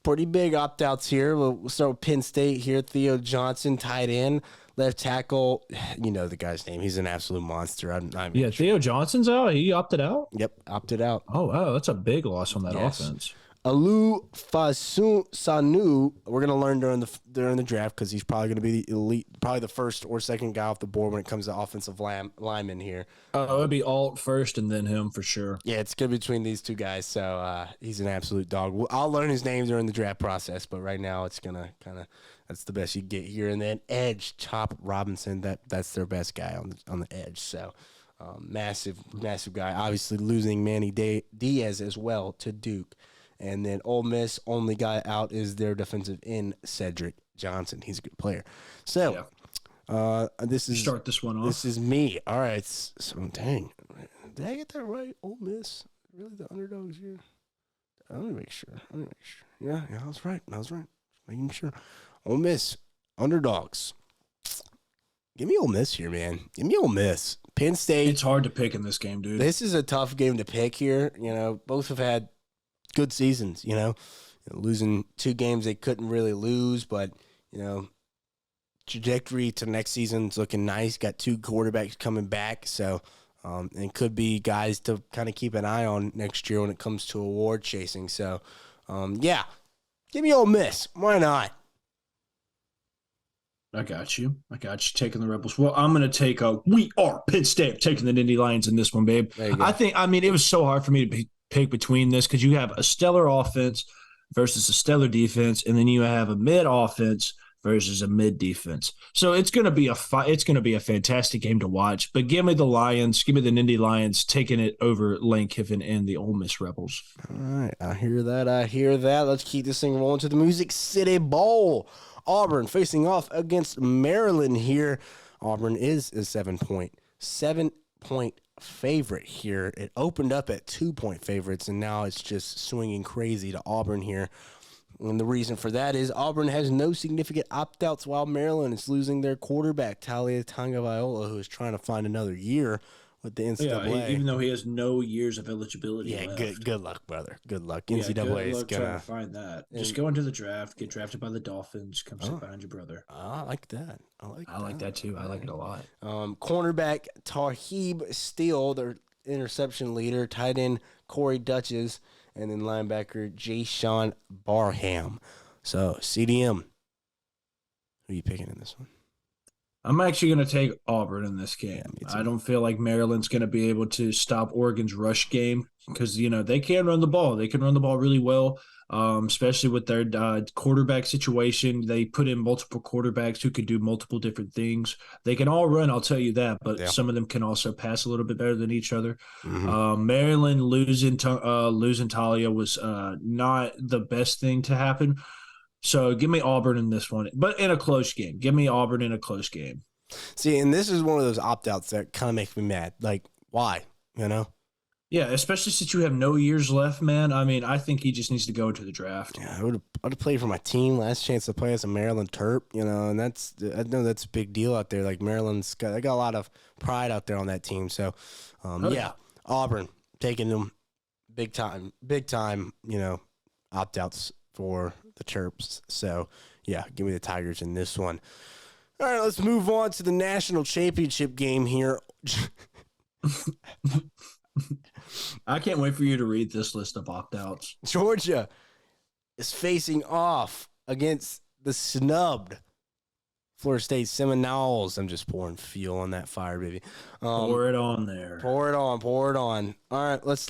pretty big opt-outs here. We'll start with Penn State here. Theo Johnson, tight end, left tackle. You know the guy's name. He's an absolute monster. Yeah, Theo Johnson's out. He opted out. Yep, opted out. Oh wow, that's a big loss on that offense. Alu Sanu, we're gonna learn during the draft because he's probably gonna be the elite, probably the first or second guy off the board when it comes to offensive linemen here. It'd be Alt first and then him for sure. Yeah, it's good between these two guys. So he's an absolute dog. I'll learn his name during the draft process, but right now it's gonna that's the best you get here. And then edge Chop Robinson, that's their best guy on the edge. So massive guy. Obviously losing Manny Diaz as well to Duke. And then Ole Miss, only guy out is their defensive end, Cedric Johnson. He's a good player. So, this is start this one off. This is me. All right. So dang, did I get that right? Ole Miss, really the underdogs here? Let me make sure. Yeah, I was right. Just making sure. Ole Miss, underdogs. Give me Ole Miss here, man. Give me Ole Miss. Penn State. It's hard to pick in this game, dude. This is a tough game to pick here. Both have had good seasons, losing 2 games they couldn't really lose, but, trajectory to next season's looking nice. Got 2 quarterbacks coming back, so, and could be guys to kind of keep an eye on next year when it comes to award chasing. So, yeah, give me Ole Miss. Why not? I got you. Taking the Rebels. Well, I'm going to take we are Penn State taking the Nittany Lions in this one, babe. It was so hard for me to pick between this because you have a stellar offense versus a stellar defense, and then you have a mid offense versus a mid defense. So it's going to be it's going to be a fantastic game to watch. But give me the Lions, give me the Nittany Lions taking it over Lane Kiffin and the Ole Miss Rebels. All right, I hear that. Let's keep this thing rolling to the Music City Bowl. Auburn facing off against Maryland here. Auburn is a 7-point favorite here. It opened up at 2-point favorites, and now it's just swinging crazy to Auburn here. And the reason for that is Auburn has no significant opt-outs while Maryland is losing their quarterback, Talia Tagovailoa, who is trying to find another year with the NCAA. Yeah, even though he has no years of eligibility left. Good luck, brother. Good luck. Yeah, NCAA is trying gonna to find that. Just go into the draft, get drafted by the Dolphins, come sit behind your brother. I like that. I like that too. I like it a lot. Cornerback Tahib Steele, their interception leader, tight end Corey Dutches, and then linebacker Jay-Sean Barham. So, CDM, who are you picking in this one? I'm actually going to take Auburn in this game. Yeah, I don't feel like Maryland's going to be able to stop Oregon's rush game because, they can run the ball. They can run the ball really well, especially with their quarterback situation. They put in multiple quarterbacks who could do multiple different things. They can all run, I'll tell you that, but some of them can also pass a little bit better than each other. Mm-hmm. Maryland losing Talia was not the best thing to happen. So give me Auburn in this one, but in a close game. Give me Auburn in a close game. See, and this is one of those opt-outs that kind of makes me mad. Like, why? Yeah, especially since you have no years left, man. I mean, I think he just needs to go into the draft. Yeah, I would have played for my team. Last chance to play as a Maryland Terp, and I know that's a big deal out there. Like they got a lot of pride out there on that team. So, Auburn taking them big time, opt-outs for the Terps. So, yeah, give me the Tigers in this one. All right, let's move on to the national championship game here. I can't wait for you to read this list of opt-outs. Georgia is facing off against the snubbed Florida State Seminoles. I'm just pouring fuel on that fire, baby. Pour it on there. Pour it on. All right, let's...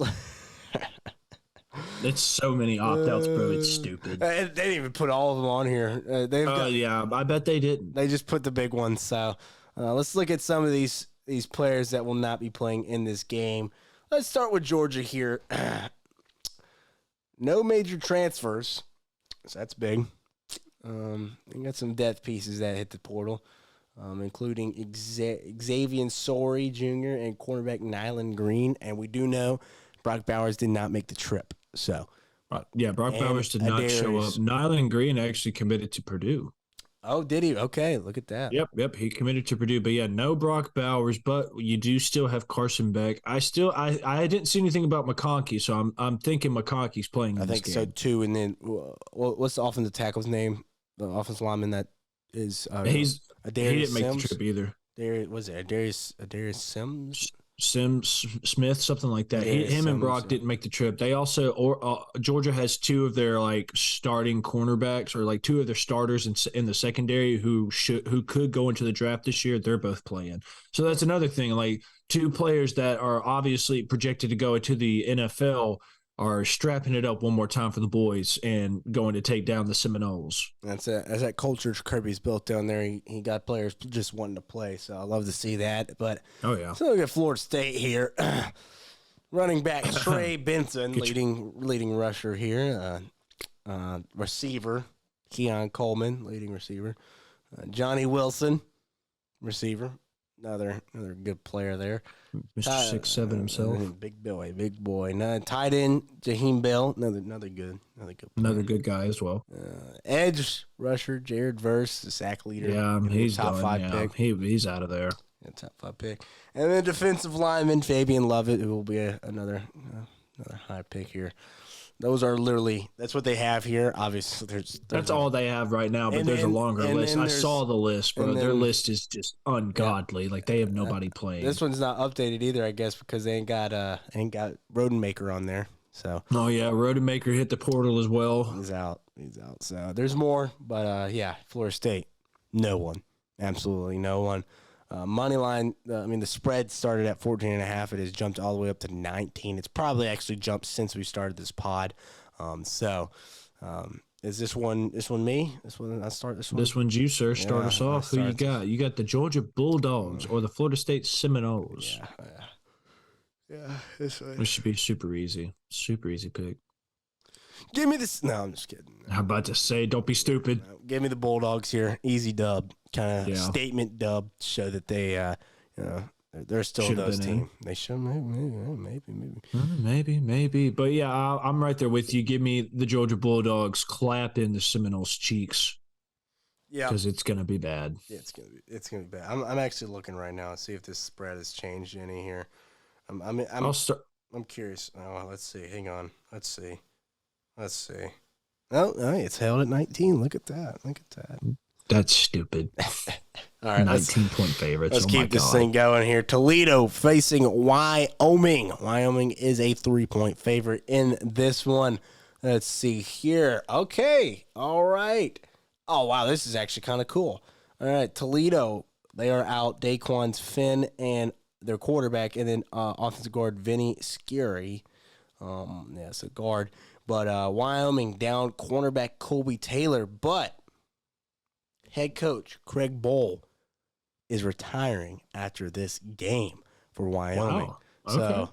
It's so many opt-outs, bro. It's stupid. They didn't even put all of them on here. Yeah, I bet they didn't. They just put the big ones. So let's look at some of these players that will not be playing in this game. Let's start with Georgia here. No major transfers, so that's big. We got some depth pieces that hit the portal, including Xavier Sorey Jr. and cornerback Nyland Green. And we do know Brock Bowers did not make the trip. So, Brock Bowers did not show up. Nyland Green actually committed to Purdue. Oh, did he? Okay, look at that. Yep, he committed to Purdue. But no Brock Bowers, but you do still have Carson Beck. I didn't see anything about McConkey, so I'm thinking McConkey's playing in this game. I think so too. And then what's the offensive tackle's name? The offensive lineman that is he didn't make the trip either. Adarius Sims? Smith, something like that. Him and Brock didn't make the trip. They also, Georgia has two of their starting cornerbacks or two of their starters in the secondary who could go into the draft this year. They're both playing. So that's another thing. Two players that are obviously projected to go into the NFL are strapping it up one more time for the boys and going to take down the Seminoles. That's that culture Kirby's built down there. He got players just wanting to play, so I love to see that. But so look at Florida State here. Running back Trey Benson, leading rusher here. Receiver Keon Coleman, leading receiver. Johnny Wilson, receiver. Another good player there. Mr. 6'7" himself. Big boy. Tight end, Jaheim Bell. Another good player. Another good guy as well. Edge rusher, Jared Verse, the sack leader. Yeah, he's top done, 5 pick. He's out of there. Yeah, top 5 pick. And then defensive lineman, Fabian Lovett, who will be another high pick here. Those are that's what they have here. Obviously, that's all they have right now, but there's a longer list. I saw the list, bro. Their list is just ungodly. They have nobody playing. This one's not updated either, I guess, because they ain't got Rodenmaker on there. So. Oh yeah, Rodenmaker hit the portal as well. He's out. So there's more, but Florida State, no one, absolutely no one. Money line, the spread started at 14.5. It has jumped all the way up to 19. It's probably actually jumped since we started this pod. Is this one me? This one I start this one? This one's you, sir. Start Yeah, us off. Who you start this. got? You got the Georgia Bulldogs or the Florida State Seminoles. Yeah, this way. This should be super easy. Super easy pick. Give me this. No, I'm just kidding. I'm about to say, don't be stupid. Give me the Bulldogs here. Easy dub. Kind of statement dub. Show that they, they're still Should've those been team. They should maybe. Maybe. But yeah, I'm right there with you. Give me the Georgia Bulldogs. Clap in the Seminoles' cheeks. Yeah, because it's gonna be bad. Yeah, it's gonna be bad. I'm actually looking right now to see if this spread has changed any here. I'll start. I'm curious. Oh, let's see. Hang on. Let's see. Oh, it's held at 19. Look at that. That's stupid. All right, 19-point favorites. Let's keep this thing going here. Toledo facing Wyoming. Wyoming is a 3-point favorite in this one. Let's see here. Okay. All right. Oh, wow. This is actually kind of cool. All right. Toledo, they are out Daquan Finn and their quarterback, and then offensive guard Vinny Scary. So guard. But Wyoming down cornerback Colby Taylor. But head coach Craig Bowl is retiring after this game for Wyoming. Wow. Okay. So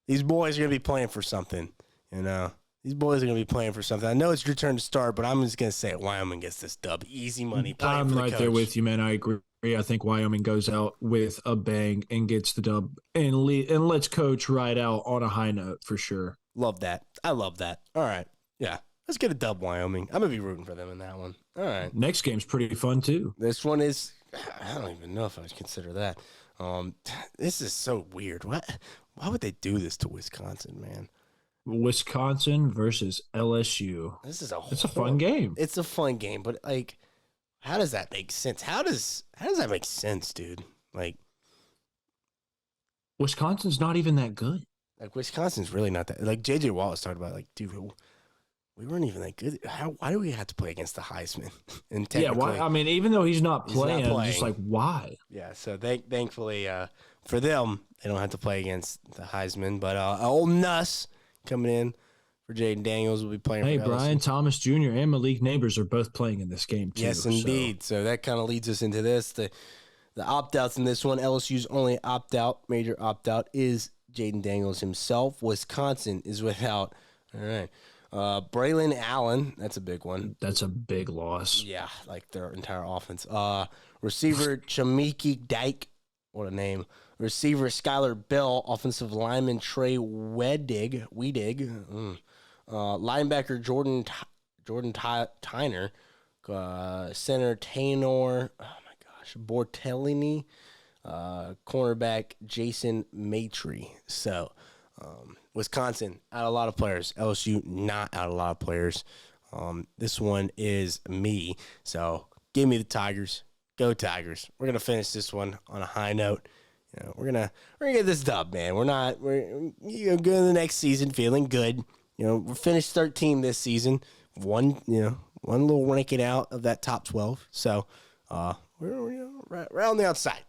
these boys are going to be playing for something, These boys are going to be playing for something. I know it's your turn to start, but I'm just going to say it. Wyoming gets this dub. Easy money. I'm right there with you, man. I agree. I think Wyoming goes out with a bang and gets the dub and lets Coach ride out on a high note for sure. Love that. I love that. All right. Yeah. Let's get a dub, Wyoming. I'm going to be rooting for them in that one. All right. Next game's pretty fun, too. This one is, I don't even know if I would consider that. This is so weird. Why would they do this to Wisconsin, man? Wisconsin versus LSU. It's a fun game. It's a fun game, but like, how does that make sense? How does that make sense, dude? Like, Wisconsin's not even that good. Like, Wisconsin's really not that. Like, J.J. Wallace talked about, like, dude, we weren't even that good. Why do we have to play against the Heisman? And yeah, why? I mean, even though he's not playing, just like, why? Yeah, so thankfully for them, they don't have to play against the Heisman. But old Nuss coming in for Jaden Daniels will be playing for LSU. Brian Thomas Jr. and Malik Neighbors are both playing in this game, too. Yes, indeed. So that kind of leads us into this. The opt-outs in this one, LSU's only major opt-out is Jaden Daniels himself. Wisconsin is without. All right. Braylon Allen, that's a big one. That's a big loss. Yeah, like their entire offense. Receiver Chamiki Dyke, what a name. Receiver Skylar Bell, offensive lineman Trey Wedig. Linebacker Jordan Tyner, center Taynor, Bortellini, cornerback Jason Maitre. So, Wisconsin out a lot of players. LSU not out a lot of players. This one is me. So give me the Tigers. Go Tigers. We're gonna finish this one on a high note. We're gonna get this dub, man. We're going to the next season feeling good. We're finished 13 this season. One little ranking out of that top 12. So we're right on the outside.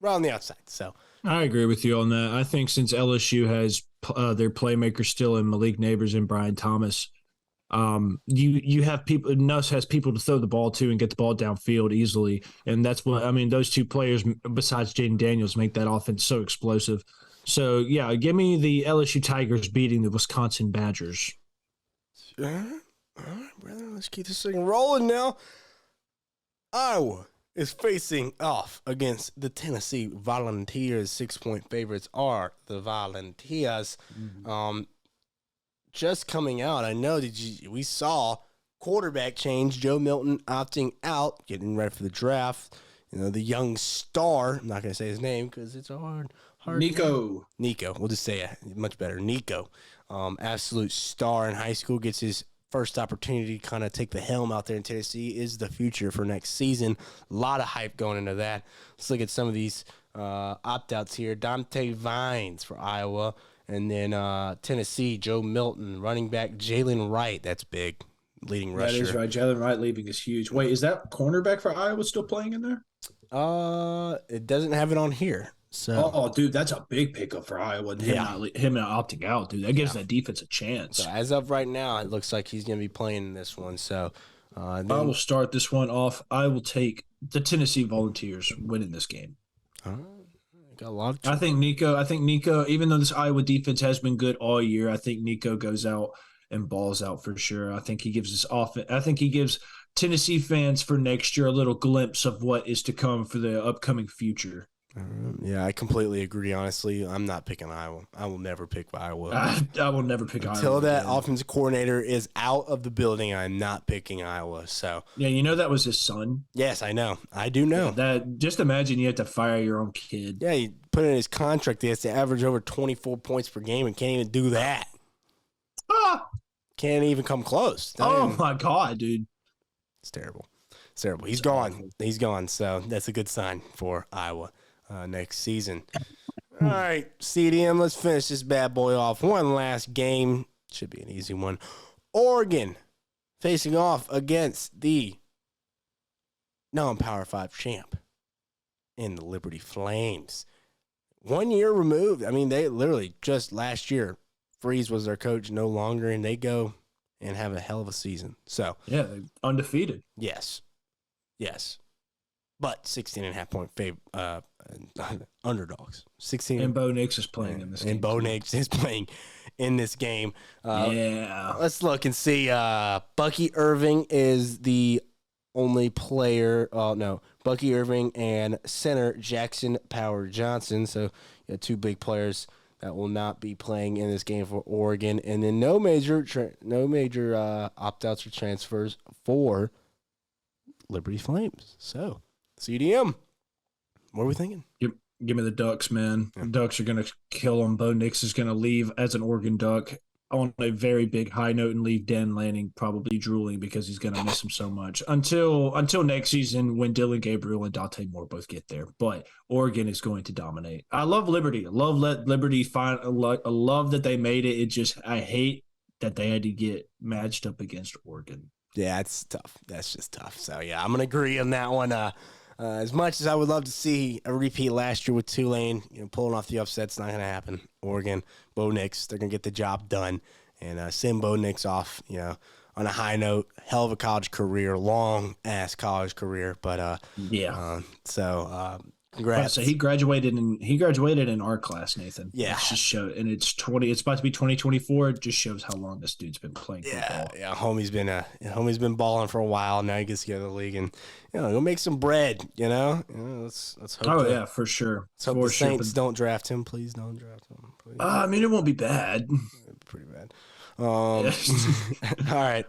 Right on the outside. So I agree with you on that. I think since LSU has their playmakers still in Malik Neighbors and Brian Thomas, you have people. Nuss has people to throw the ball to and get the ball downfield easily, and that's what I mean. Those two players, besides Jaden Daniels, make that offense so explosive. So yeah, give me the LSU Tigers beating the Wisconsin Badgers. All right, brother. Let's keep this thing rolling now. Iowa is facing off against the Tennessee Volunteers. 6-point favorites are the Volunteers. Just coming out, I know we saw quarterback change. Joe Milton opting out, getting ready for the draft. The young star. I'm not going to say his name because it's a hard. Nico. We'll just say it much better. Nico, absolute star in high school, gets his first opportunity to kind of take the helm out there in Tennessee. Is the future for next season. A lot of hype going into that. Let's look at some of these opt-outs here. Dante Vines for Iowa. And then Tennessee, Joe Milton. Running back Jalen Wright. That's big. Leading rusher. That is right. Jalen Wright leaving is huge. Wait, is that cornerback for Iowa still playing in there? It doesn't have it on here. So, dude, that's a big pickup for Iowa. Him not opting out, dude. That gives that defense a chance. so as of right now, it looks like he's going to be playing in this one. So, I will start this one off. I will take the Tennessee Volunteers winning this game. Got a lot of I think Nico, even though this Iowa defense has been good all year, I think Nico goes out and balls out for sure. I think he gives Tennessee fans for next year a little glimpse of what is to come for the upcoming future. Yeah, I completely agree. Honestly, I'm not picking Iowa. I will never pick Iowa. I will never pick Iowa Until that again. offensive coordinator is out of the building, I'm not picking Iowa. So Yeah, you know that was his son. yes, I know. I do know. That just imagine you have to fire your own kid. Yeah, he put in his contract. He has to average over 24 points per game and can't even do that. Ah! Can't even come close. My God, dude. It's terrible. It's terrible. He's gone. awful. He's gone. So that's a good sign for Iowa next season. All right, CDM, let's finish this bad boy off. One last game. Should be an easy one. Oregon facing off against the non-Power 5 champ in the Liberty Flames. 1 year removed. I mean, they literally just last year, Freeze was their coach no longer, and they go and have a hell of a season. So, Yeah, they're undefeated. yes. But 16.5 point underdogs. 16 And Bo Nix is playing in this game. and Bo Nix is playing in this game. Yeah. Let's look and see. Bucky Irving is the only player. Oh, no. Bucky Irving and center Jackson Power Johnson. So, you have two big players that will not be playing in this game for Oregon. And then no major opt-outs or transfers for Liberty Flames. So, CDM, what are we thinking? Give me the Ducks, man. The Ducks are going to kill them. Bo Nix is going to leave as an Oregon Duck on a very big high note and leave Dan Lanning probably drooling because he's going to miss him so much until next season when Dylan Gabriel and Dante Moore both get there. But Oregon is going to dominate. I love Liberty. I love Liberty find. I love that they made it. I hate that they had to get matched up against Oregon. Yeah, it's tough. That's just tough. So, yeah, I'm going to agree on that one. As much as I would love to see a repeat last year with Tulane, pulling off the upset's not going to happen. Oregon, Bo Nix, they're going to get the job done and send Bo Nix off, on a high note. Hell of a college career, long-ass college career. But, congrats. So he graduated in our class, Nathan. Yeah. It's just and it's about to be 2024. It just shows how long this dude's been playing football. Yeah, homie's been balling for a while. Now he gets to go to the league and go make some bread. Let's hope. Oh yeah, for sure. Let's hope the Saints don't draft him. Please don't draft him. Please. I mean, it won't be bad. Pretty bad. All right,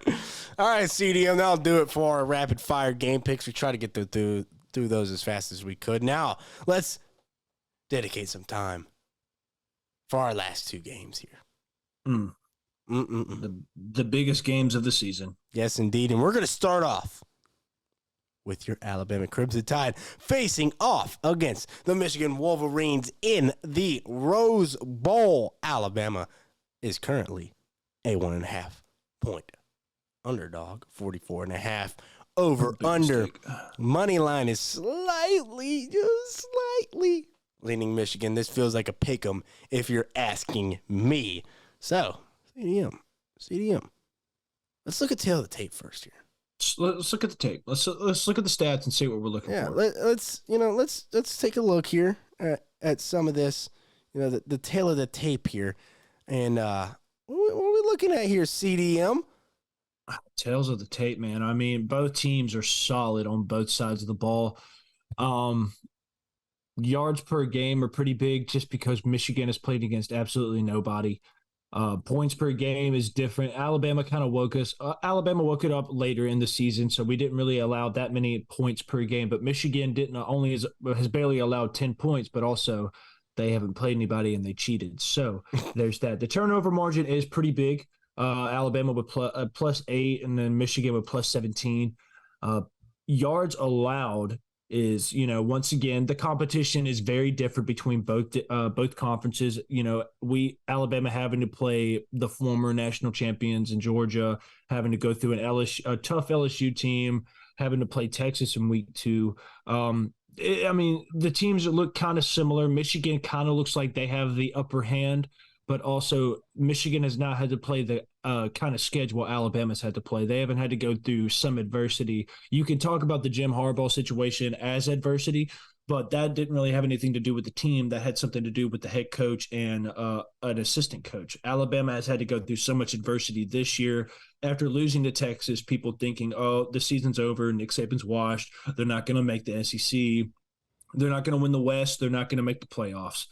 CDM. That'll do it for our rapid fire game picks. We try to get through those as fast as we could. Now let's dedicate some time for our last two games here. The biggest games of the season. Yes, indeed. And we're going to start off with your Alabama Crimson Tide facing off against the Michigan Wolverines in the Rose Bowl. Alabama is currently a 1.5 point underdog, 44.5. Over under money line is slightly leaning Michigan. This feels like a pick 'em if you're asking me. So CDM. Let's look at tail of the tape first here. Let's look at the tape. Let's look at the stats and see what we're looking for. Let's take a look here at some of this. The tail of the tape here, and what are we looking at here, CDM? Tails of the tape, man. I mean, both teams are solid on both sides of the ball. Yards per game are pretty big just because Michigan has played against absolutely nobody. Points per game is different. Alabama kind of woke it up later in the season, so we didn't really allow that many points per game. But Michigan has barely allowed 10 points, but also they haven't played anybody and they cheated. So there's that. The turnover margin is pretty big. Alabama with +8, and then Michigan with +17. Yards allowed is, once again, the competition is very different between both conferences. Alabama having to play the former national champions in Georgia, having to go through a tough LSU team, having to play Texas in week 2. I mean, the teams look kind of similar. Michigan kind of looks like they have the upper hand, but also Michigan has not had to play the kind of schedule Alabama's had to play. They haven't had to go through some adversity. You can talk about the Jim Harbaugh situation as adversity, but that didn't really have anything to do with the team. That had something to do with the head coach and an assistant coach. Alabama has had to go through so much adversity this year after losing to Texas, people thinking, oh, the season's over, Nick Saban's washed, they're not going to make the SEC. They're not going to win the West. They're not going to make the playoffs.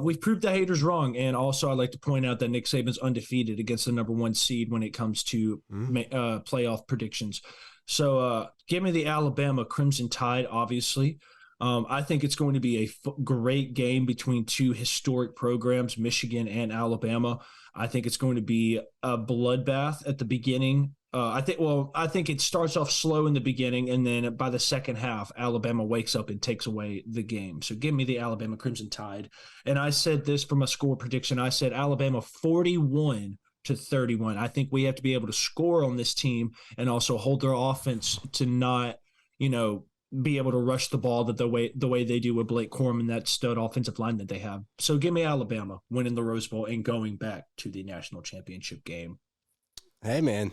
We've proved the haters wrong. And also, I'd like to point out that Nick Saban's undefeated against the number 1 seed when it comes to playoff predictions. So give me the Alabama Crimson Tide, obviously. I think it's going to be a great game between two historic programs, Michigan and Alabama. I think it's going to be a bloodbath at the beginning. I think it starts off slow in the beginning, and then by the second half, Alabama wakes up and takes away the game. So give me the Alabama Crimson Tide. And I said this from a score prediction. I said Alabama 41-31. I think we have to be able to score on this team and also hold their offense to not, be able to rush the ball the way they do with Blake Corum and that stud offensive line that they have. So give me Alabama winning the Rose Bowl and going back to the national championship game. Hey, man.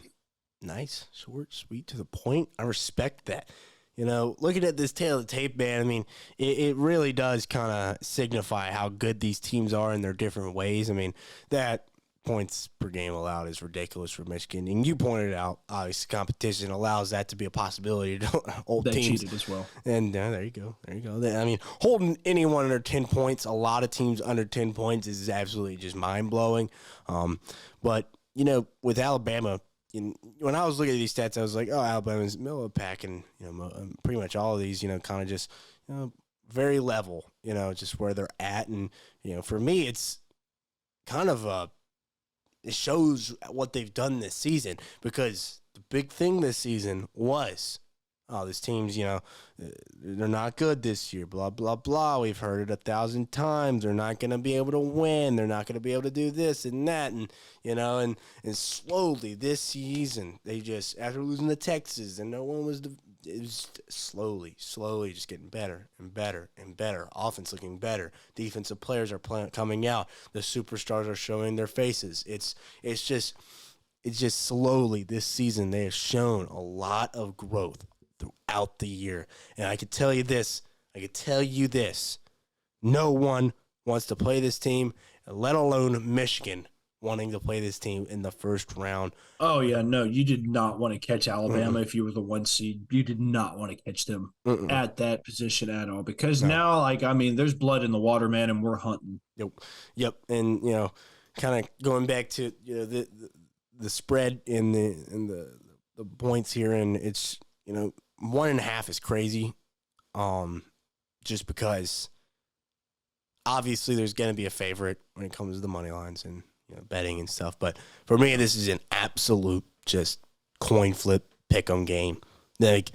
Nice, short, sweet, to the point. I respect that. Looking at this tail of the tape, man, I mean, it really does kind of signify how good these teams are in their different ways. I mean, that points per game allowed is ridiculous for Michigan. And you pointed out, obviously, competition allows that to be a possibility to old they teams. Cheated as well. And there you go. I mean, holding anyone under 10 points, a lot of teams under 10 points is absolutely just mind-blowing. But, with Alabama, when I was looking at these stats, I was like, oh, Alabama's middle of the pack, and pretty much all of these, kind of just very level, just where they're at. And for me, it's kind of it shows what they've done this season, because the big thing this season was, this team's, they're not good this year, blah, blah, blah. We've heard it 1,000 times. They're not going to be able to win. They're not going to be able to do this and that. And, and slowly this season, they just, after losing to Texas, and no one was, it was slowly just getting better and better and better. Offense looking better. Defensive players are coming out. The superstars are showing their faces. It's just slowly this season, they have shown a lot of growth throughout the year. And I can tell you this, no one wants to play this team, let alone Michigan wanting to play this team in the first round. Oh, yeah, no, you did not want to catch Alabama if you were the 1 seed. You did not want to catch them at that position at all, because now, there's blood in the water, man, and we're hunting. Yep. And, kind of going back to the spread in the points here, and it's, 1.5 is crazy, just because obviously there's going to be a favorite when it comes to the money lines and betting and stuff. But for me, this is an absolute just coin flip pick 'em game. Like,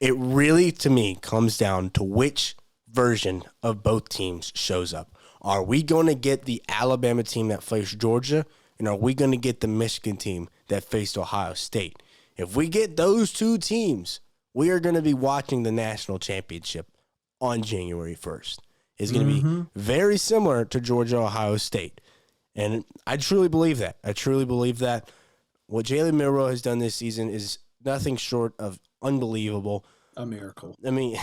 it really, to me, comes down to which version of both teams shows up. Are we going to get the Alabama team that faced Georgia, and are we going to get the Michigan team that faced Ohio State? If we get those two teams, we are going to be watching the national championship on January 1st. It's going to be very similar to Georgia-Ohio State. And I truly believe that. What Jalen Milroe has done this season is nothing short of unbelievable. A miracle. I mean,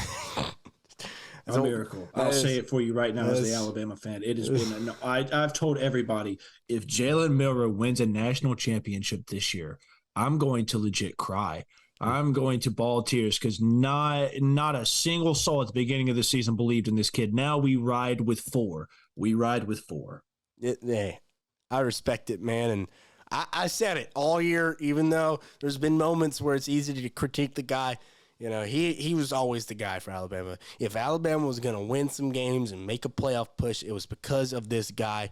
a miracle. I'll say it for you right now as the Alabama fan. It has been. I've told everybody, if Jalen Milroe wins a national championship this year, I'm going to legit cry. I'm going to ball tears, because not a single soul at the beginning of the season believed in this kid. Now we ride with 4. Hey, I respect it, man. And I said it all year, even though there's been moments where it's easy to critique the guy. He was always the guy for Alabama. If Alabama was going to win some games and make a playoff push, it was because of this guy.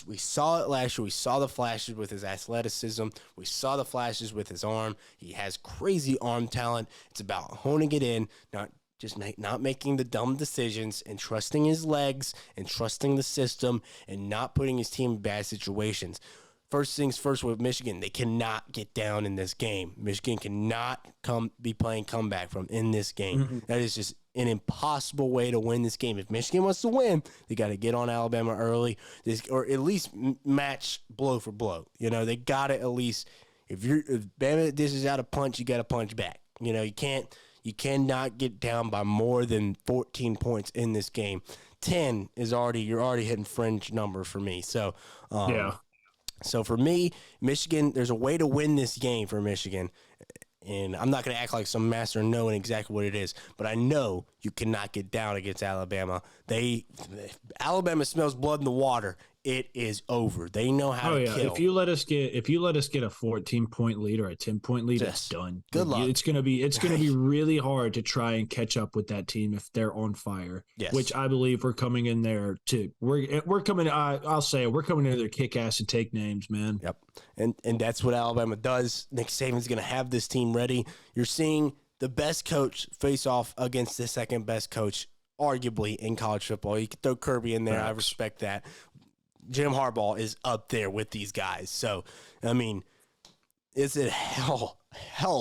We saw it last year. We saw the flashes with his athleticism. We saw the flashes with his arm. He has crazy arm talent. It's about honing it in, not making the dumb decisions, and trusting his legs and trusting the system and not putting his team in bad situations. First things first with Michigan, they cannot get down in this game. Michigan cannot be playing comeback from in this game. That is just an impossible way to win this game. If Michigan wants to win, they got to get on Alabama early, or at least match blow for blow. You know, they got to at least, if Bama dishes out a punch, you got to punch back. You know, you cannot get down by more than 14 points in this game. 10 is you're already hitting fringe number for me. So, So for me, Michigan, there's a way to win this game for Michigan. And I'm not going to act like some master knowing exactly what it is, but I know you cannot get down against Alabama. Alabama smells blood in the water. It is over. They know how to kill. If you let us get a 14-point lead or a 10-point lead, it's done. Good luck. It's gonna be really hard to try and catch up with that team if they're on fire. Yes. Which I believe we're coming in there to. We're coming. I'll say it, we're coming in there to kick ass and take names, man. Yep. And that's what Alabama does. Nick Saban's gonna have this team ready. You're seeing the best coach face off against the second best coach, arguably, in college football. You can throw Kirby in there. I respect that. Jim Harbaugh is up there with these guys. So, I mean, it's a hell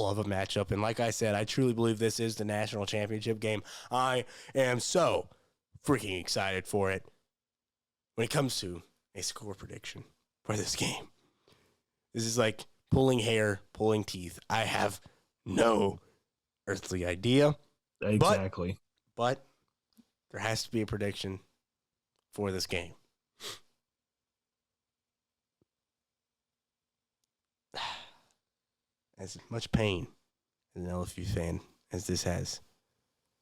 of a matchup. And like I said, I truly believe this is the national championship game. I am so freaking excited for it. When it comes to a score prediction for this game, this is like pulling hair, pulling teeth. I have no earthly idea. Exactly. But there has to be a prediction for this game. As much pain as an LSU fan as this has,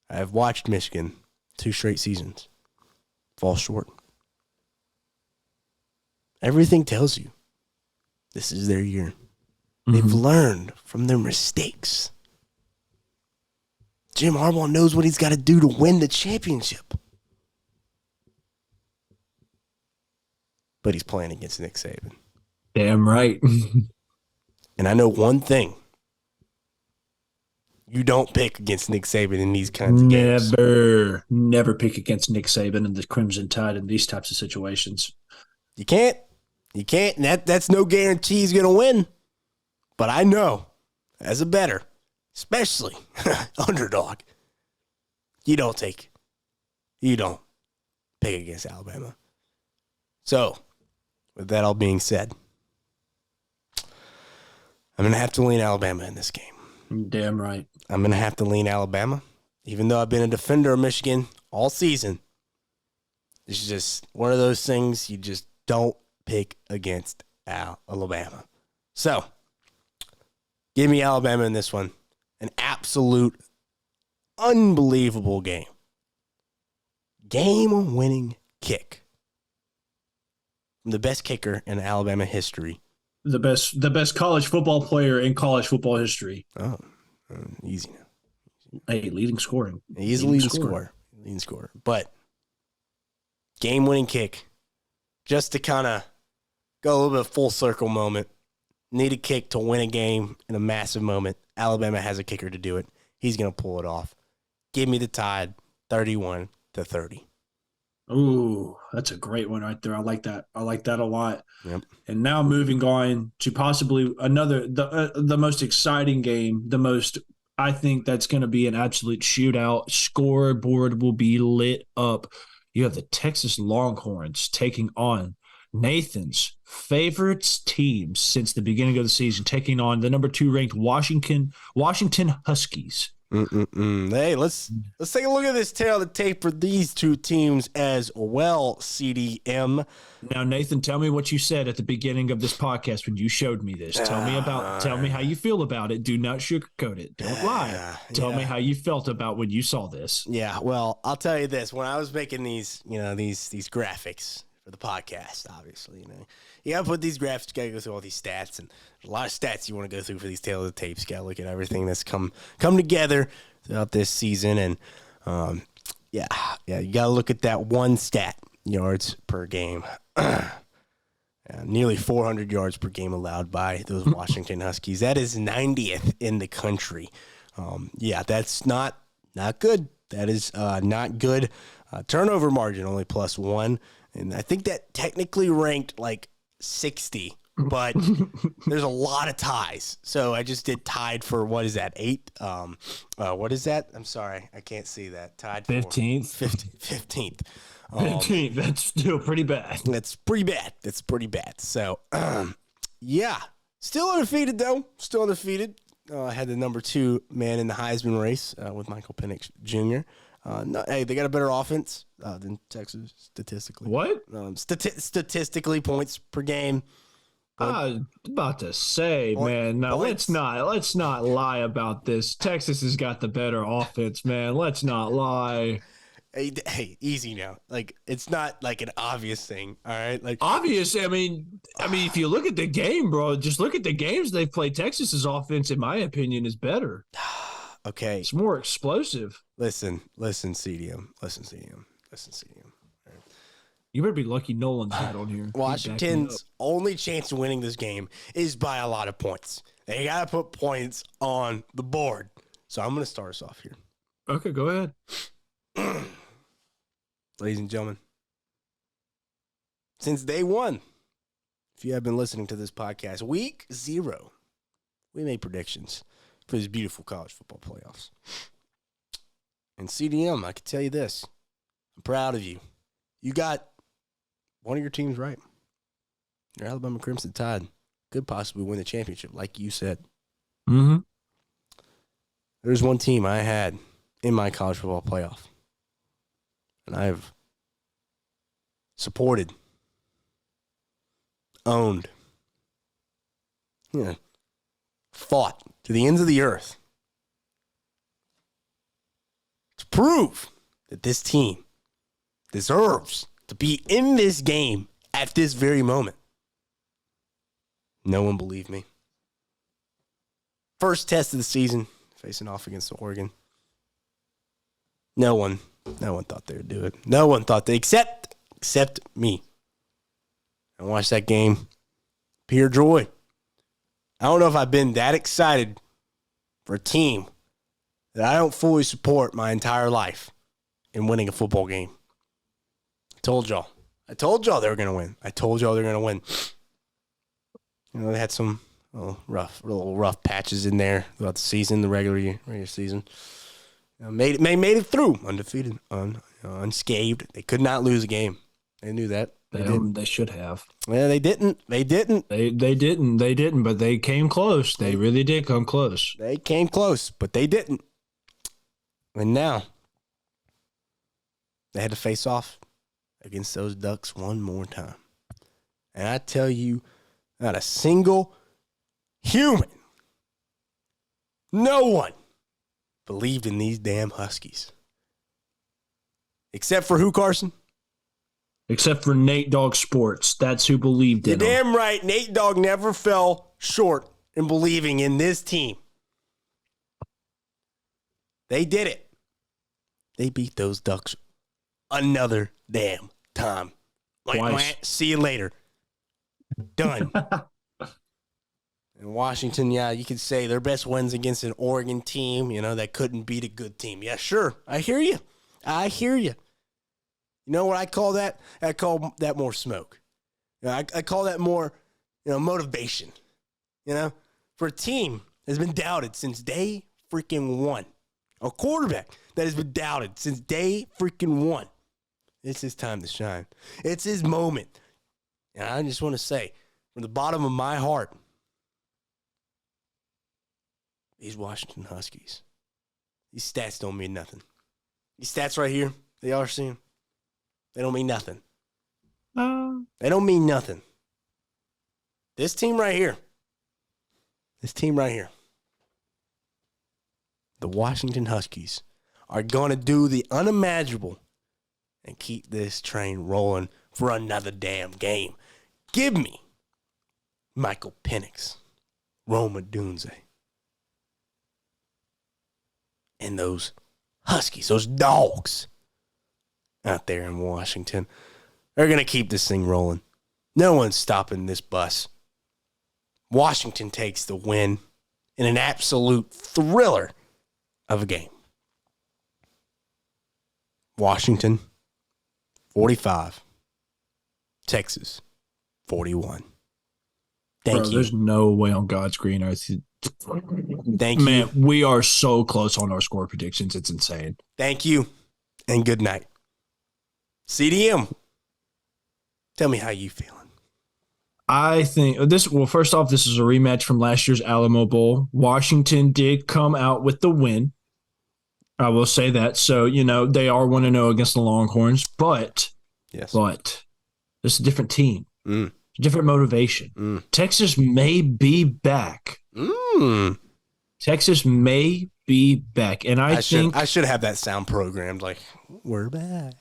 I have watched Michigan 2 straight seasons fall short. Everything tells you this is their year. Mm-hmm. They've learned from their mistakes. Jim Harbaugh knows what he's got to do to win the championship. But he's playing against Nick Saban. Damn right. And I know one thing. You don't pick against Nick Saban in these kinds of games. Never pick against Nick Saban and the Crimson Tide in these types of situations. You can't. And that's no guarantee he's going to win. But I know, as a bettor, especially underdog, you don't pick against Alabama. So, with that all being said, I'm going to have to lean Alabama in this game. Damn right. I'm going to have to lean Alabama. Even though I've been a defender of Michigan all season, it's just one of those things you just don't pick against Alabama. So, give me Alabama in this one. An absolute, unbelievable game. Game-winning kick. The best kicker in Alabama history. The best college football player in college football history. Oh, easy now. Hey, leading scoring. He's a leading scorer. But game-winning kick, just to kind of go a little bit full circle moment. Need a kick to win a game in a massive moment. Alabama has a kicker to do it. He's going to pull it off. Give me the Tide, 31-30. Ooh, that's a great one right there. I like that. I like that a lot. Yep. And now moving on to possibly the most exciting game, I think that's going to be an absolute shootout. Scoreboard will be lit up. You have the Texas Longhorns taking on Nathan's favorite team since the beginning of the season, taking on the number 2 ranked Washington Huskies. Hey, let's take a look at this tail of the tape for these two teams as well, CDM. Now, Nathan, tell me what you said at the beginning of this podcast when you showed me this. Tell me how you feel about it. Do not sugarcoat it. Don't lie. Tell me how you felt about when you saw this. Yeah, well, I'll tell you this. When I was making these graphics for the podcast, obviously, you got to put these graphics, you got to go through all these stats, and a lot of stats you want to go through for these tail of the tapes. You got to look at everything that's come together throughout this season, and you got to look at that one stat, yards per game. Nearly 400 yards per game allowed by those Washington Huskies. That is 90th in the country. That's not good. That is not good. Turnover margin only +1. And I think that technically ranked like 60 but there's a lot of ties. So I just did tied for, what is that, 8? What is that? I'm sorry, I can't see that. Tied for 15th. 15th. 15th. That's still pretty bad. That's pretty bad. That's pretty bad. So, yeah. Still undefeated, though. Still undefeated. I had the number 2 man in the Heisman race with Michael Penix Jr. No, hey, they got a better offense than Texas statistically. What? Statistically, points per game. I was about to say, man. Now points. let's not lie about this. Texas has got the better offense, man. Let's not lie. Hey, easy now. Like, it's not like an obvious thing. All right, like Obvious. I mean, if you look at the game, bro, just look at the games they've played. Texas's offense, in my opinion, is better. Okay, It's more explosive. listen, CDM. You better be lucky Nolan's not on here. Washington's only chance of winning this game is by a lot of points. They got to put points on the board. So I'm going to start us off here. Okay, go ahead. Ladies and gentlemen, since day one, if you have been listening to this podcast, week 0, we made predictions for this beautiful college football playoffs. And CDM, I can tell you this. I'm proud of you. You got one of your teams right. Your Alabama Crimson Tide could possibly win the championship, like you said. Mm-hmm. There's one team I had in my college football playoff, and I've supported, owned, fought to the ends of the earth to prove that this team deserves to be in this game at this very moment. No one believed me. First test of the season, facing off against Oregon. No one thought they would do it. No one thought they, except me. I watched that game. Pure joy. I don't know if I've been that excited for a team that I don't fully support my entire life in winning a football game. I told y'all they were going to win. I told y'all they were going to win. You know, they had some little rough patches in there throughout the season, the regular season. You know, made it through undefeated, unscathed. They could not lose a game. They knew that. They should have. Yeah, they didn't. They didn't. They didn't, but they came close. They really did come close. They came close, but they didn't. And now they had to face off against those Ducks one more time. And I tell you, not a single human, no one believed in these damn Huskies. Except for who, Carson? Except for Nate Dogg Sports. That's who believed in You're them. damn right. Nate Dogg never fell short in believing in this team. They did it. They beat those Ducks another damn time. Twice. See you later. Done. In Washington, yeah, you could say their best wins against an Oregon team, that couldn't beat a good team. Yeah, sure. I hear you. You know what I call that? I call that more smoke. I call that more, motivation. For a team that's been doubted since day freaking one. A quarterback that has been doubted since day freaking one. It's his time to shine. It's his moment. And I just want to say, from the bottom of my heart, these Washington Huskies, these stats don't mean nothing. These stats right here, they are seeing, they don't mean nothing. They don't mean nothing. This team right here, the Washington Huskies, are going to do the unimaginable and keep this train rolling for another damn game. Give me Michael Penix, Rome Odunze, and those Huskies, those dogs out there in Washington. They're going to keep this thing rolling. No one's stopping this bus. Washington takes the win in an absolute thriller of a game. Washington, 45. Texas, 41. Thank you. There's no way on God's green earth. Thank Man, you. we are so close on our score predictions. It's insane. Thank you. And good night. CDM, tell me how you feeling. I think first off, this is a rematch from last year's Alamo Bowl. Washington did come out with the win. I will say that. So, they are 1-0 against the Longhorns, but this is a different team. Different motivation. Texas may be back. Texas may be back. And I think I should have that sound programmed like, we're back.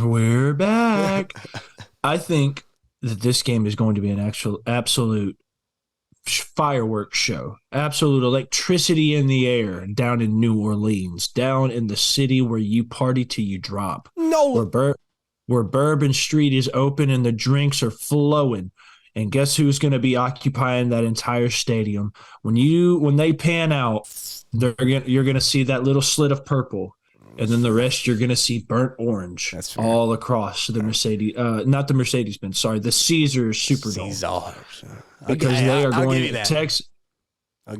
We're back. I think that this game is going to be an absolute fireworks show. Absolute electricity in the air down in New Orleans, down in the city where you party till you drop. No. Where Bourbon Street is open and the drinks are flowing. And guess who's going to be occupying that entire stadium? When they pan out, you're going to see that little slit of purple. And then the rest, you're going to see burnt orange all across the Mercedes, not the Mercedes-Benz, sorry, the Caesars Superdome. Because they are going to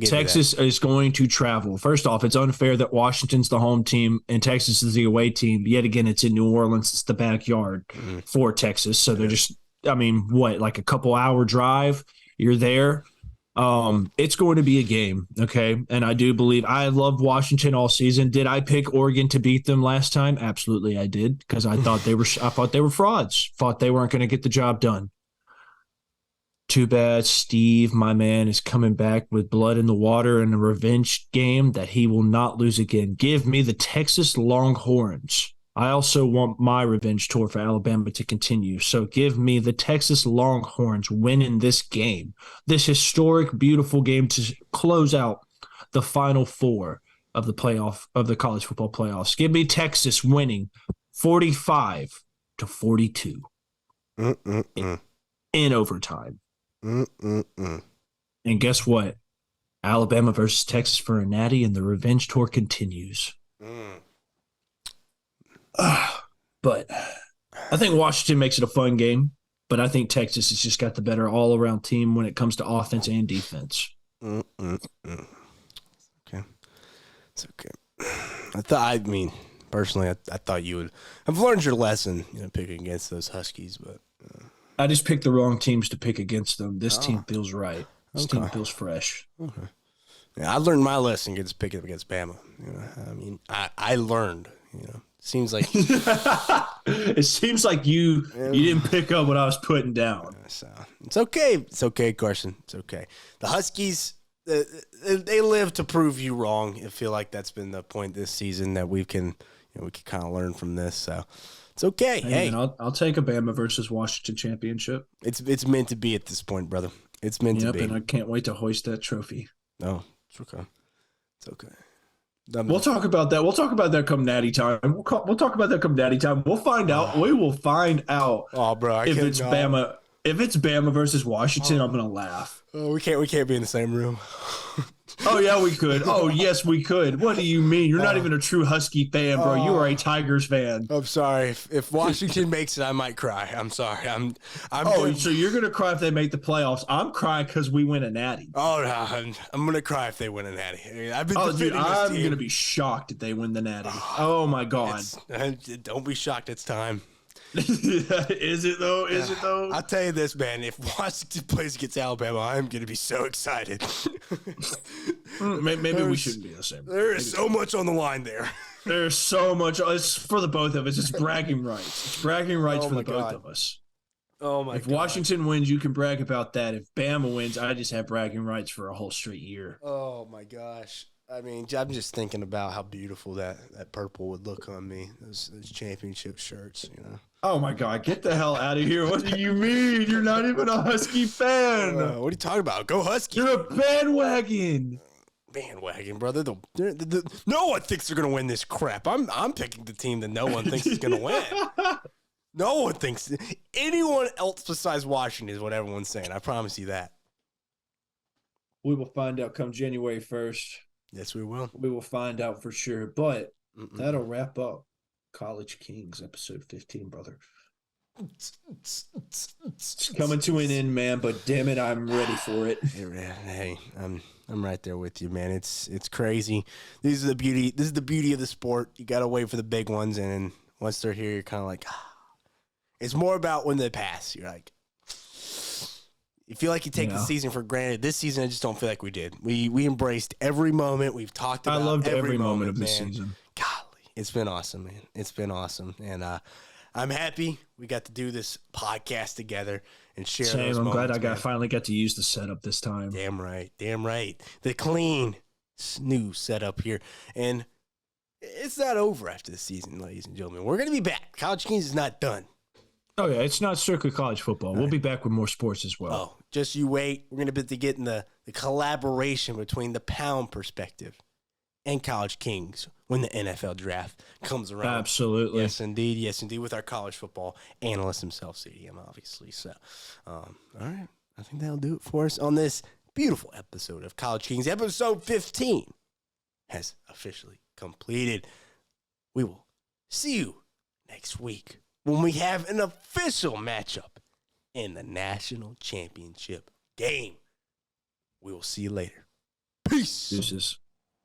Texas is going to travel. First off, it's unfair that Washington's the home team and Texas is the away team. Yet again, it's in New Orleans. It's the backyard for Texas. So they're just, like a couple hour drive? You're there. It's going to be a game, okay? And I do believe I loved Washington all season. Did I pick Oregon to beat them last time? Absolutely, I did, because I thought they were frauds. Thought they weren't going to get the job done. Too bad Steve, my man, is coming back with blood in the water in a revenge game that he will not lose again. Give me the Texas Longhorns. I also want my revenge tour for Alabama to continue. So give me the Texas Longhorns winning this game, this historic, beautiful game to close out the Final Four of the college football playoffs. Give me Texas winning 45-42 in overtime. And guess what? Alabama versus Texas for a natty, and the revenge tour continues. But I think Washington makes it a fun game, but I think Texas has just got the better all-around team when it comes to offense and defense. Okay. It's okay. Personally, I thought you would have learned your lesson, picking against those Huskies, but I just picked the wrong teams to pick against them. This team feels right. This team feels fresh. Okay. Yeah, I learned my lesson against picking against Bama. I learned, Seems like it seems like you didn't pick up what I was putting down. So it's okay. It's okay, Carson. It's okay. The Huskies, they live to prove you wrong. I feel like that's been the point this season that we can kind of learn from this. So it's okay. Hey, I'll take a Bama versus Washington championship. It's meant to be at this point, brother. It's meant to be. And I can't wait to hoist that trophy. No, it's okay. It's okay. We'll talk about that. We'll talk about that come natty time. We'll talk about that come natty time. We'll find out. We will find out. Oh, bro, if it's Bama. If it's Bama versus Washington, I'm gonna laugh. Oh, we can't be in the same room. Oh yeah, we could. Oh yes, we could. What do you mean? You're not even a true Husky fan, bro. You are a Tigers fan. I'm sorry. If Washington makes it, I might cry. I'm sorry. So you're gonna cry if they make the playoffs? I'm crying because we win a natty. Oh no, I'm gonna cry if they win a natty. I'm gonna be shocked if they win the natty. Oh my god! Don't be shocked. It's time. Is it though? I'll tell you this, man. If Washington plays against Alabama, I'm going to be so excited. Maybe we shouldn't be the same. There is so much on the line there. There's so much. It's for the both of us. It's bragging rights. It's bragging rights for the both of us. Oh my god. If Washington wins, you can brag about that. If Bama wins, I just have bragging rights for a whole straight year. Oh my gosh. I mean, I'm just thinking about how beautiful that purple would look on me. Those championship shirts, Oh my God! Get the hell out of here! What do you mean? You're not even a Husky fan. What are you talking about? Go Huskies! You're a bandwagon. Bandwagon, brother. No one thinks they're gonna win this crap. I'm picking the team that no one thinks is gonna win. No one thinks anyone else besides Washington is what everyone's saying. I promise you that. We will find out come January 1st. Yes, we will. We will find out for sure. But that'll wrap up College Kings episode 15, brother. It's coming to an end, man, but damn it, I'm ready for it. Hey, I'm right there with you, man. It's crazy. This is the beauty of the sport. You got to wait for the big ones, and once they're here, you're kind of like, It's more about when they pass. You're like, you feel like you take the season for granted. This season, I just don't feel like we did. We embraced every moment. We've talked about. I loved every moment of this man. season. Golly, it's been awesome, man. It's been awesome, and I'm happy we got to do this podcast together and share. Same. Those I'm moments, glad I finally got to use the setup this time. Damn right. The clean new setup here, and it's not over after the season, ladies and gentlemen. We're gonna be back. College Kings is not done. Oh yeah, it's not strictly college football. We'll be back with more sports as well. Oh, just you wait. We're gonna be getting the collaboration between the Pound Perspective and College Kings when the NFL draft comes around. Absolutely. Yes, indeed. Yes, indeed. With our college football analyst himself, CDM, obviously. So, all right. I think that'll do it for us on this beautiful episode of College Kings. Episode 15 has officially completed. We will see you next week when we have an official matchup in the national championship game. We will see you later. Peace. Deuces.